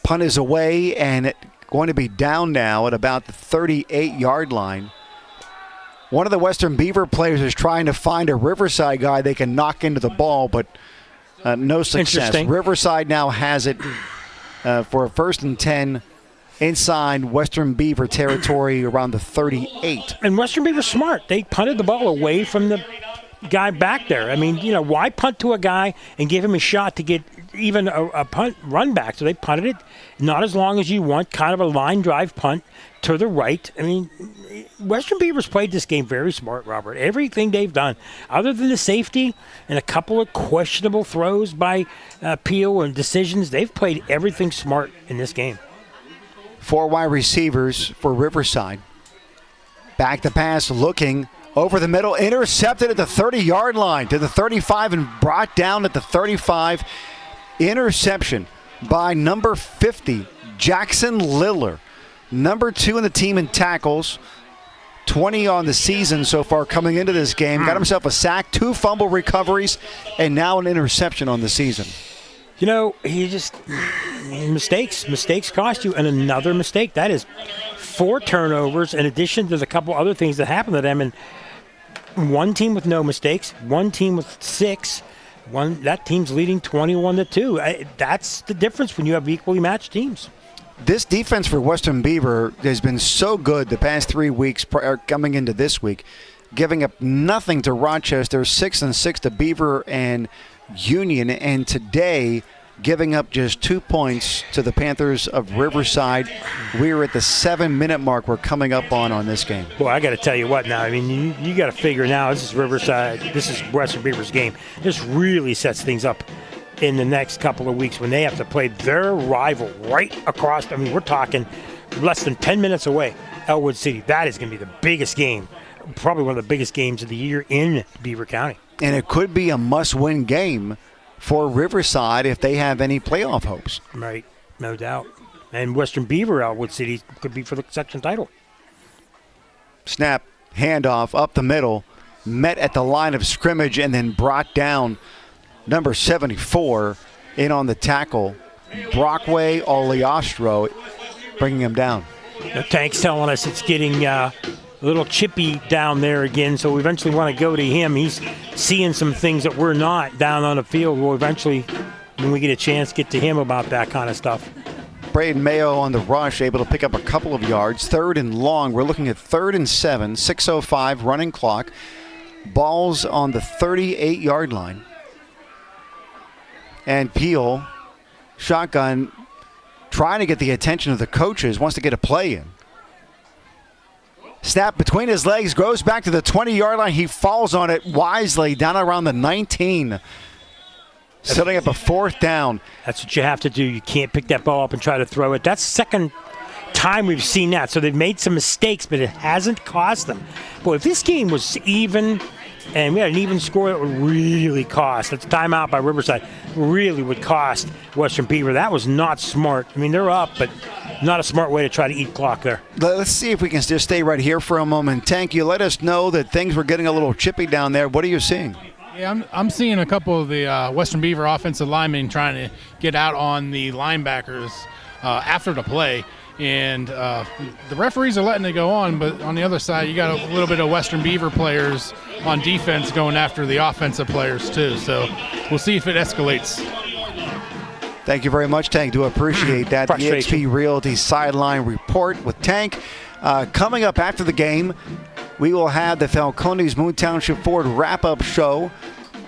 Punt is away, and going to be down now at about the 38-yard line. One of the Western Beaver players is trying to find a Riverside guy they can knock into the ball, but no success. Riverside now has it for a 1st and 10 inside Western Beaver territory around the 38. And Western Beaver's smart. They punted the ball away from the guy back there. I mean, why punt to a guy and give him a shot to get even a punt run back? So they punted it not as long as you want, kind of a line drive punt to the right. I mean, Western Beavers played this game very smart, Robert. Everything they've done, other than the safety and a couple of questionable throws by Peel and decisions, they've played everything smart in this game. 4 wide receivers for Riverside. Back to pass, looking over the middle, intercepted at the 30-yard line to the 35 and brought down at the 35. Interception by number 50, Jackson Liller. Number 2 in the team in tackles. 20 on the season so far coming into this game. Got himself a sack, 2 fumble recoveries, and now an interception on the season. Mistakes cost you, and another mistake. That is 4 turnovers in addition to the couple other things that happened to them. And one team with no mistakes, one team with 6. That team's leading 21-2. That's the difference when you have equally matched teams. This defense for Western Beaver has been so good the past 3 weeks coming into this week, giving up nothing to Rochester, 6-6 to Beaver and Union, and today giving up just 2 points to the Panthers of Riverside. We're at the 7-minute mark we're coming up on this game. Boy, I got to tell you what now. I mean, you got to figure now, this is Riverside, this is Western Beaver's game. This really sets things up in the next couple of weeks when they have to play their rival right across. I mean, we're talking less than 10 minutes away, Elwood City. That is going to be the biggest game probably one of the biggest games of the year in Beaver County. And it could be a must-win game for Riverside if they have any playoff hopes. Right, no doubt. And Western Beaver, Elwood City, could be for the section title. Snap, handoff up the middle, met at the line of scrimmage and then brought down. Number 74 in on the tackle. Brockway Oliastro bringing him down. The Tank's telling us it's getting a little chippy down there again, so we eventually want to go to him. He's seeing some things that we're not down on the field. We'll eventually, when we get a chance, get to him about that kind of stuff. Braden Mayo on the rush, able to pick up a couple of yards. 3rd and long. We're looking at 3rd and 7, 6:05 running clock. Ball's on the 38-yard line. And Peel, shotgun, trying to get the attention of the coaches, wants to get a play in. Snap between his legs, goes back to the 20-yard line. He falls on it wisely down around the 19. Setting up a 4th down. That's what you have to do. You can't pick that ball up and try to throw it. That's the second time we've seen that. So they've made some mistakes, but it hasn't cost them. Boy, if this game was even and we had an even score, it would really cost. That's timeout by Riverside. Really would cost Western Beaver. That was not smart. I mean, they're up, but not a smart way to try to eat clock there. Let's see if we can just stay right here for a moment. Tank, you let us know that things were getting a little chippy down there. What are you seeing? Yeah, I'm seeing a couple of the Western Beaver offensive linemen trying to get out on the linebackers after the play. And the referees are letting it go on, but on the other side, you got a little bit of Western Beaver players on defense going after the offensive players too. So we'll see if it escalates. Thank you very much, Tank. Do appreciate that. EXP Realty Sideline Report with Tank. Coming up after the game, we will have the Falcones Moon Township Ford wrap-up show.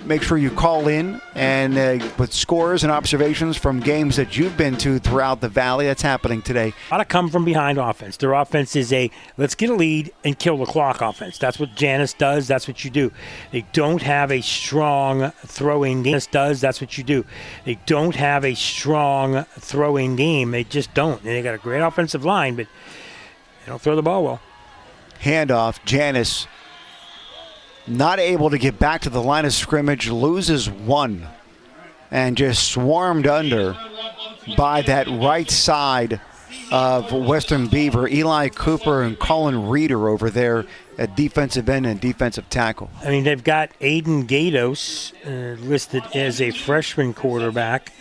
Make sure you call in and with scores and observations from games that you've been to throughout the valley. That's happening today. A lot of come from behind offense. Their offense is a let's get a lead and kill the clock offense. That's what Janice does. That's what you do. They don't have a strong throwing game. That's what you do. They don't have a strong throwing game. They just don't. And they got a great offensive line, but they don't throw the ball well. Handoff, Janice not able to get back to the line of scrimmage, loses one, and just swarmed under by that right side of Western Beaver. Eli Cooper and Colin Reeder over there at defensive end and defensive tackle. I mean, they've got Aiden Gatos listed as a freshman quarterback,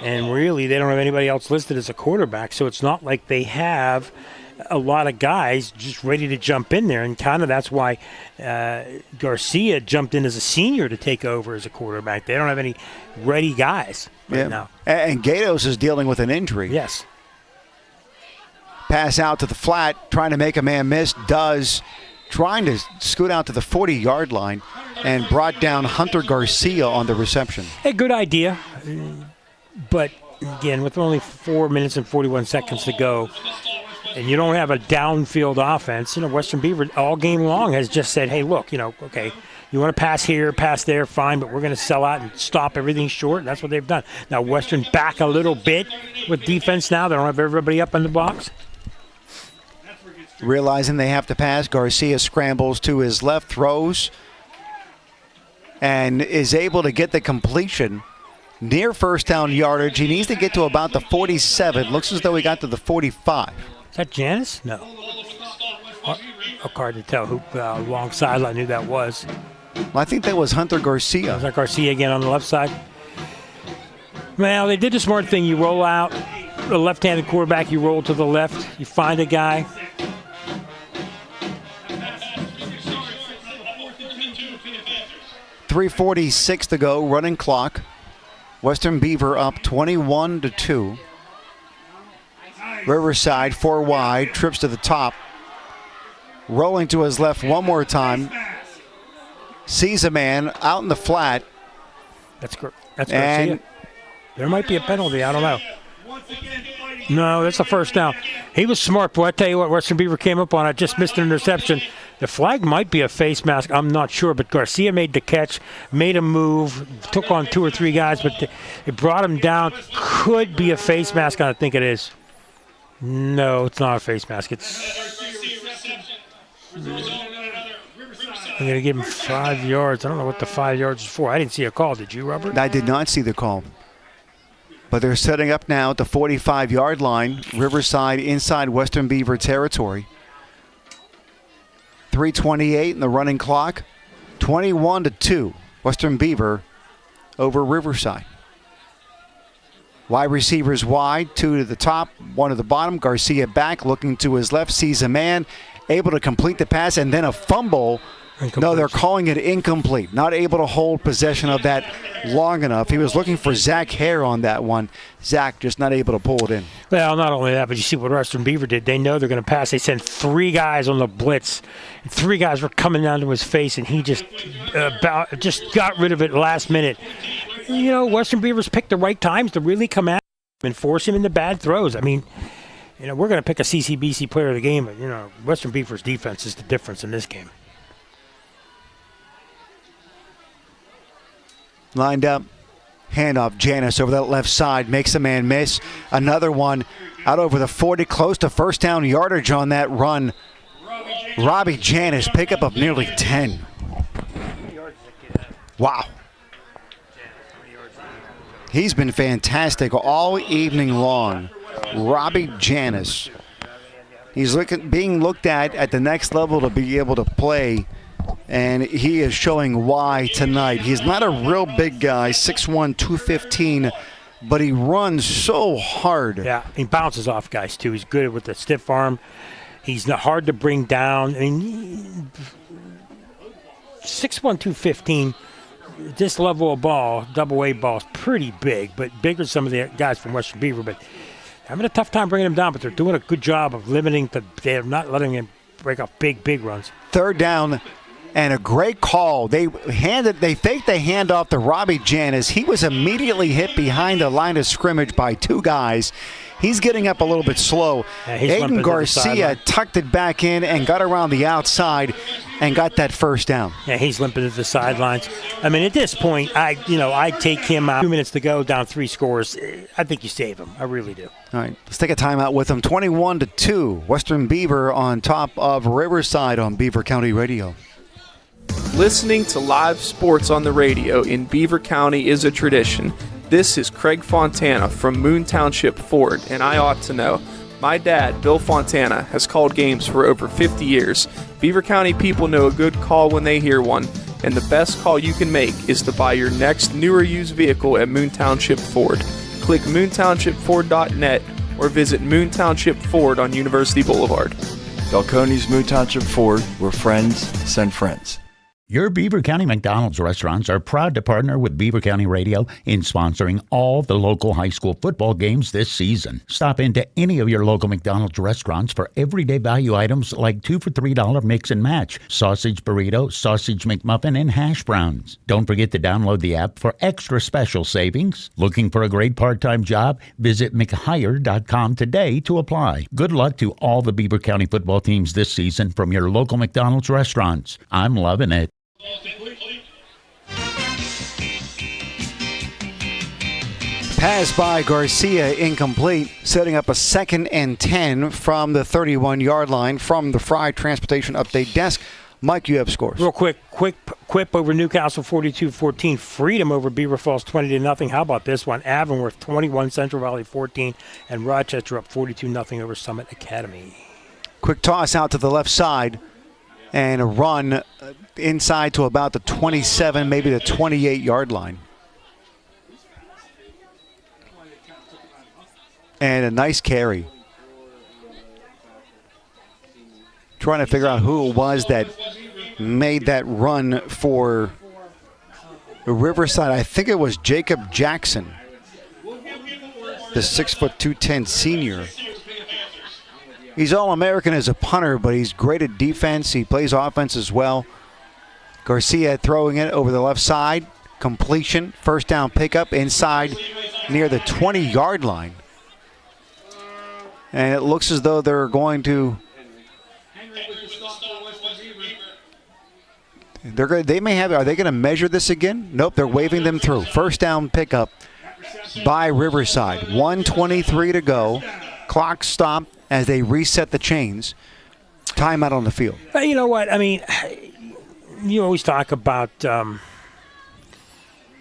and really they don't have anybody else listed as a quarterback, so it's not like they have a lot of guys just ready to jump in there, and kind of that's why Garcia jumped in as a senior to take over as a quarterback. They don't have any ready guys right now. And Gatos is dealing with an injury. Yes. Pass out to the flat, trying to make a man miss, does, trying to scoot out to the 40-yard line, and brought down Hunter Garcia on the reception. A good idea, but again, with only 4 minutes and 41 seconds to go, and you don't have a downfield offense, Western Beaver all game long has just said, hey, look, okay, you want to pass here, pass there, fine, but we're going to sell out and stop everything short. And that's what they've done. Now, Western back a little bit with defense now. They don't have everybody up in the box. Realizing they have to pass, Garcia scrambles to his left, throws, and is able to get the completion near first down yardage. He needs to get to about the 47. Looks as though he got to the 45. Is that Janice? No. Hard to tell who long sideline knew that was. Well, I think that was Hunter Garcia. Was that Garcia again on the left side? Well, they did the smart thing. You roll out the left-handed quarterback. You roll to the left. You find a guy. .346 to go, running clock. Western Beaver up 21-2. Riverside, 4 wide, trips to the top. Rolling to his left one more time. Sees a man out in the flat. That's Garcia. There might be a penalty. I don't know. No, that's a first down. He was smart, boy. I tell you what, Western Beaver came up on it, just missed an interception. The flag might be a face mask. I'm not sure, but Garcia made the catch, made a move, took on 2 or 3 guys, but it brought him down. Could be a face mask. I think it is. No, it's not a face mask. It's I'm going to give him 5 yards. I don't know what the 5 yards is for. I didn't see a call. Did you, Robert? I did not see the call. But they're setting up now at the 45-yard line. Riverside inside Western Beaver territory. 3:28 in the running clock. 21-2. Western Beaver over Riverside. Wide receivers wide, 2 to the top, 1 to the bottom. Garcia back, looking to his left, sees a man, able to complete the pass, and then a fumble. No, they're calling it incomplete. Not able to hold possession of that long enough. He was looking for Zach Hare on that one. Zach just not able to pull it in. Well, not only that, but you see what Western Beaver did. They know they're going to pass. They sent 3 guys on the blitz. 3 guys were coming down to his face, and he just got rid of it last minute. You know, Western Beavers picked the right times to really come at him and force him into bad throws. I mean, you know, we're going to pick a CCBC player of the game, but, you know, Western Beaver's defense is the difference in this game. Lined up, handoff, Janis over that left side, makes a man miss. Another one out over the 40, close to first down yardage on that run. Robbie Janis, pickup of nearly 10. Wow. He's been fantastic all evening long. Robbie Janis. He's being looked at the next level to be able to play. And he is showing why tonight. He's not a real big guy, 6'1", 215, but he runs so hard. Yeah, he bounces off guys, too. He's good with the stiff arm. He's not hard to bring down. I mean, 6'1", 215, this level of ball, double-A ball, is pretty big, but bigger than some of the guys from Western Beaver. But having a tough time bringing him down, but they're doing a good job of limiting they're not letting him break off big runs. Third down. And a great call. They faked the handoff to Robbie Janis. He was immediately hit behind the line of scrimmage by 2 guys. He's getting up a little bit slow. Aiden Garcia tucked it back in and got around the outside and got that first down. Yeah, he's limping to the sidelines. I mean, at this point, I'd take him out. 2 minutes to go, down 3 scores. I think you save him. I really do. All right, let's take a timeout with them. 21-2. Western Beaver on top of Riverside on Beaver County Radio. Listening to live sports on the radio in Beaver County is a tradition. This is Craig Fontana from Moon Township Ford, and I ought to know. My dad, Bill Fontana, has called games for over 50 years. Beaver County people know a good call when they hear one, and the best call you can make is to buy your next new or used vehicle at Moon Township Ford. Click moontownshipford.net or visit Moon Township Ford on University Boulevard. Balcones Moon Township Ford, where friends send friends. Your Beaver County McDonald's restaurants are proud to partner with Beaver County Radio in sponsoring all the local high school football games this season. Stop into any of your local McDonald's restaurants for everyday value items like 2 for $3 mix and match, sausage burrito, sausage McMuffin, and hash browns. Don't forget to download the app for extra special savings. Looking for a great part-time job? Visit mchire.com today to apply. Good luck to all the Beaver County football teams this season from your local McDonald's restaurants. I'm loving it. Pass by Garcia, incomplete, setting up a 2nd and 10 from the 31-yard line from the Fry Transportation Update Desk. Mike, you have scores. Real quick Quip over Newcastle 42-14. Freedom over Beaver Falls 20-0. How about this one? Avonworth 21, Central Valley 14, and Rochester up 42-0 over Summit Academy. Quick toss out to the left side and a run inside to about the 27, maybe the 28-yard line. And a nice carry. Trying to figure out who it was that made that run for Riverside. I think it was Jacob Jackson, the 6'2", senior. He's All-American as a punter, but he's great at defense. He plays offense as well. Garcia throwing it over the left side. Completion. First down pickup inside near the 20-yard line. And it looks as though they're going to... Are they going to measure this again? Nope, they're waving them through. First down pickup by Riverside. 1:23 to go. Clock stopped as they reset the chains. Timeout on the field. You know what? I mean, you always talk about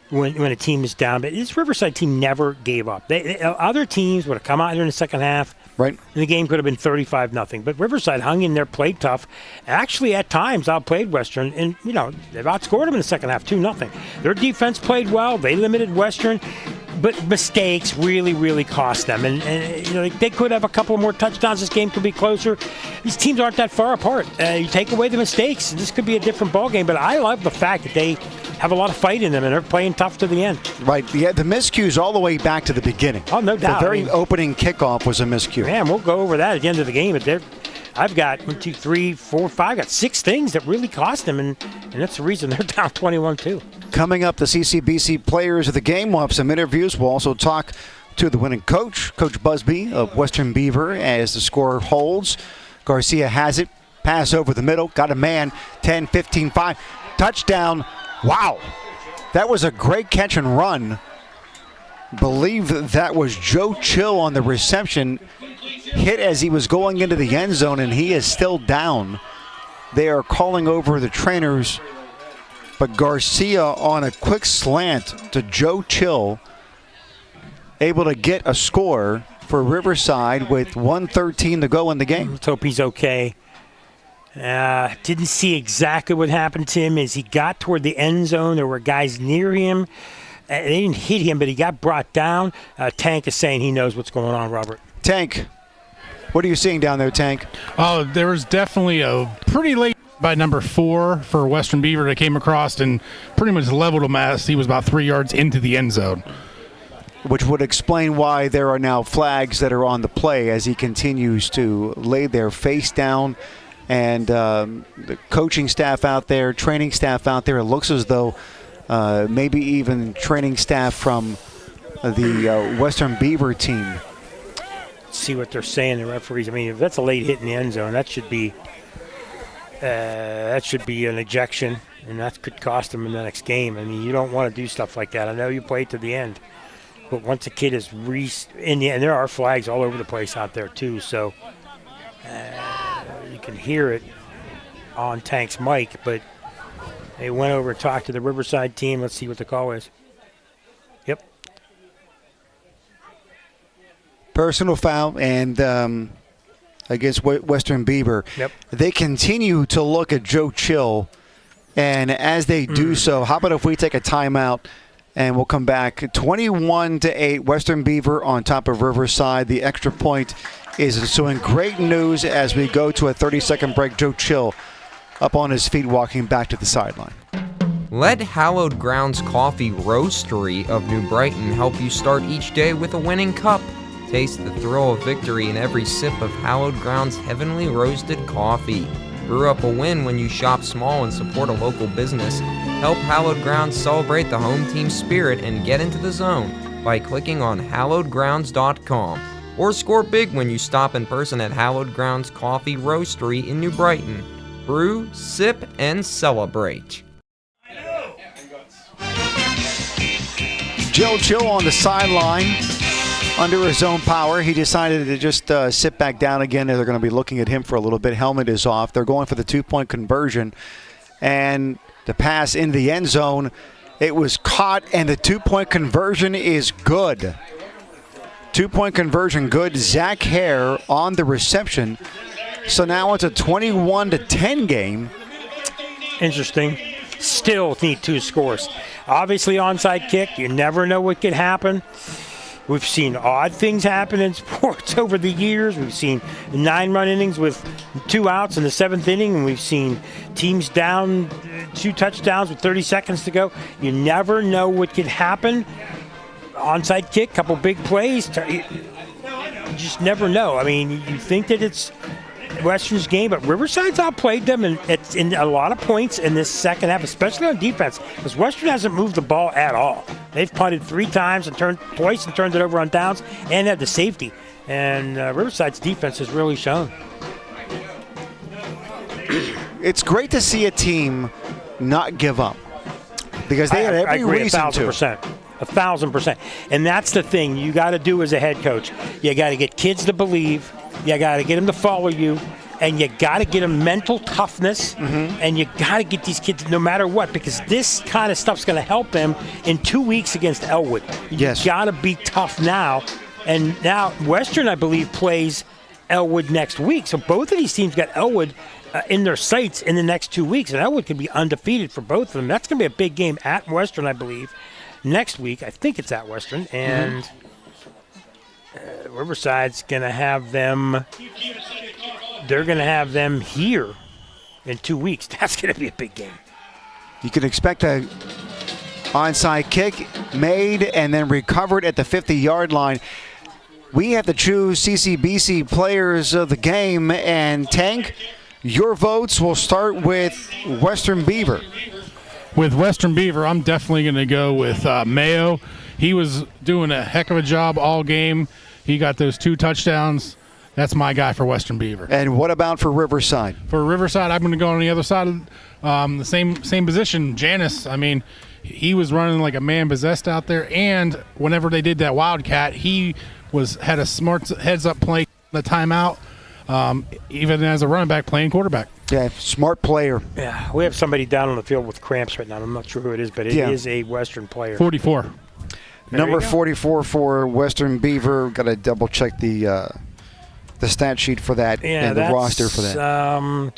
when a team is down, but this Riverside team never gave up. Other teams would have come out here in the second half, right? And the game could have been 35-0. But Riverside hung in there, played tough. Actually, at times, outplayed Western, and they've outscored them in the second half, 2-0. Their defense played well. They limited Western. But mistakes really, really cost them. And they could have a couple more touchdowns. This game could be closer. These teams aren't that far apart. You take away the mistakes, and this could be a different ballgame. But I love the fact that they have a lot of fight in them, and they're playing tough to the end. Right. Yeah, the miscues all the way back to the beginning. Oh, no doubt. The very opening kickoff was a miscue. Man, we'll go over that at the end of the game. But I've got 1, 2, 3, 4, 5. I've got 6 things that really cost them, and that's the reason they're down 21-2. Coming up, the CCBC players of the game. We'll have some interviews. We'll also talk to the winning coach, Coach Busby of Western Beaver, as the score holds. Garcia has it. Pass over the middle. Got a man. 10, 15, 5. Touchdown. Wow. That was a great catch and run. Believe that was Joe Chill on the reception. Hit as he was going into the end zone, and he is still down. They are calling over the trainers, but Garcia on a quick slant to Joe Chill, able to get a score for Riverside with 1:13 to go in the game. Let's hope he's okay. Didn't see exactly what happened to him as he got toward the end zone. There were guys near him. They didn't hit him, but he got brought down. Tank is saying he knows what's going on, Robert. Tank, what are you seeing down there, Tank? Oh, there was definitely a pretty late by number 4 for Western Beaver that came across and pretty much leveled him as he was about 3 yards into the end zone. Which would explain why there are now flags that are on the play as he continues to lay there face down. And the coaching staff out there, training staff out there, it looks as though maybe even training staff from the Western Beaver team. Let's see what they're saying, the referees. I mean, if that's a late hit in the end zone, that should be an ejection, and that could cost them in the next game. I mean, you don't want to do stuff like that. I know you play to the end, but once a kid is and there are flags all over the place out there too, so you can hear it on Tank's mic, but they went over and talked to the Riverside team. Let's see what the call is. Yep. Personal foul and against Western Beaver. Yep. They continue to look at Joe Chill, and as they do so, how about if we take a timeout and we'll come back. 21-8, Western Beaver on top of Riverside. The extra point is ensuing. Great news as we go to a 30-second break. Joe Chill up on his feet walking back to the sideline. Let Hallowed Grounds Coffee Roastery of New Brighton help you start each day with a winning cup. Taste the thrill of victory in every sip of Hallowed Grounds heavenly roasted coffee. Brew up a win when you shop small and support a local business. Help Hallowed Grounds celebrate the home team spirit and get into the zone by clicking on hallowedgrounds.com. Or score big when you stop in person at Hallowed Grounds Coffee Roastery in New Brighton. Brew, sip, and celebrate. Joe Chill on the sideline. Under his own power, he decided to just sit back down again. They're going to be looking at him for a little bit. Helmet is off. They're going for the two-point conversion. And the pass in the end zone, it was caught, and the two-point conversion is good. Two-point conversion good. Zach Hare on the reception. So now it's a 21-10 game. Interesting. Still need 2 scores. Obviously, onside kick. You never know what could happen. We've seen odd things happen in sports over the years. We've seen 9-run innings with 2 outs in the 7th inning, and we've seen teams down 2 touchdowns with 30 seconds to go. You never know what could happen. Onside kick, couple big plays. You just never know. I mean, you think that it's Western's game, but Riverside's outplayed them, and it's in a lot of points in this second half, especially on defense, because Western hasn't moved the ball at all. They've punted 3 times and turned it over on downs, and had the safety. And Riverside's defense has really shown. It's great to see a team not give up, because they had every reason 1,000%. 1,000%. And that's the thing you got to do as a head coach. You got to get kids to believe. You got to get them to follow you. and you got to get them mental toughness, and you got to get these kids no matter what, because this kind of stuff's going to help them in 2 weeks against Elwood. You got to be tough now. And now Western, I believe, plays Elwood next week. So both of these teams got Elwood in their sights in the next 2 weeks, and Elwood could be undefeated for both of them. That's going to be a big game at Western, I believe, next week. I think it's at Western, and Riverside's going to have them. They're going to have them here in 2 weeks. That's going to be a big game. You can expect a onside kick made and then recovered at the 50-yard line. We have to choose CCBC players of the game, and Tank, your votes will start with Western Beaver. With Western Beaver, I'm definitely going to go with Mayo. He was doing a heck of a job all game. He got those 2 touchdowns. That's my guy for Western Beaver. And what about for Riverside? For Riverside, I'm going to go on the other side of the same position. Janice, I mean, he was running like a man possessed out there, and whenever they did that Wildcat, he had a smart heads-up play, the timeout, even as a running back playing quarterback. Yeah, smart player. Yeah, we have somebody down on the field with cramps right now. I'm not sure who it is, but it is a Western player. 44. Number 44 for Western Beaver. Got to double-check the stat sheet for that and the roster for that.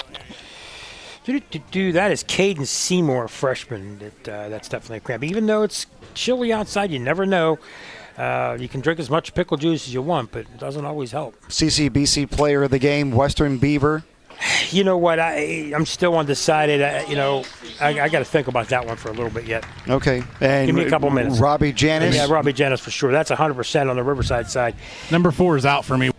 That is Caden Seymour, freshman. That's definitely a cramp. Even though it's chilly outside, you never know. You can drink as much pickle juice as you want, but it doesn't always help. CCBC player of the game, Western Beaver. You know what? I'm still undecided. I got to think about that one for a little bit yet. Okay. And give me a couple minutes. Robbie Janis. Yeah, Robbie Janis for sure. That's 100% on the Riverside side. Number 4 is out for me.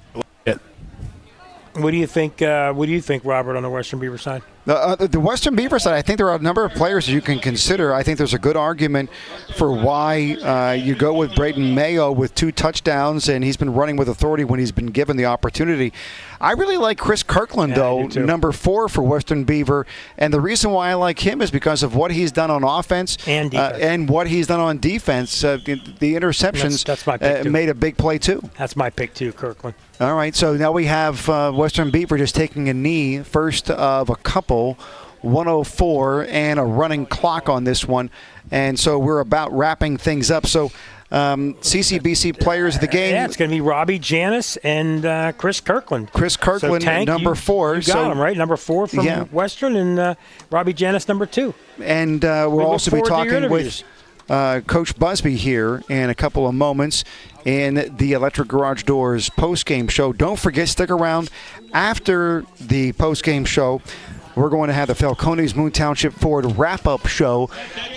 What do you think? Robert, on the Western Beaver side? The Western Beaver side, I think there are a number of players that you can consider. I think there's a good argument for why you go with Braden Mayo with 2 touchdowns, and he's been running with authority when he's been given the opportunity. I really like Chris Kirkland, though, number 4 for Western Beaver, and the reason why I like him is because of what he's done on offense and what he's done on defense. The interceptions that's my pick too. Made a big play, too. That's my pick, too, Kirkland. All right, so now we have Western Beaver just taking a knee, first of a couple, 104, and a running clock on this one. And so we're about wrapping things up. So CCBC players of the game. Yeah, it's going to be Robbie Janis and Chris Kirkland. Chris Kirkland, so Tank, number 4. You got him, right? Number 4 from Western, and Robbie Janis, number 2. And we'll also be talking with Coach Busby here in a couple of moments in the Electric Garage Doors postgame show. Don't forget, stick around after the postgame show. We're going to have the Falcones Moon Township Ford wrap-up show.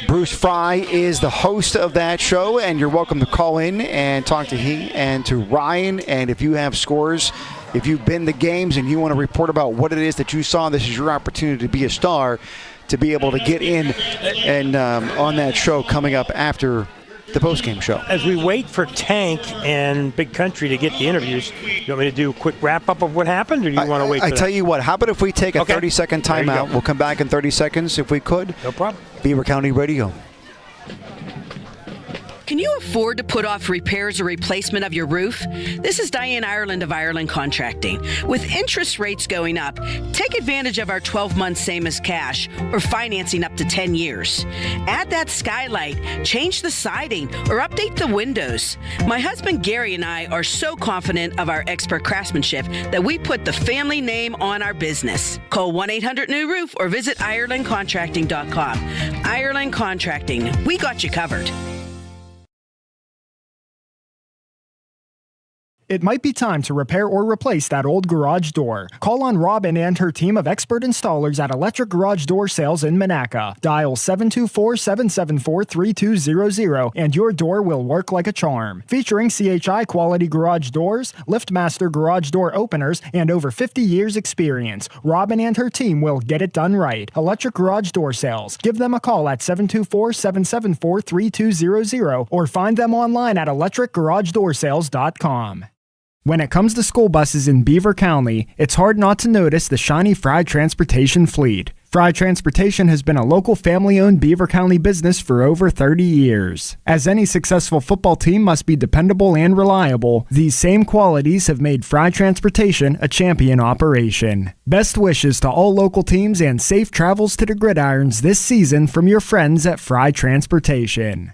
Bruce Fry is the host of that show, and you're welcome to call in and talk to he and to Ryan. And if you have scores, if you've been to games and you want to report about what it is that you saw, this is your opportunity to be a star, to be able to get in and on that show coming up after the postgame show. As we wait for Tank and Big Country to get the interviews, you want me to do a quick wrap-up of what happened, or do you want to wait for that? I tell you what, how about if we take a 30-second timeout? We'll come back in 30 seconds if we could. No problem. Beaver County Radio. Can you afford to put off repairs or replacement of your roof? This is Diane Ireland of Ireland Contracting. With interest rates going up, take advantage of our 12 months same as cash or financing up to 10 years. Add that skylight, change the siding, or update the windows. My husband Gary and I are so confident of our expert craftsmanship that we put the family name on our business. Call 1-800-NEW-ROOF or visit IrelandContracting.com. Ireland Contracting, we got you covered. It might be time to repair or replace that old garage door. Call on Robin and her team of expert installers at Electric Garage Door Sales in Monaca. Dial 724-774-3200 and your door will work like a charm. Featuring CHI quality garage doors, LiftMaster garage door openers, and over 50 years experience, Robin and her team will get it done right. Electric Garage Door Sales. Give them a call at 724-774-3200 or find them online at electricgaragedoorsales.com. When it comes to school buses in Beaver County, it's hard not to notice the shiny fried transportation fleet. Fry Transportation has been a local family-owned Beaver County business for over 30 years. As any successful football team must be dependable and reliable, these same qualities have made Fry Transportation a champion operation. Best wishes to all local teams and safe travels to the gridirons this season from your friends at Fry Transportation.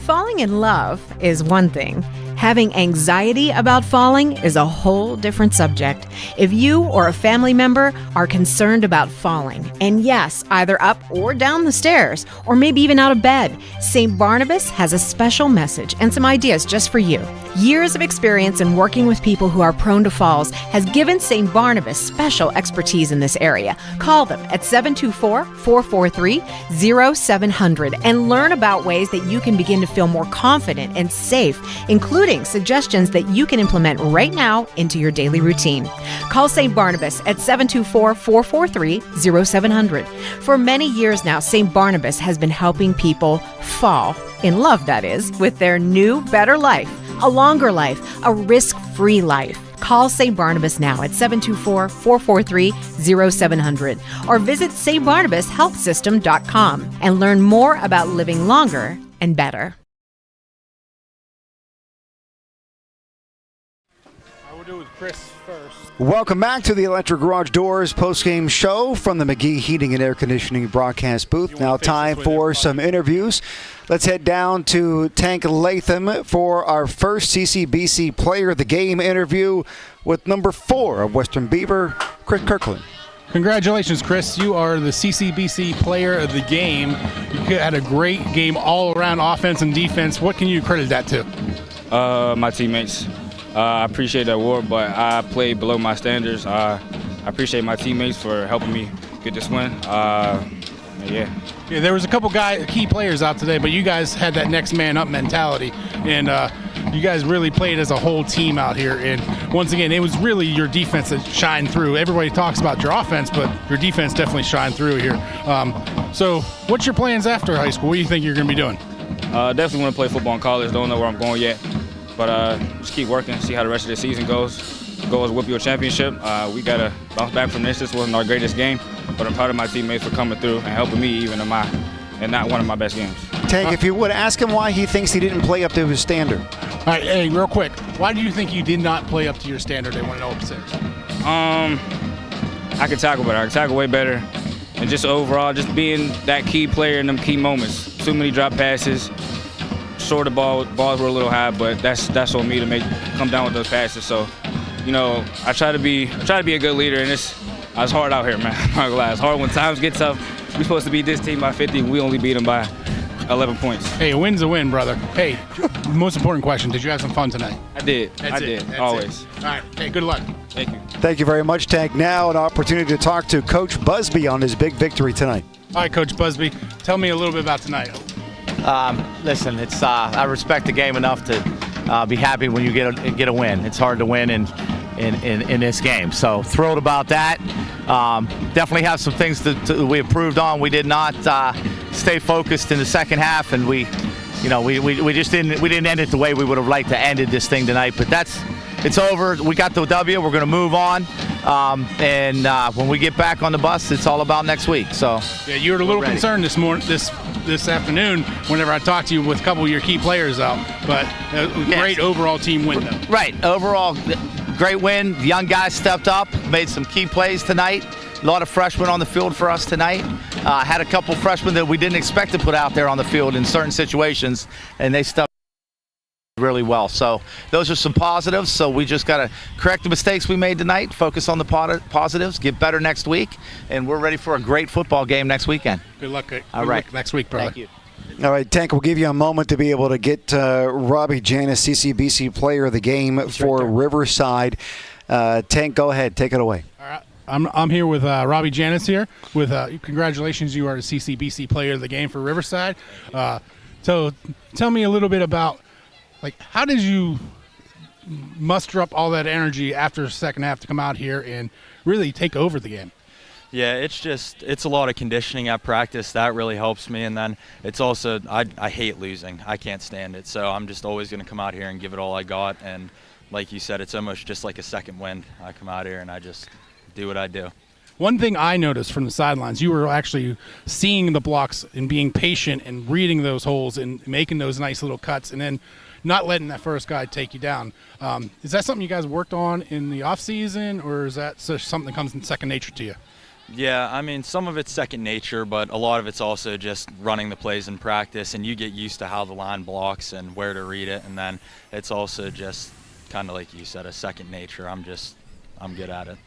Falling in love is one thing. Having anxiety about falling is a whole different subject. If you or a family member are concerned about falling, and yes, either up or down the stairs, or maybe even out of bed, St. Barnabas has a special message and some ideas just for you. Years of experience in working with people who are prone to falls has given St. Barnabas special expertise in this area. Call them at 724-443-0700 and learn about ways that you can begin to feel more confident and safe, including suggestions that you can implement right now into your daily routine. Call St. Barnabas at 724-443-0700. For many years now, St. Barnabas has been helping people fall, in love that is, with their new, better life, a longer life, a risk-free life. Call St. Barnabas now at 724-443-0700 or visit stbarnabashealthsystem.com and learn more about living longer and better. We'll do with Chris first. Welcome back to the Electric Garage Doors postgame show from the McGee Heating and Air Conditioning broadcast booth. Now time for some interviews. Let's head down to Tank Latham for our first CCBC Player of the Game interview with number 4 of Western Beaver, Chris Kirkland. Congratulations, Chris. You are the CCBC Player of the Game. You had a great game all around, offense and defense. What can you credit that to? My teammates. I appreciate the award, but I played below my standards. I appreciate my teammates for helping me get this win. Yeah, there was a couple key players out today, but you guys had that next man up mentality, and you guys really played as a whole team out here. And once again, it was really your defense that shined through. Everybody talks about your offense, but your defense definitely shined through here. So what's your plans after high school? What do you think you're going to be doing? Definitely want to play football in college. Don't know where I'm going yet. But just keep working, see how the rest of the season goes. Goal is whoop your championship. We got to bounce back from this. This wasn't our greatest game, but I'm proud of my teammates for coming through and helping me even in not one of my best games. Tank, if you would ask him why he thinks he didn't play up to his standard. All right, hey, real quick. Why do you think you did not play up to your standard? They want to know what it says. I can tackle better. I can tackle way better. And just overall, just being that key player in them key moments. Too many drop passes. Short of balls were a little high, but that's on me to come down with those passes. So, I try to be a good leader, and it's hard out here, man. I'm not gonna lie. It's hard when times get tough. We're supposed to beat this team by 50, and we only beat them by 11 points. Hey, a win's a win, brother. Hey, most important question: did you have some fun tonight? I did. I did. Always. All right. Hey, good luck. Thank you. Thank you very much, Tank. Now an opportunity to talk to Coach Busby on his big victory tonight. All right, Coach Busby, tell me a little bit about tonight. Listen, it's I respect the game enough to be happy when you get a win. It's hard to win in this game, so thrilled about that. Definitely have some things we improved on. We did not stay focused in the second half, and we just didn't end it the way we would have liked to ended this thing tonight. But it's over. We got the W. We're going to move on. And when we get back on the bus, it's all about next week. So yeah, you were a little concerned this afternoon whenever I talked to you with a couple of your key players out, but great overall team win though. Right, overall great win. The young guys stepped up, made some key plays tonight. A lot of freshmen on the field for us tonight. Had a couple freshmen that we didn't expect to put out there on the field in certain situations, and they stepped really well. So those are some positives. So we just got to correct the mistakes we made tonight, focus on the positives, get better next week, and we're ready for a great football game next weekend. Good luck. All right. Next week, brother. Thank you. All right, Tank, we'll give you a moment to be able to get Robbie Janis, CCBC Player of the Game for Riverside. Tank, go ahead. Take it away. All right. I'm here with Robbie Janis here. With congratulations, you are the CCBC Player of the Game for Riverside. So tell me a little bit about how did you muster up all that energy after the second half to come out here and really take over the game? Yeah, it's a lot of conditioning at practice. That really helps me. And then it's also, I hate losing. I can't stand it. So I'm just always going to come out here and give it all I got. And like you said, it's almost just like a second wind. I come out here and I just do what I do. One thing I noticed from the sidelines, you were actually seeing the blocks and being patient and reading those holes and making those nice little cuts and then not letting that first guy take you down. Is that something you guys worked on in the off season, or is that something that comes in second nature to you? Yeah, I mean, some of it's second nature, but a lot of it's also just running the plays in practice, and you get used to how the line blocks and where to read it, and then it's also just kind of like you said, a second nature. I'm good at it.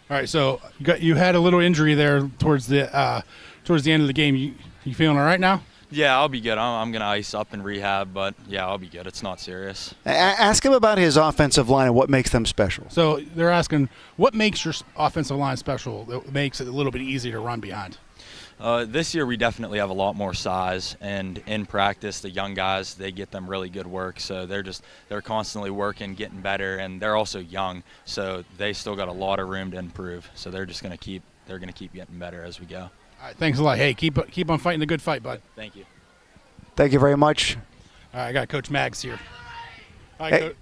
All right, so you had a little injury there towards the end of the game. You feeling all right now? Yeah, I'll be good. I'm going to ice up and rehab, but yeah, I'll be good. It's not serious. Ask him about his offensive line and what makes them special. So they're asking, what makes your offensive line special that makes it a little bit easier to run behind? This year we definitely have a lot more size, and in practice the young guys, they get them really good work, so they're constantly working, getting better, and they're also young, so they still got a lot of room to improve. So they're just going to keep getting better as we go. All right, thanks a lot. Hey, keep on fighting the good fight, bud. Thank you. Thank you very much. All right, I got Coach Maggs here. All right,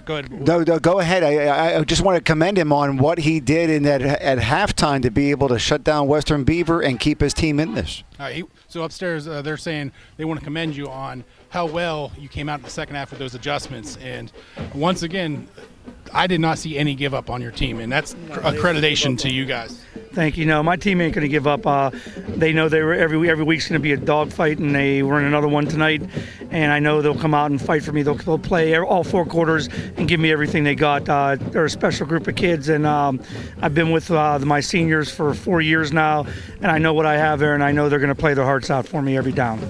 go ahead. No, go ahead. I just want to commend him on what he did in that at halftime to be able to shut down Western Beaver and keep his team in this. All right, so upstairs they're saying they want to commend you on how well you came out in the second half with those adjustments. And once again, I did not see any give up on your team, and that's accreditation to you guys. Thank you. No, my team ain't going to give up. They know they were every week's going to be a dogfight, and they were in another one tonight. And I know they'll come out and fight for me. They'll play all 4 quarters and give me everything they got. They're a special group of kids, and I've been with my seniors for 4 years now, and I know what I have there, and I know they're going to play their hearts out for me every down.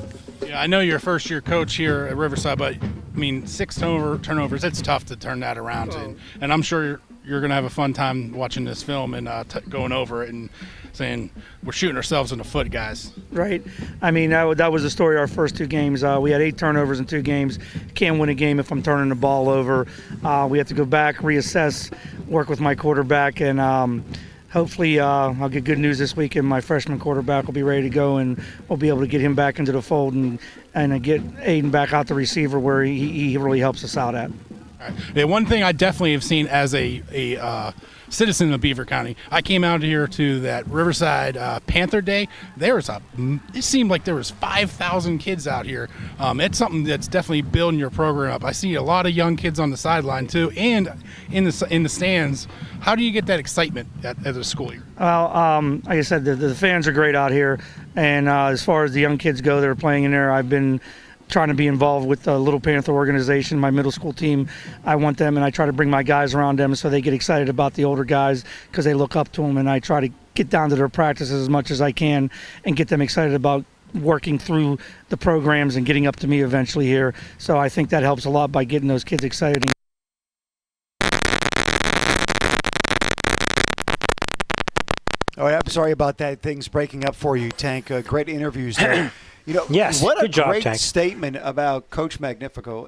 Yeah, I know you're a first-year coach here at Riverside, but I mean, 6 turnovers, it's tough to turn that around. And I'm sure you're going to have a fun time watching this film and going over it and saying, we're shooting ourselves in the foot, guys. Right. I mean, that was the story of our first 2 games. We had 8 turnovers in 2 games. Can't win a game if I'm turning the ball over. We have to go back, reassess, work with my quarterback, and hopefully I'll get good news this weekend. My freshman quarterback will be ready to go, and we'll be able to get him back into the fold and get Aiden back out the receiver where he really helps us out at. All right. Yeah, one thing I definitely have seen as a citizen of Beaver County, I came out here to that Riverside Panther Day. It seemed like there was 5,000 kids out here. It's something that's definitely building your program up. I see a lot of young kids on the sideline too, and in the stands. How do you get that excitement at the school year? Well, like I said, the fans are great out here, and as far as the young kids go that are playing in there, I've been trying to be involved with the Little Panther organization, my middle school team. I want them, and I try to bring my guys around them so they get excited about the older guys because they look up to them, and I try to get down to their practices as much as I can and get them excited about working through the programs and getting up to me eventually here. So I think that helps a lot by getting those kids excited. Oh, I'm sorry about that. Things breaking up for you, Tank. Great interviews there. Yes, what good a job, great Tank. statement about Coach Magnifico.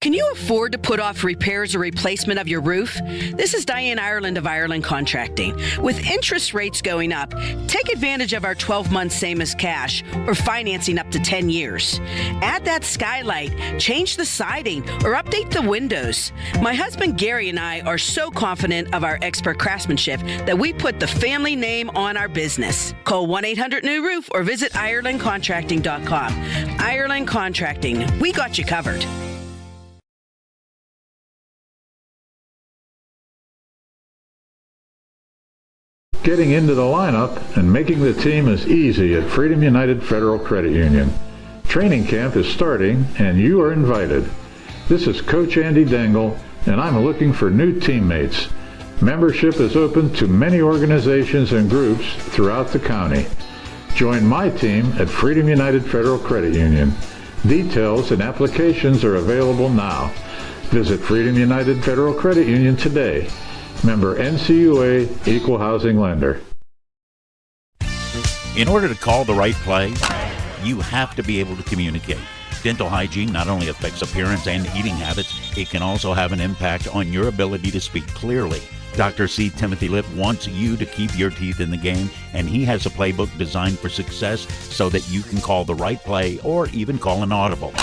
Can you afford to put off repairs or replacement of your roof? This is Diane Ireland of Ireland Contracting. With interest rates going up, take advantage of our 12-month same as cash or financing up to 10 years. Add that skylight, change the siding, or update the windows. My husband Gary and I are so confident of our expert craftsmanship that we put the family name on our business. Call 1-800-NEW-ROOF or visit IrelandContracting.com. Ireland Contracting, we got you covered. Getting into the lineup and making the team is easy at Freedom United Federal Credit Union. Training camp is starting and you are invited. This is Coach Andy Dangle and I'm looking for new teammates. Membership is open to many organizations and groups throughout the county. Join my team at Freedom United Federal Credit Union. Details and applications are available now. Visit Freedom United Federal Credit Union today. Member NCUA, Equal Housing Lender. In order to call the right play, you have to be able to communicate. Dental hygiene not only affects appearance and eating habits, it can also have an impact on your ability to speak clearly. Dr. C. Timothy Lip wants you to keep your teeth in the game, and he has a playbook designed for success so that you can call the right play or even call an audible.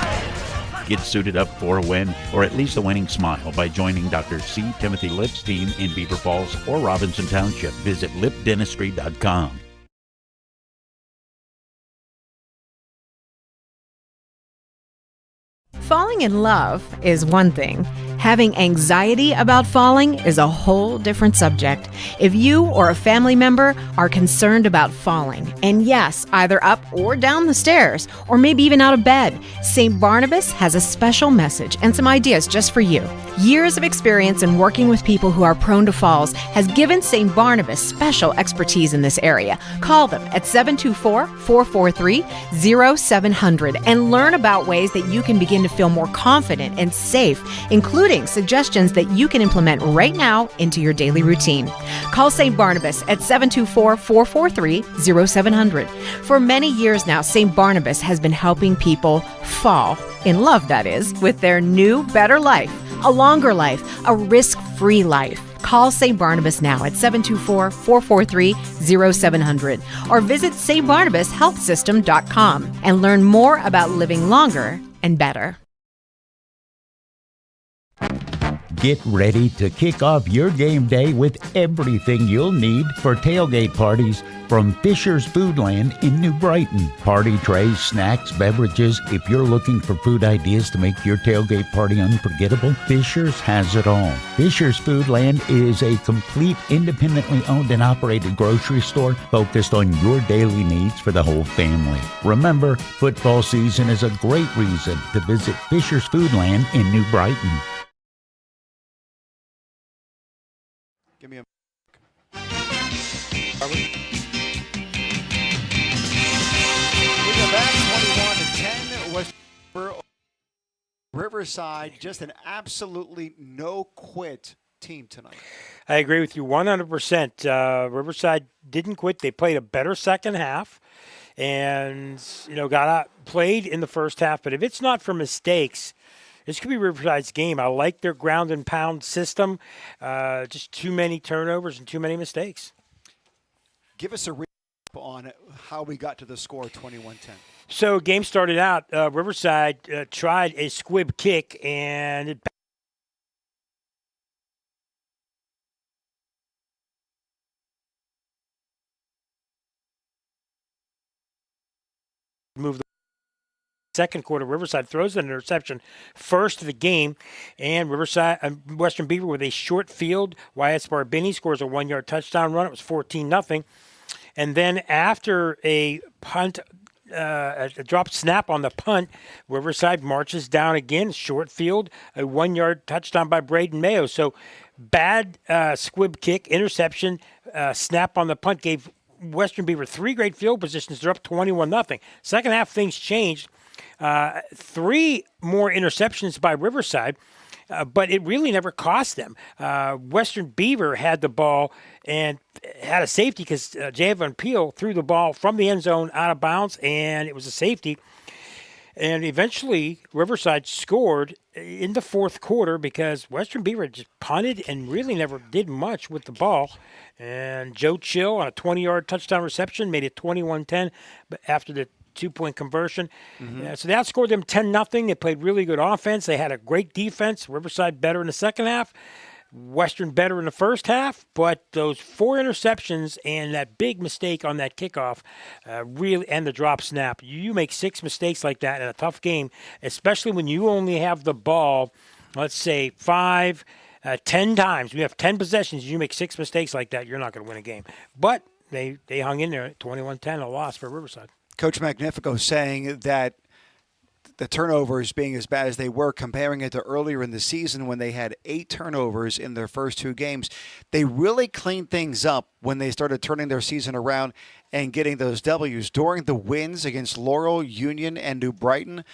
Get suited up for a win, or at least a winning smile, by joining Dr. C. Timothy Lip's team in Beaver Falls or Robinson Township. Visit lipdentistry.com. Falling in love is one thing. Having anxiety about falling is a whole different subject. If you or a family member are concerned about falling, and yes, either up or down the stairs, or maybe even out of bed, St. Barnabas has a special message and some ideas just for you. Years of experience in working with people who are prone to falls has given St. Barnabas special expertise in this area. Call them at 724-443-0700 and learn about ways that you can begin to feel more confident and safe, including suggestions that you can implement right now into your daily routine. Call St. Barnabas at 724-443-0700. For many years now, St. Barnabas has been helping people fall in love, that is, with their new, better life, a longer life, a risk-free life. Call St. Barnabas now at 724-443-0700 or visit stbarnabashealthsystem.com and learn more about living longer and better. Get ready to kick off your game day with everything you'll need for tailgate parties from Fisher's Foodland in New Brighton. Party trays, snacks, beverages. If you're looking for food ideas to make your tailgate party unforgettable, Fisher's has it all. Fisher's Foodland is a complete independently owned and operated grocery store focused on your daily needs for the whole family. Remember, football season is a great reason to visit Fisher's Foodland in New Brighton. Give me a. Back 21-10. West Riverside, just an absolutely no-quit team tonight. I agree with you 100%. Riverside didn't quit. They played a better second half and, got out, played in the first half. But if it's not for mistakes, this could be Riverside's game. I like their ground and pound system. Just too many turnovers and too many mistakes. Give us a recap on how we got to the score 21-10. So game started out, Riverside tried a squib kick, and it moved. Second quarter, Riverside throws an interception first of the game, and Western Beaver with a short field. Wyatt Sparbini scores a 1-yard touchdown run. It was 14-0. And then after a punt, a drop snap on the punt, Riverside marches down again, short field, a 1-yard touchdown by Braden Mayo. So bad squib kick, interception, snap on the punt gave Western Beaver 3 great field positions. They're up 21-0. Second half, things changed. 3 more interceptions by Riverside, but it really never cost them. Western Beaver had the ball and had a safety because Javon Peel threw the ball from the end zone out of bounds, and it was a safety. And eventually, Riverside scored in the fourth quarter because Western Beaver just punted and really never did much with the ball. And Joe Chill on a 20-yard touchdown reception made it 21-10 after the 2-point conversion. Mm-hmm. So they outscored them 10-0. They played really good offense. They had a great defense. Riverside better in the second half. Western better in the first half. But those 4 interceptions and that big mistake on that kickoff really, and the drop snap, you make 6 mistakes like that in a tough game, especially when you only have the ball, let's say 5, 10 times. We have 10 possessions. You make 6 mistakes like that, you're not going to win a game. But they hung in there at 21-10, a loss for Riverside. Coach Magnifico saying that the turnovers being as bad as they were, comparing it to earlier in the season when they had 8 turnovers in their first 2 games, they really cleaned things up when they started turning their season around and getting those W's. During the wins against Laurel, Union, and New Brighton,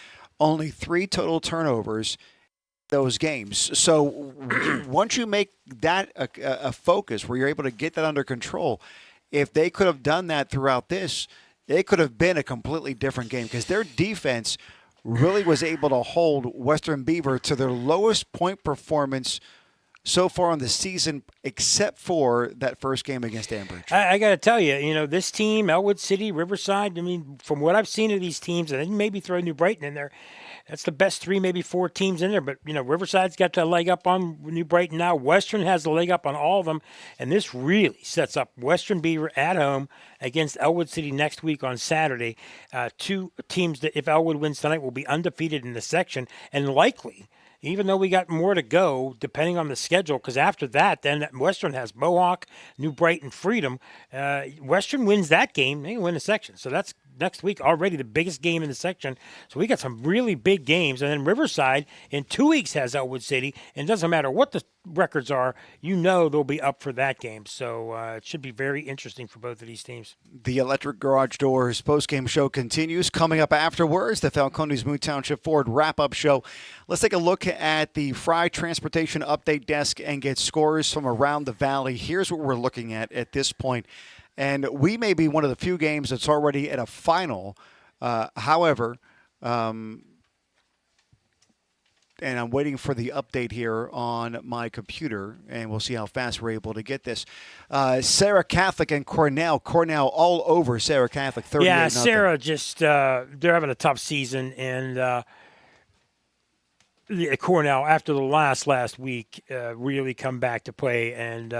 only 3 total turnovers those games. So once you make that a focus where you're able to get that under control, if they could have done that throughout this, it could have been a completely different game because their defense really was able to hold Western Beaver to their lowest point performance so far on the season, except for that first game against Ambridge. I got to tell you, this team, Elwood City, Riverside, I mean, from what I've seen of these teams, and then maybe throw New Brighton in there, that's the best 3, maybe 4 teams in there. But, Riverside's got the leg up on New Brighton now. Western has the leg up on all of them. And this really sets up Western Beaver at home against Elwood City next week on Saturday. 2 teams that, if Elwood wins tonight, will be undefeated in the section and likely, even though we got more to go, depending on the schedule, because after that, then Western has Mohawk, New Brighton, Freedom. Western wins that game, they win the section. So that's next week already the biggest game in the section. So we got some really big games. And then Riverside in 2 weeks has Elwood City. And it doesn't matter what the records are, they'll be up for that game. So it should be very interesting for both of these teams. The Electric Garage Doors postgame show continues. Coming up afterwards, the Falcones Moon Township Ford wrap-up show. Let's take a look at the Fry Transportation Update Desk and get scores from around the valley. Here's what we're looking at this point. And we may be one of the few games that's already at a final. However, and I'm waiting for the update here on my computer, and we'll see how fast we're able to get this. Sarah Catholic and Cornell all over Sarah Catholic, 38-0. Yeah, Sarah just they're having a tough season, and Cornell, after the last week, really come back to play, and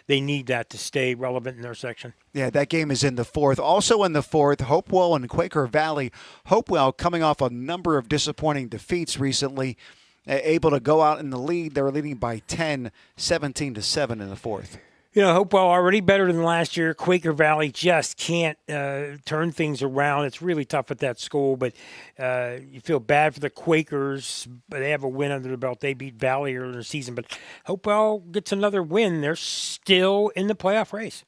they need that to stay relevant in their section. Yeah, that game is in the 4th. Also in the 4th, Hopewell and Quaker Valley. Hopewell coming off a number of disappointing defeats recently, able to go out in the lead. They're leading by 10, 17-7 in the 4th. Hopewell already better than last year. Quaker Valley just can't turn things around. It's really tough at that school, but you feel bad for the Quakers. But they have a win under the belt. They beat Valley earlier in the season, but Hopewell gets another win. They're still in the playoff race.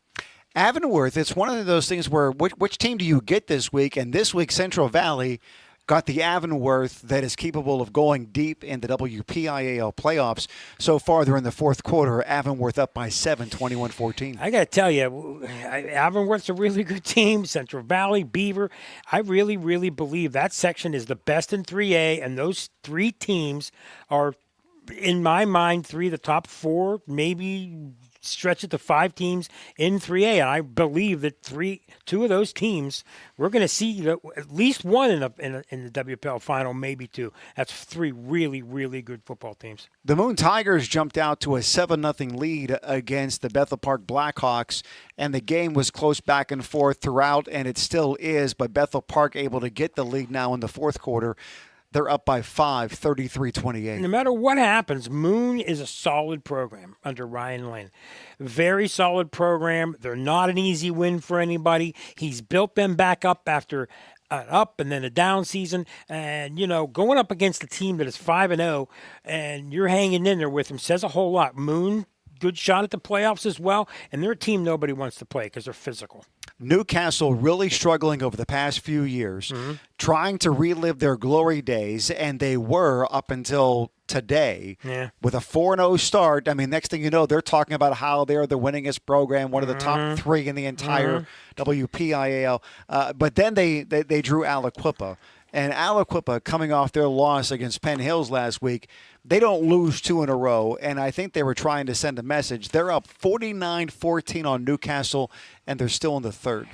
Avonworth, it's one of those things where which team do you get this week? And this week, Central Valley got the Avonworth that is capable of going deep in the WPIAL playoffs. So far, they're in the 4th quarter. Avonworth up by 7, 21-14. I got to tell you, Avonworth's a really good team. Central Valley, Beaver. I really, really believe that section is the best in 3A, and those 3 teams are, in my mind, 3 of the top 4, maybe stretch it to 5 teams in 3A. And I believe that 2 of those teams, we're going to see at least one in the WPL final, maybe 2. That's 3 really, really good football teams. The Moon Tigers jumped out to a 7-0 lead against the Bethel Park Blackhawks, and the game was close back and forth throughout, and it still is, but Bethel Park able to get the lead now in the 4th quarter. They're up by 5, 33-28. No matter what happens, Moon is a solid program under Ryan Lynn. Very solid program. They're not an easy win for anybody. He's built them back up after an up and then a down season. And, going up against a team that is 5-0 and you're hanging in there with them says a whole lot. Moon, good shot at the playoffs as well. And they're a team nobody wants to play because they're physical. Newcastle really struggling over the past few years, trying to relive their glory days, and they were up until today with a 4-0 start. I mean, next thing you know, they're talking about how they're the winningest program, one of the top 3 in the entire WPIAL. But then they drew Aliquippa. And Aliquippa, coming off their loss against Penn Hills last week, they don't lose 2 in a row, and I think they were trying to send a message. They're up 49-14 on Newcastle, and they're still in the 3rd.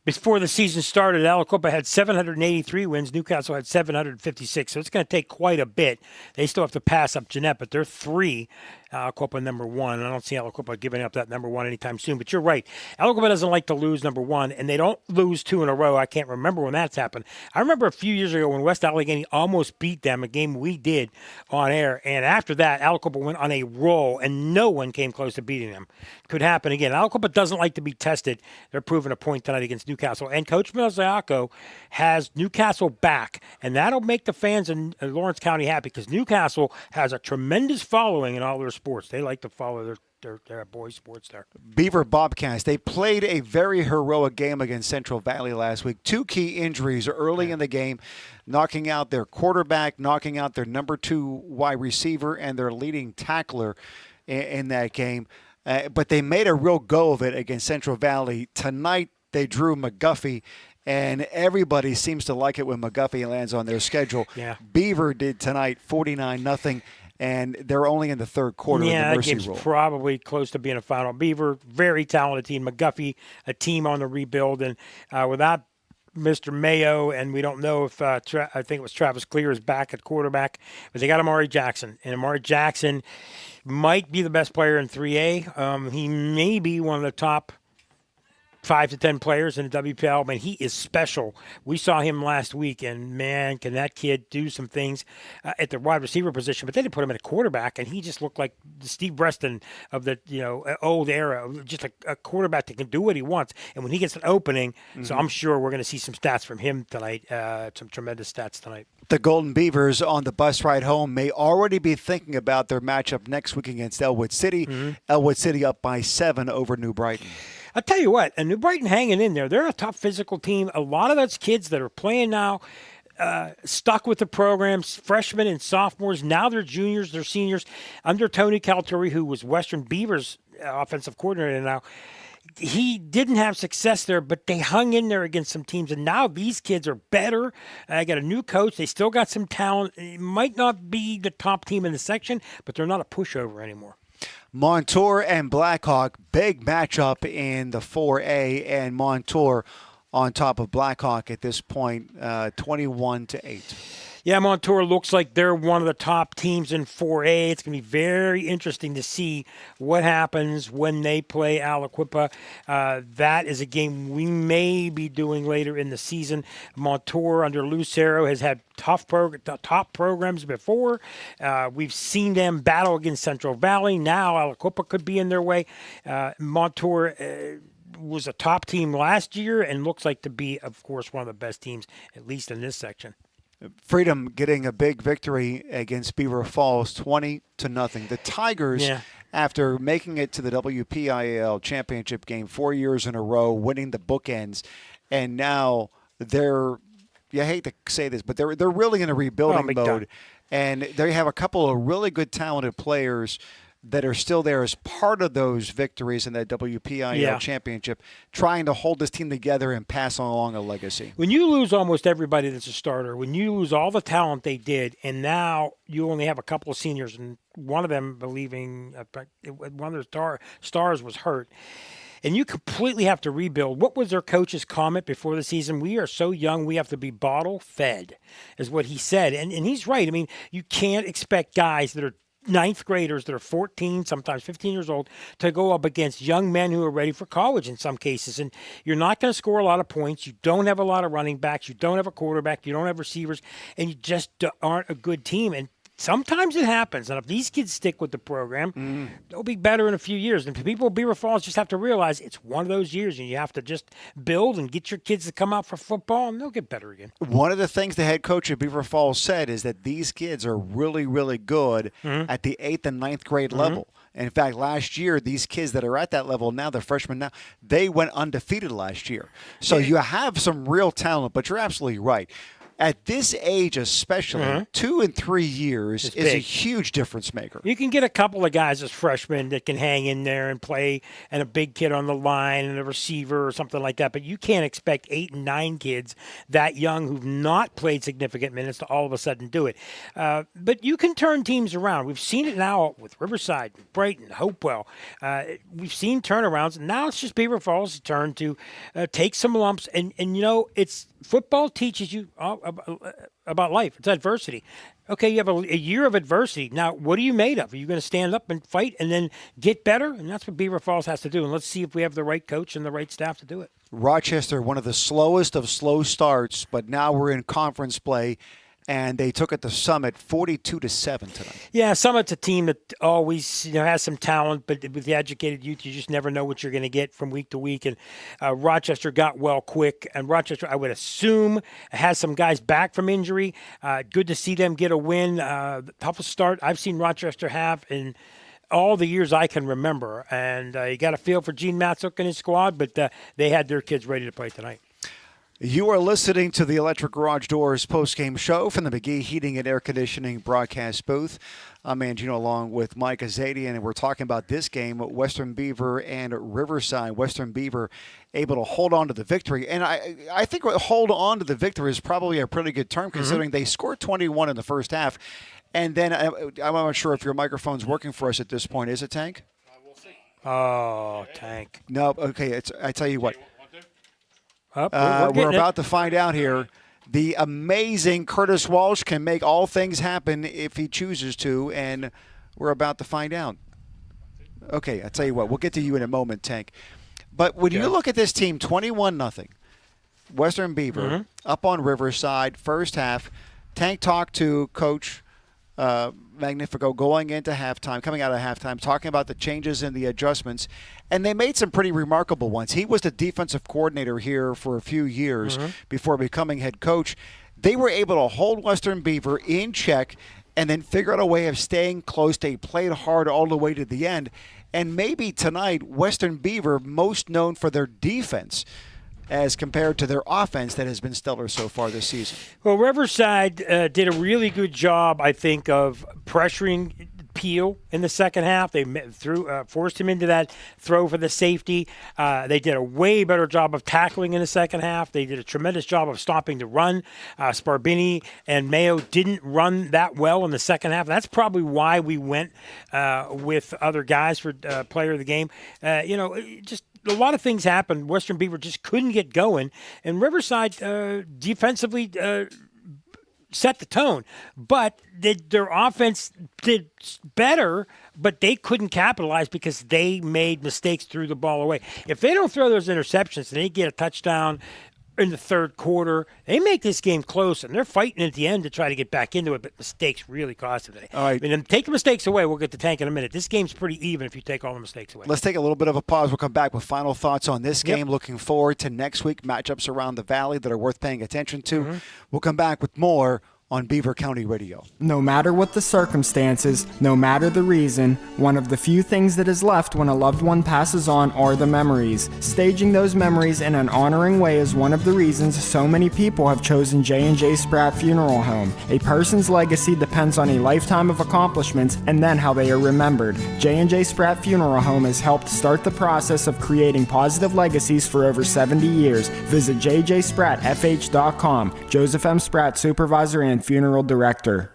Before the season started, Aliquippa had 783 wins. Newcastle had 756, so it's going to take quite a bit. They still have to pass up Jeanette, but they're 3. Aliquippa number 1. I don't see Aliquippa giving up that number 1 anytime soon, but you're right. Aliquippa doesn't like to lose number 1, and they don't lose 2 in a row. I can't remember when that's happened. I remember a few years ago when West Allegheny almost beat them, a game we did on air, and after that, Aliquippa went on a roll, and no one came close to beating them. Could happen again. Aliquippa doesn't like to be tested. They're proving a point tonight against Newcastle, and Coach Melziaco has Newcastle back, and that'll make the fans in Lawrence County happy because Newcastle has a tremendous following in all their sports. They like to follow their boys' sports there. Beaver Bobcats, they played a very heroic game against Central Valley last week. 2 key injuries early in the game, knocking out their quarterback, knocking out their number 2 wide receiver, and their leading tackler in that game. But they made a real go of it against Central Valley. Tonight, they drew McGuffey, and everybody seems to like it when McGuffey lands on their schedule. Yeah. Beaver did tonight 49-0. And they're only in the third quarter of the Mercy that game's Rule. Probably close to being a final. Beaver, very talented team. McGuffey, a team on the rebuild. And without Mr. Mayo, and we don't know if I think it was Travis Clear is back at quarterback, but they got Amari Jackson. And Amari Jackson might be the best player in 3A. He may be one of the top 5 to 10 players in the WPL. I mean, he is special. We saw him last week, and man, can that kid do some things at the wide receiver position. But they didn't put him at a quarterback, and he just looked like the Steve Breston of the old era, just a quarterback that can do what he wants. And when he gets an opening, so I'm sure we're going to see some stats from him tonight, some tremendous stats tonight. The Golden Beavers on the bus ride home may already be thinking about their matchup next week against Elwood City. Elwood City up by 7 over New Brighton. I'll tell you what, and New Brighton hanging in there. They're a tough physical team. A lot of those kids that are playing now, stuck with the programs, freshmen and sophomores. Now they're juniors, they're seniors. Under Tony Calatori, who was Western Beavers offensive coordinator now, he didn't have success there, but they hung in there against some teams, and now these kids are better. I got a new coach. They still got some talent. It might not be the top team in the section, but they're not a pushover anymore. Montour and Blackhawk, big matchup in the 4A, and Montour on top of Blackhawk at this point, 21-8. Yeah, Montour looks like they're one of the top teams in 4A. It's going to be very interesting to see what happens when they play Aliquippa. That is a game we may be doing later in the season. Montour under Lucero has had top programs before. We've seen them battle against Central Valley. Now Aliquippa could be in their way. Montour was a top team last year and looks like to be, of course, one of the best teams, at least in this section. Freedom getting a big victory against Beaver Falls, 20-0. The Tigers, after making it to the WPIAL championship game 4 years in a row, winning the bookends, and now they're, I hate to say this, but they're really in a rebuilding mode, and they have a couple of really good talented players that are still there as part of those victories in that WPIAL championship, trying to hold this team together and pass along a legacy. When you lose almost everybody that's a starter, when you lose all the talent they did, and now you only have a couple of seniors, and one of them one of their stars was hurt, and you completely have to rebuild. What was their coach's comment before the season? We are so young, we have to be bottle fed, is what he said. And he's right. I mean, you can't expect guys that are ninth graders that are 14, sometimes 15 years old, to go up against young men who are ready for college in some cases. And you're not going to score a lot of points. You don't have a lot of running backs. You don't have a quarterback. You don't have receivers. And you just aren't a good team. And sometimes it happens. And if these kids stick with the program, they'll be better in a few years. And people of Beaver Falls just have to realize it's one of those years, and you have to just build and get your kids to come out for football, and they'll get better again. One of the things the head coach of Beaver Falls said is that these kids are really, really good at the 8th and 9th grade level. And in fact, last year, these kids that are at that level now, they're freshmen now, they went undefeated last year. So you have some real talent, but you're absolutely right. At this age especially, 2 and 3 years is a huge difference maker. You can get a couple of guys as freshmen that can hang in there and play, and a big kid on the line and a receiver or something like that, but you can't expect 8 and 9 kids that young who've not played significant minutes to all of a sudden do it. But you can turn teams around. We've seen it now with Riverside, Brighton, Hopewell. We've seen turnarounds, and now it's just Beaver Falls' turn to take some lumps. And you know, it's football teaches you about life. It's adversity. Okay, you have a year of adversity. Now, what are you made of? Are you going to stand up and fight and then get better? And that's what Beaver Falls has to do. And let's see if we have the right coach and the right staff to do it. Rochester, one of the slowest of slow starts, but now we're in conference play, and they took it to Summit 42-7 tonight. Yeah, Summit's a team that always has some talent, but with the educated youth, you just never know what you're going to get from week to week. And Rochester got well quick, and Rochester, I would assume, has some guys back from injury. Good to see them get a win. The toughest start I've seen Rochester have in all the years I can remember. And you got to feel for Gene Matzuk and his squad, but they had their kids ready to play tonight. You are listening to the Electric Garage Doors postgame show from the McGee Heating and Air Conditioning broadcast booth. I'm Mangino along with Mike Azadian, and we're talking about this game, Western Beaver and Riverside. Western Beaver able to hold on to the victory. And I think hold on to the victory is probably a pretty good term, considering they scored 21 in the first half. And then I'm not sure if your microphone's working for us at this point. Is it, Tank? We'll see. Oh, Tank. No, okay. I tell you what. We're about to find out here. The amazing Curtis Walsh can make all things happen if he chooses to, and we're about to find out. Okay, I tell you what, we'll get to you in a moment, Tank. But when you look at this team, 21-0, Western Beaver up on Riverside, first half. Tank talked to Coach Magnifico going into halftime, coming out of halftime, talking about the changes and the adjustments, and they made some pretty remarkable ones. He was the defensive coordinator here for a few years before becoming head coach. They were able to hold Western Beaver in check and then figure out a way of staying close. They played hard all the way to the end, and maybe tonight, Western Beaver most known for their defense as compared to their offense that has been stellar so far this season. Well, Riverside did a really good job, I think, of pressuring Peel in the second half. They forced him into that throw for the safety. They did a way better job of tackling in the second half. They did a tremendous job of stopping the run. Sparbini and Mayo didn't run that well in the second half. That's probably why we went with other guys for player of the game. Just a lot of things happened. Western Beaver just couldn't get going, and Riverside defensively set the tone. But their offense did better, but they couldn't capitalize because they made mistakes, threw the ball away. If they don't throw those interceptions and they get a touchdown in the third quarter, they make this game close, and they're fighting at the end to try to get back into it, but mistakes really cost them today. All right. And take the mistakes away. We'll get to Tank in a minute. This game's pretty even if you take all the mistakes away. Let's take a little bit of a pause. We'll come back with final thoughts on this game. Looking forward to next week, matchups around the Valley that are worth paying attention to. We'll come back with more on Beaver County Radio. No matter what the circumstances, no matter the reason, one of the few things that is left when a loved one passes on are the memories. Staging those memories in an honoring way is one of the reasons so many people have chosen J&J Spratt Funeral Home. A person's legacy depends on a lifetime of accomplishments and then how they are remembered. J&J Spratt Funeral Home has helped start the process of creating positive legacies for over 70 years. Visit jjsprattfh.com. Joseph M. Spratt, Supervisor and Funeral Director.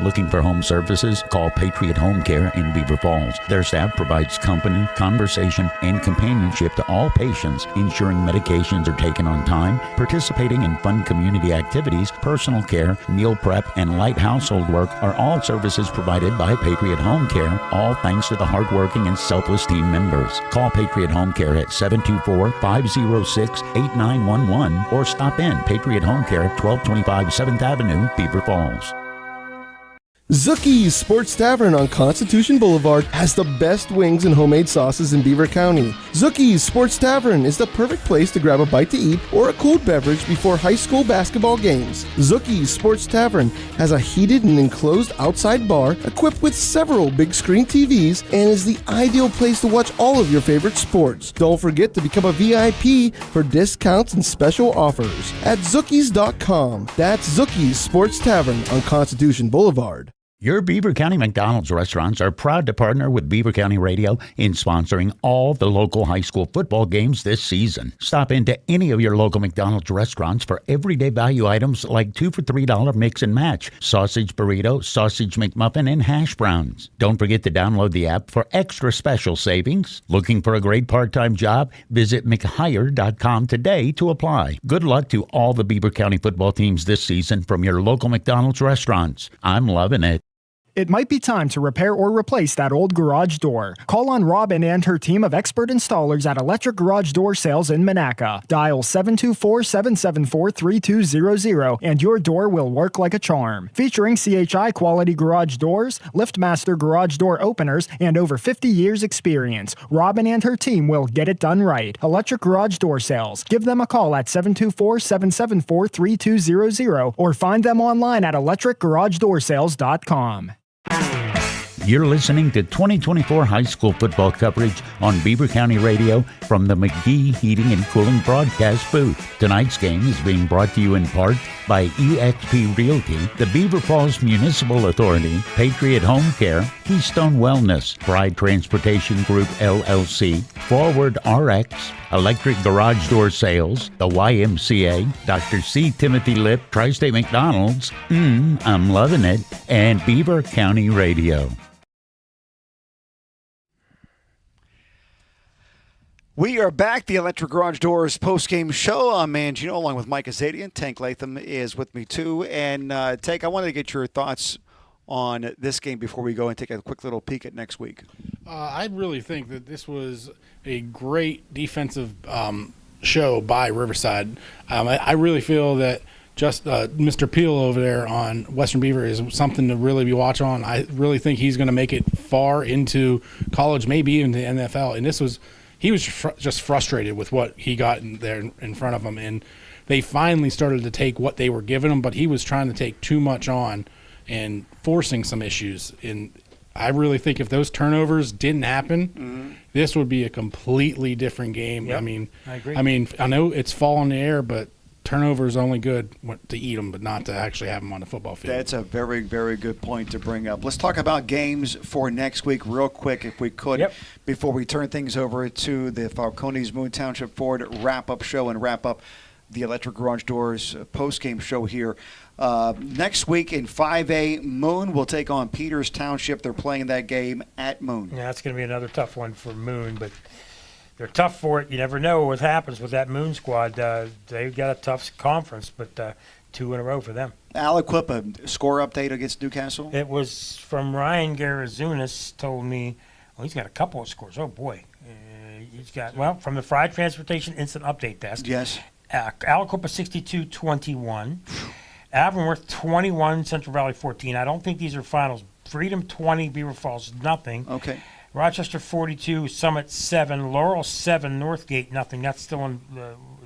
Looking for home services? Call Patriot Home Care in Beaver Falls. Their staff provides company, conversation, and companionship to all patients, ensuring medications are taken on time, participating in fun community activities, personal care, meal prep, and light household work are all services provided by Patriot Home Care, all thanks to the hardworking and selfless team members. Call Patriot Home Care at 724-506-8911 or stop in Patriot Home Care, 1225 7th Avenue, Beaver Falls. Zookie's Sports Tavern on Constitution Boulevard has the best wings and homemade sauces in Beaver County. Zookie's Sports Tavern is the perfect place to grab a bite to eat or a cold beverage before high school basketball games. Zookie's Sports Tavern has a heated and enclosed outside bar equipped with several big screen TVs and is the ideal place to watch all of your favorite sports. Don't forget to become a VIP for discounts and special offers at Zookies.com. That's Zookie's Sports Tavern on Constitution Boulevard. Your Beaver County McDonald's restaurants are proud to partner with Beaver County Radio in sponsoring all the local high school football games this season. Stop into any of your local McDonald's restaurants for everyday value items like 2 for $3 mix and match, sausage burrito, sausage McMuffin, and hash browns. Don't forget to download the app for extra special savings. Looking for a great part-time job? Visit mchire.com today to apply. Good luck to all the Beaver County football teams this season from your local McDonald's restaurants. I'm loving it. It might be time to repair or replace that old garage door. Call on Robin and her team of expert installers at Electric Garage Door Sales in Monaca. Dial 724-774-3200 and your door will work like a charm. Featuring CHI quality garage doors, LiftMaster garage door openers, and over 50 years experience, Robin and her team will get it done right. Electric Garage Door Sales. Give them a call at 724-774-3200 or find them online at electricgaragedoorsales.com. You're listening to 2024 high school football coverage on Beaver County Radio from the McGee Heating and Cooling broadcast booth. Tonight's game is being brought to you in part by eXp Realty, the Beaver Falls Municipal Authority, Patriot Home Care, Keystone Wellness, Pride Transportation Group LLC, Forward RX, Electric Garage Door Sales, the YMCA, Dr. C. Timothy Lip, Tri-State McDonald's, I'm loving it, and Beaver County Radio. We are back, the Electric Garage Doors post-game show. I'm Mangino along with Mike Azadian. Tank Latham is with me too. And Tank, I wanted to get your thoughts on this game before we go and take a quick little peek at next week. I really think that this was a great defensive show by Riverside. I really feel that just Mr. Peel over there on Western Beaver is something to really be watch on. I really think he's going to make it far into college, maybe even the NFL. And he was just frustrated with what he got in there in front of him. And they finally started to take what they were giving him, but he was trying to take too much on and forcing some issues. And I really think if those turnovers didn't happen, this would be a completely different game. Yep, I agree. I know it's fall in the air, but turnover is only good to eat them, but not to actually have them on the football field. That's a very, very good point to bring up. Let's talk about games for next week real quick, if we could, before we turn things over to the Falcones Moon Township Ford wrap-up show and wrap up the Electric Garage Doors post-game show here. Next week in 5A, Moon will take on Peters Township. They're playing that game at Moon. Yeah, that's going to be another tough one for Moon, but they're tough for it. You never know what happens with that Moon squad. They've got a tough conference, but 2 in a row for them. Aliquip, a score update against Newcastle? It was from Ryan Garazunas, told me, he's got a couple of scores. Oh, boy. He's got, from the Fried Transportation Instant Update Desk. Yes. Aliquip 62-21. Avonworth 21, Central Valley 14. I don't think these are finals. Freedom 20, Beaver Falls nothing. Okay. Rochester 42, Summit 7, Laurel 7, Northgate nothing. That's still in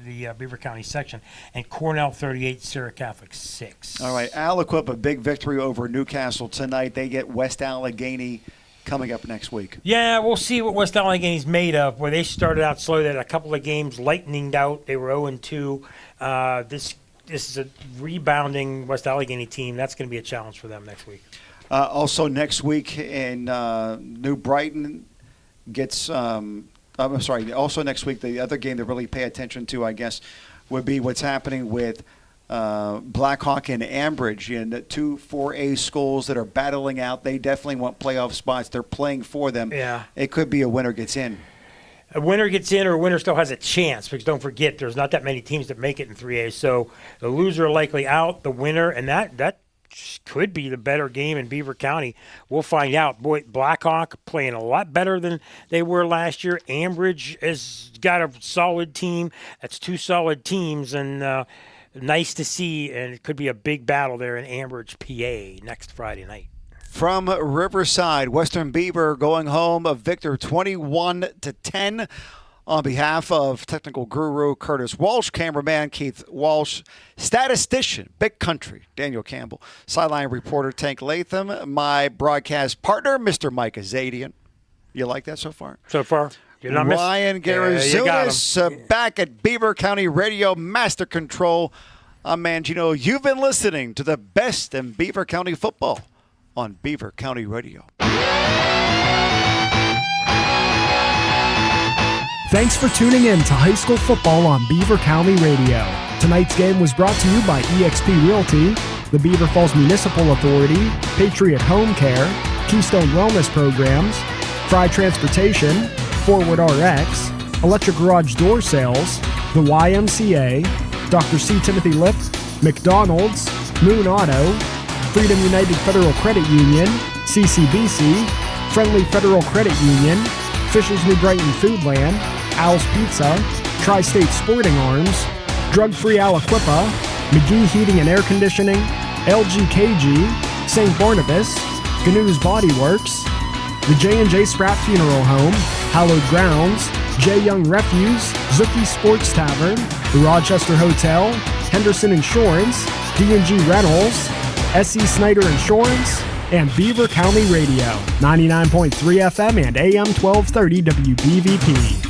the Beaver County section. And Cornell 38, Sarah Catholic 6. All right, Aliquip, a big victory over Newcastle tonight. They get West Allegheny coming up next week. Yeah, we'll see what West Allegheny's made of. Where they started out slow, they had a couple of games lightninged out. They were 0-2. This is a rebounding West Allegheny team. That's going to be a challenge for them next week. Also next week in New Brighton gets also next week, the other game to really pay attention to, I guess, would be what's happening with Blackhawk and Ambridge, and 2 4A schools that are battling out. They definitely want playoff spots. They're playing for them. Yeah. It could be a winner gets in. A winner gets in, or a winner still has a chance, because don't forget, there's not that many teams that make it in 3A. So the loser likely out, the winner, and that could be the better game in Beaver County. We'll find out. Boy, Blackhawk playing a lot better than they were last year. Ambridge has got a solid team. That's 2 solid teams, and nice to see. And it could be a big battle there in Ambridge, PA, next Friday night. From Riverside, Western Beaver going home a victor 21-10 on behalf of technical guru Curtis Walsh, cameraman Keith Walsh, statistician, Big Country, Daniel Campbell, sideline reporter Tank Latham, my broadcast partner, Mr. Mike Azadian. You like that so far? So far. You're not Ryan Garazunas back at Beaver County Radio Master Control. I'm Mangino. You've been listening to the best in Beaver County football on Beaver County Radio. Thanks for tuning in to high school football on Beaver County Radio. Tonight's game was brought to you by eXp Realty, the Beaver Falls Municipal Authority, Patriot Home Care, Keystone Wellness Programs, Fried Transportation, Forward RX, Electric Garage Door Sales, the YMCA, Dr. C. Timothy Lip, McDonald's, Moon Auto, Freedom United Federal Credit Union, CCBC, Friendly Federal Credit Union, Fisher's New Brighton Foodland, Al's Pizza, Tri-State Sporting Arms, Drug-Free Aliquippa, McGee Heating and Air Conditioning, LGKG, St. Barnabas, Gnu's Body Works, the J&J Spratt Funeral Home, Hallowed Grounds, J. Young Refuse, Zuki Sports Tavern, the Rochester Hotel, Henderson Insurance, D&G Rentals, S.E. Snyder Insurance, and Beaver County Radio, 99.3 FM and AM 1230 WBVP.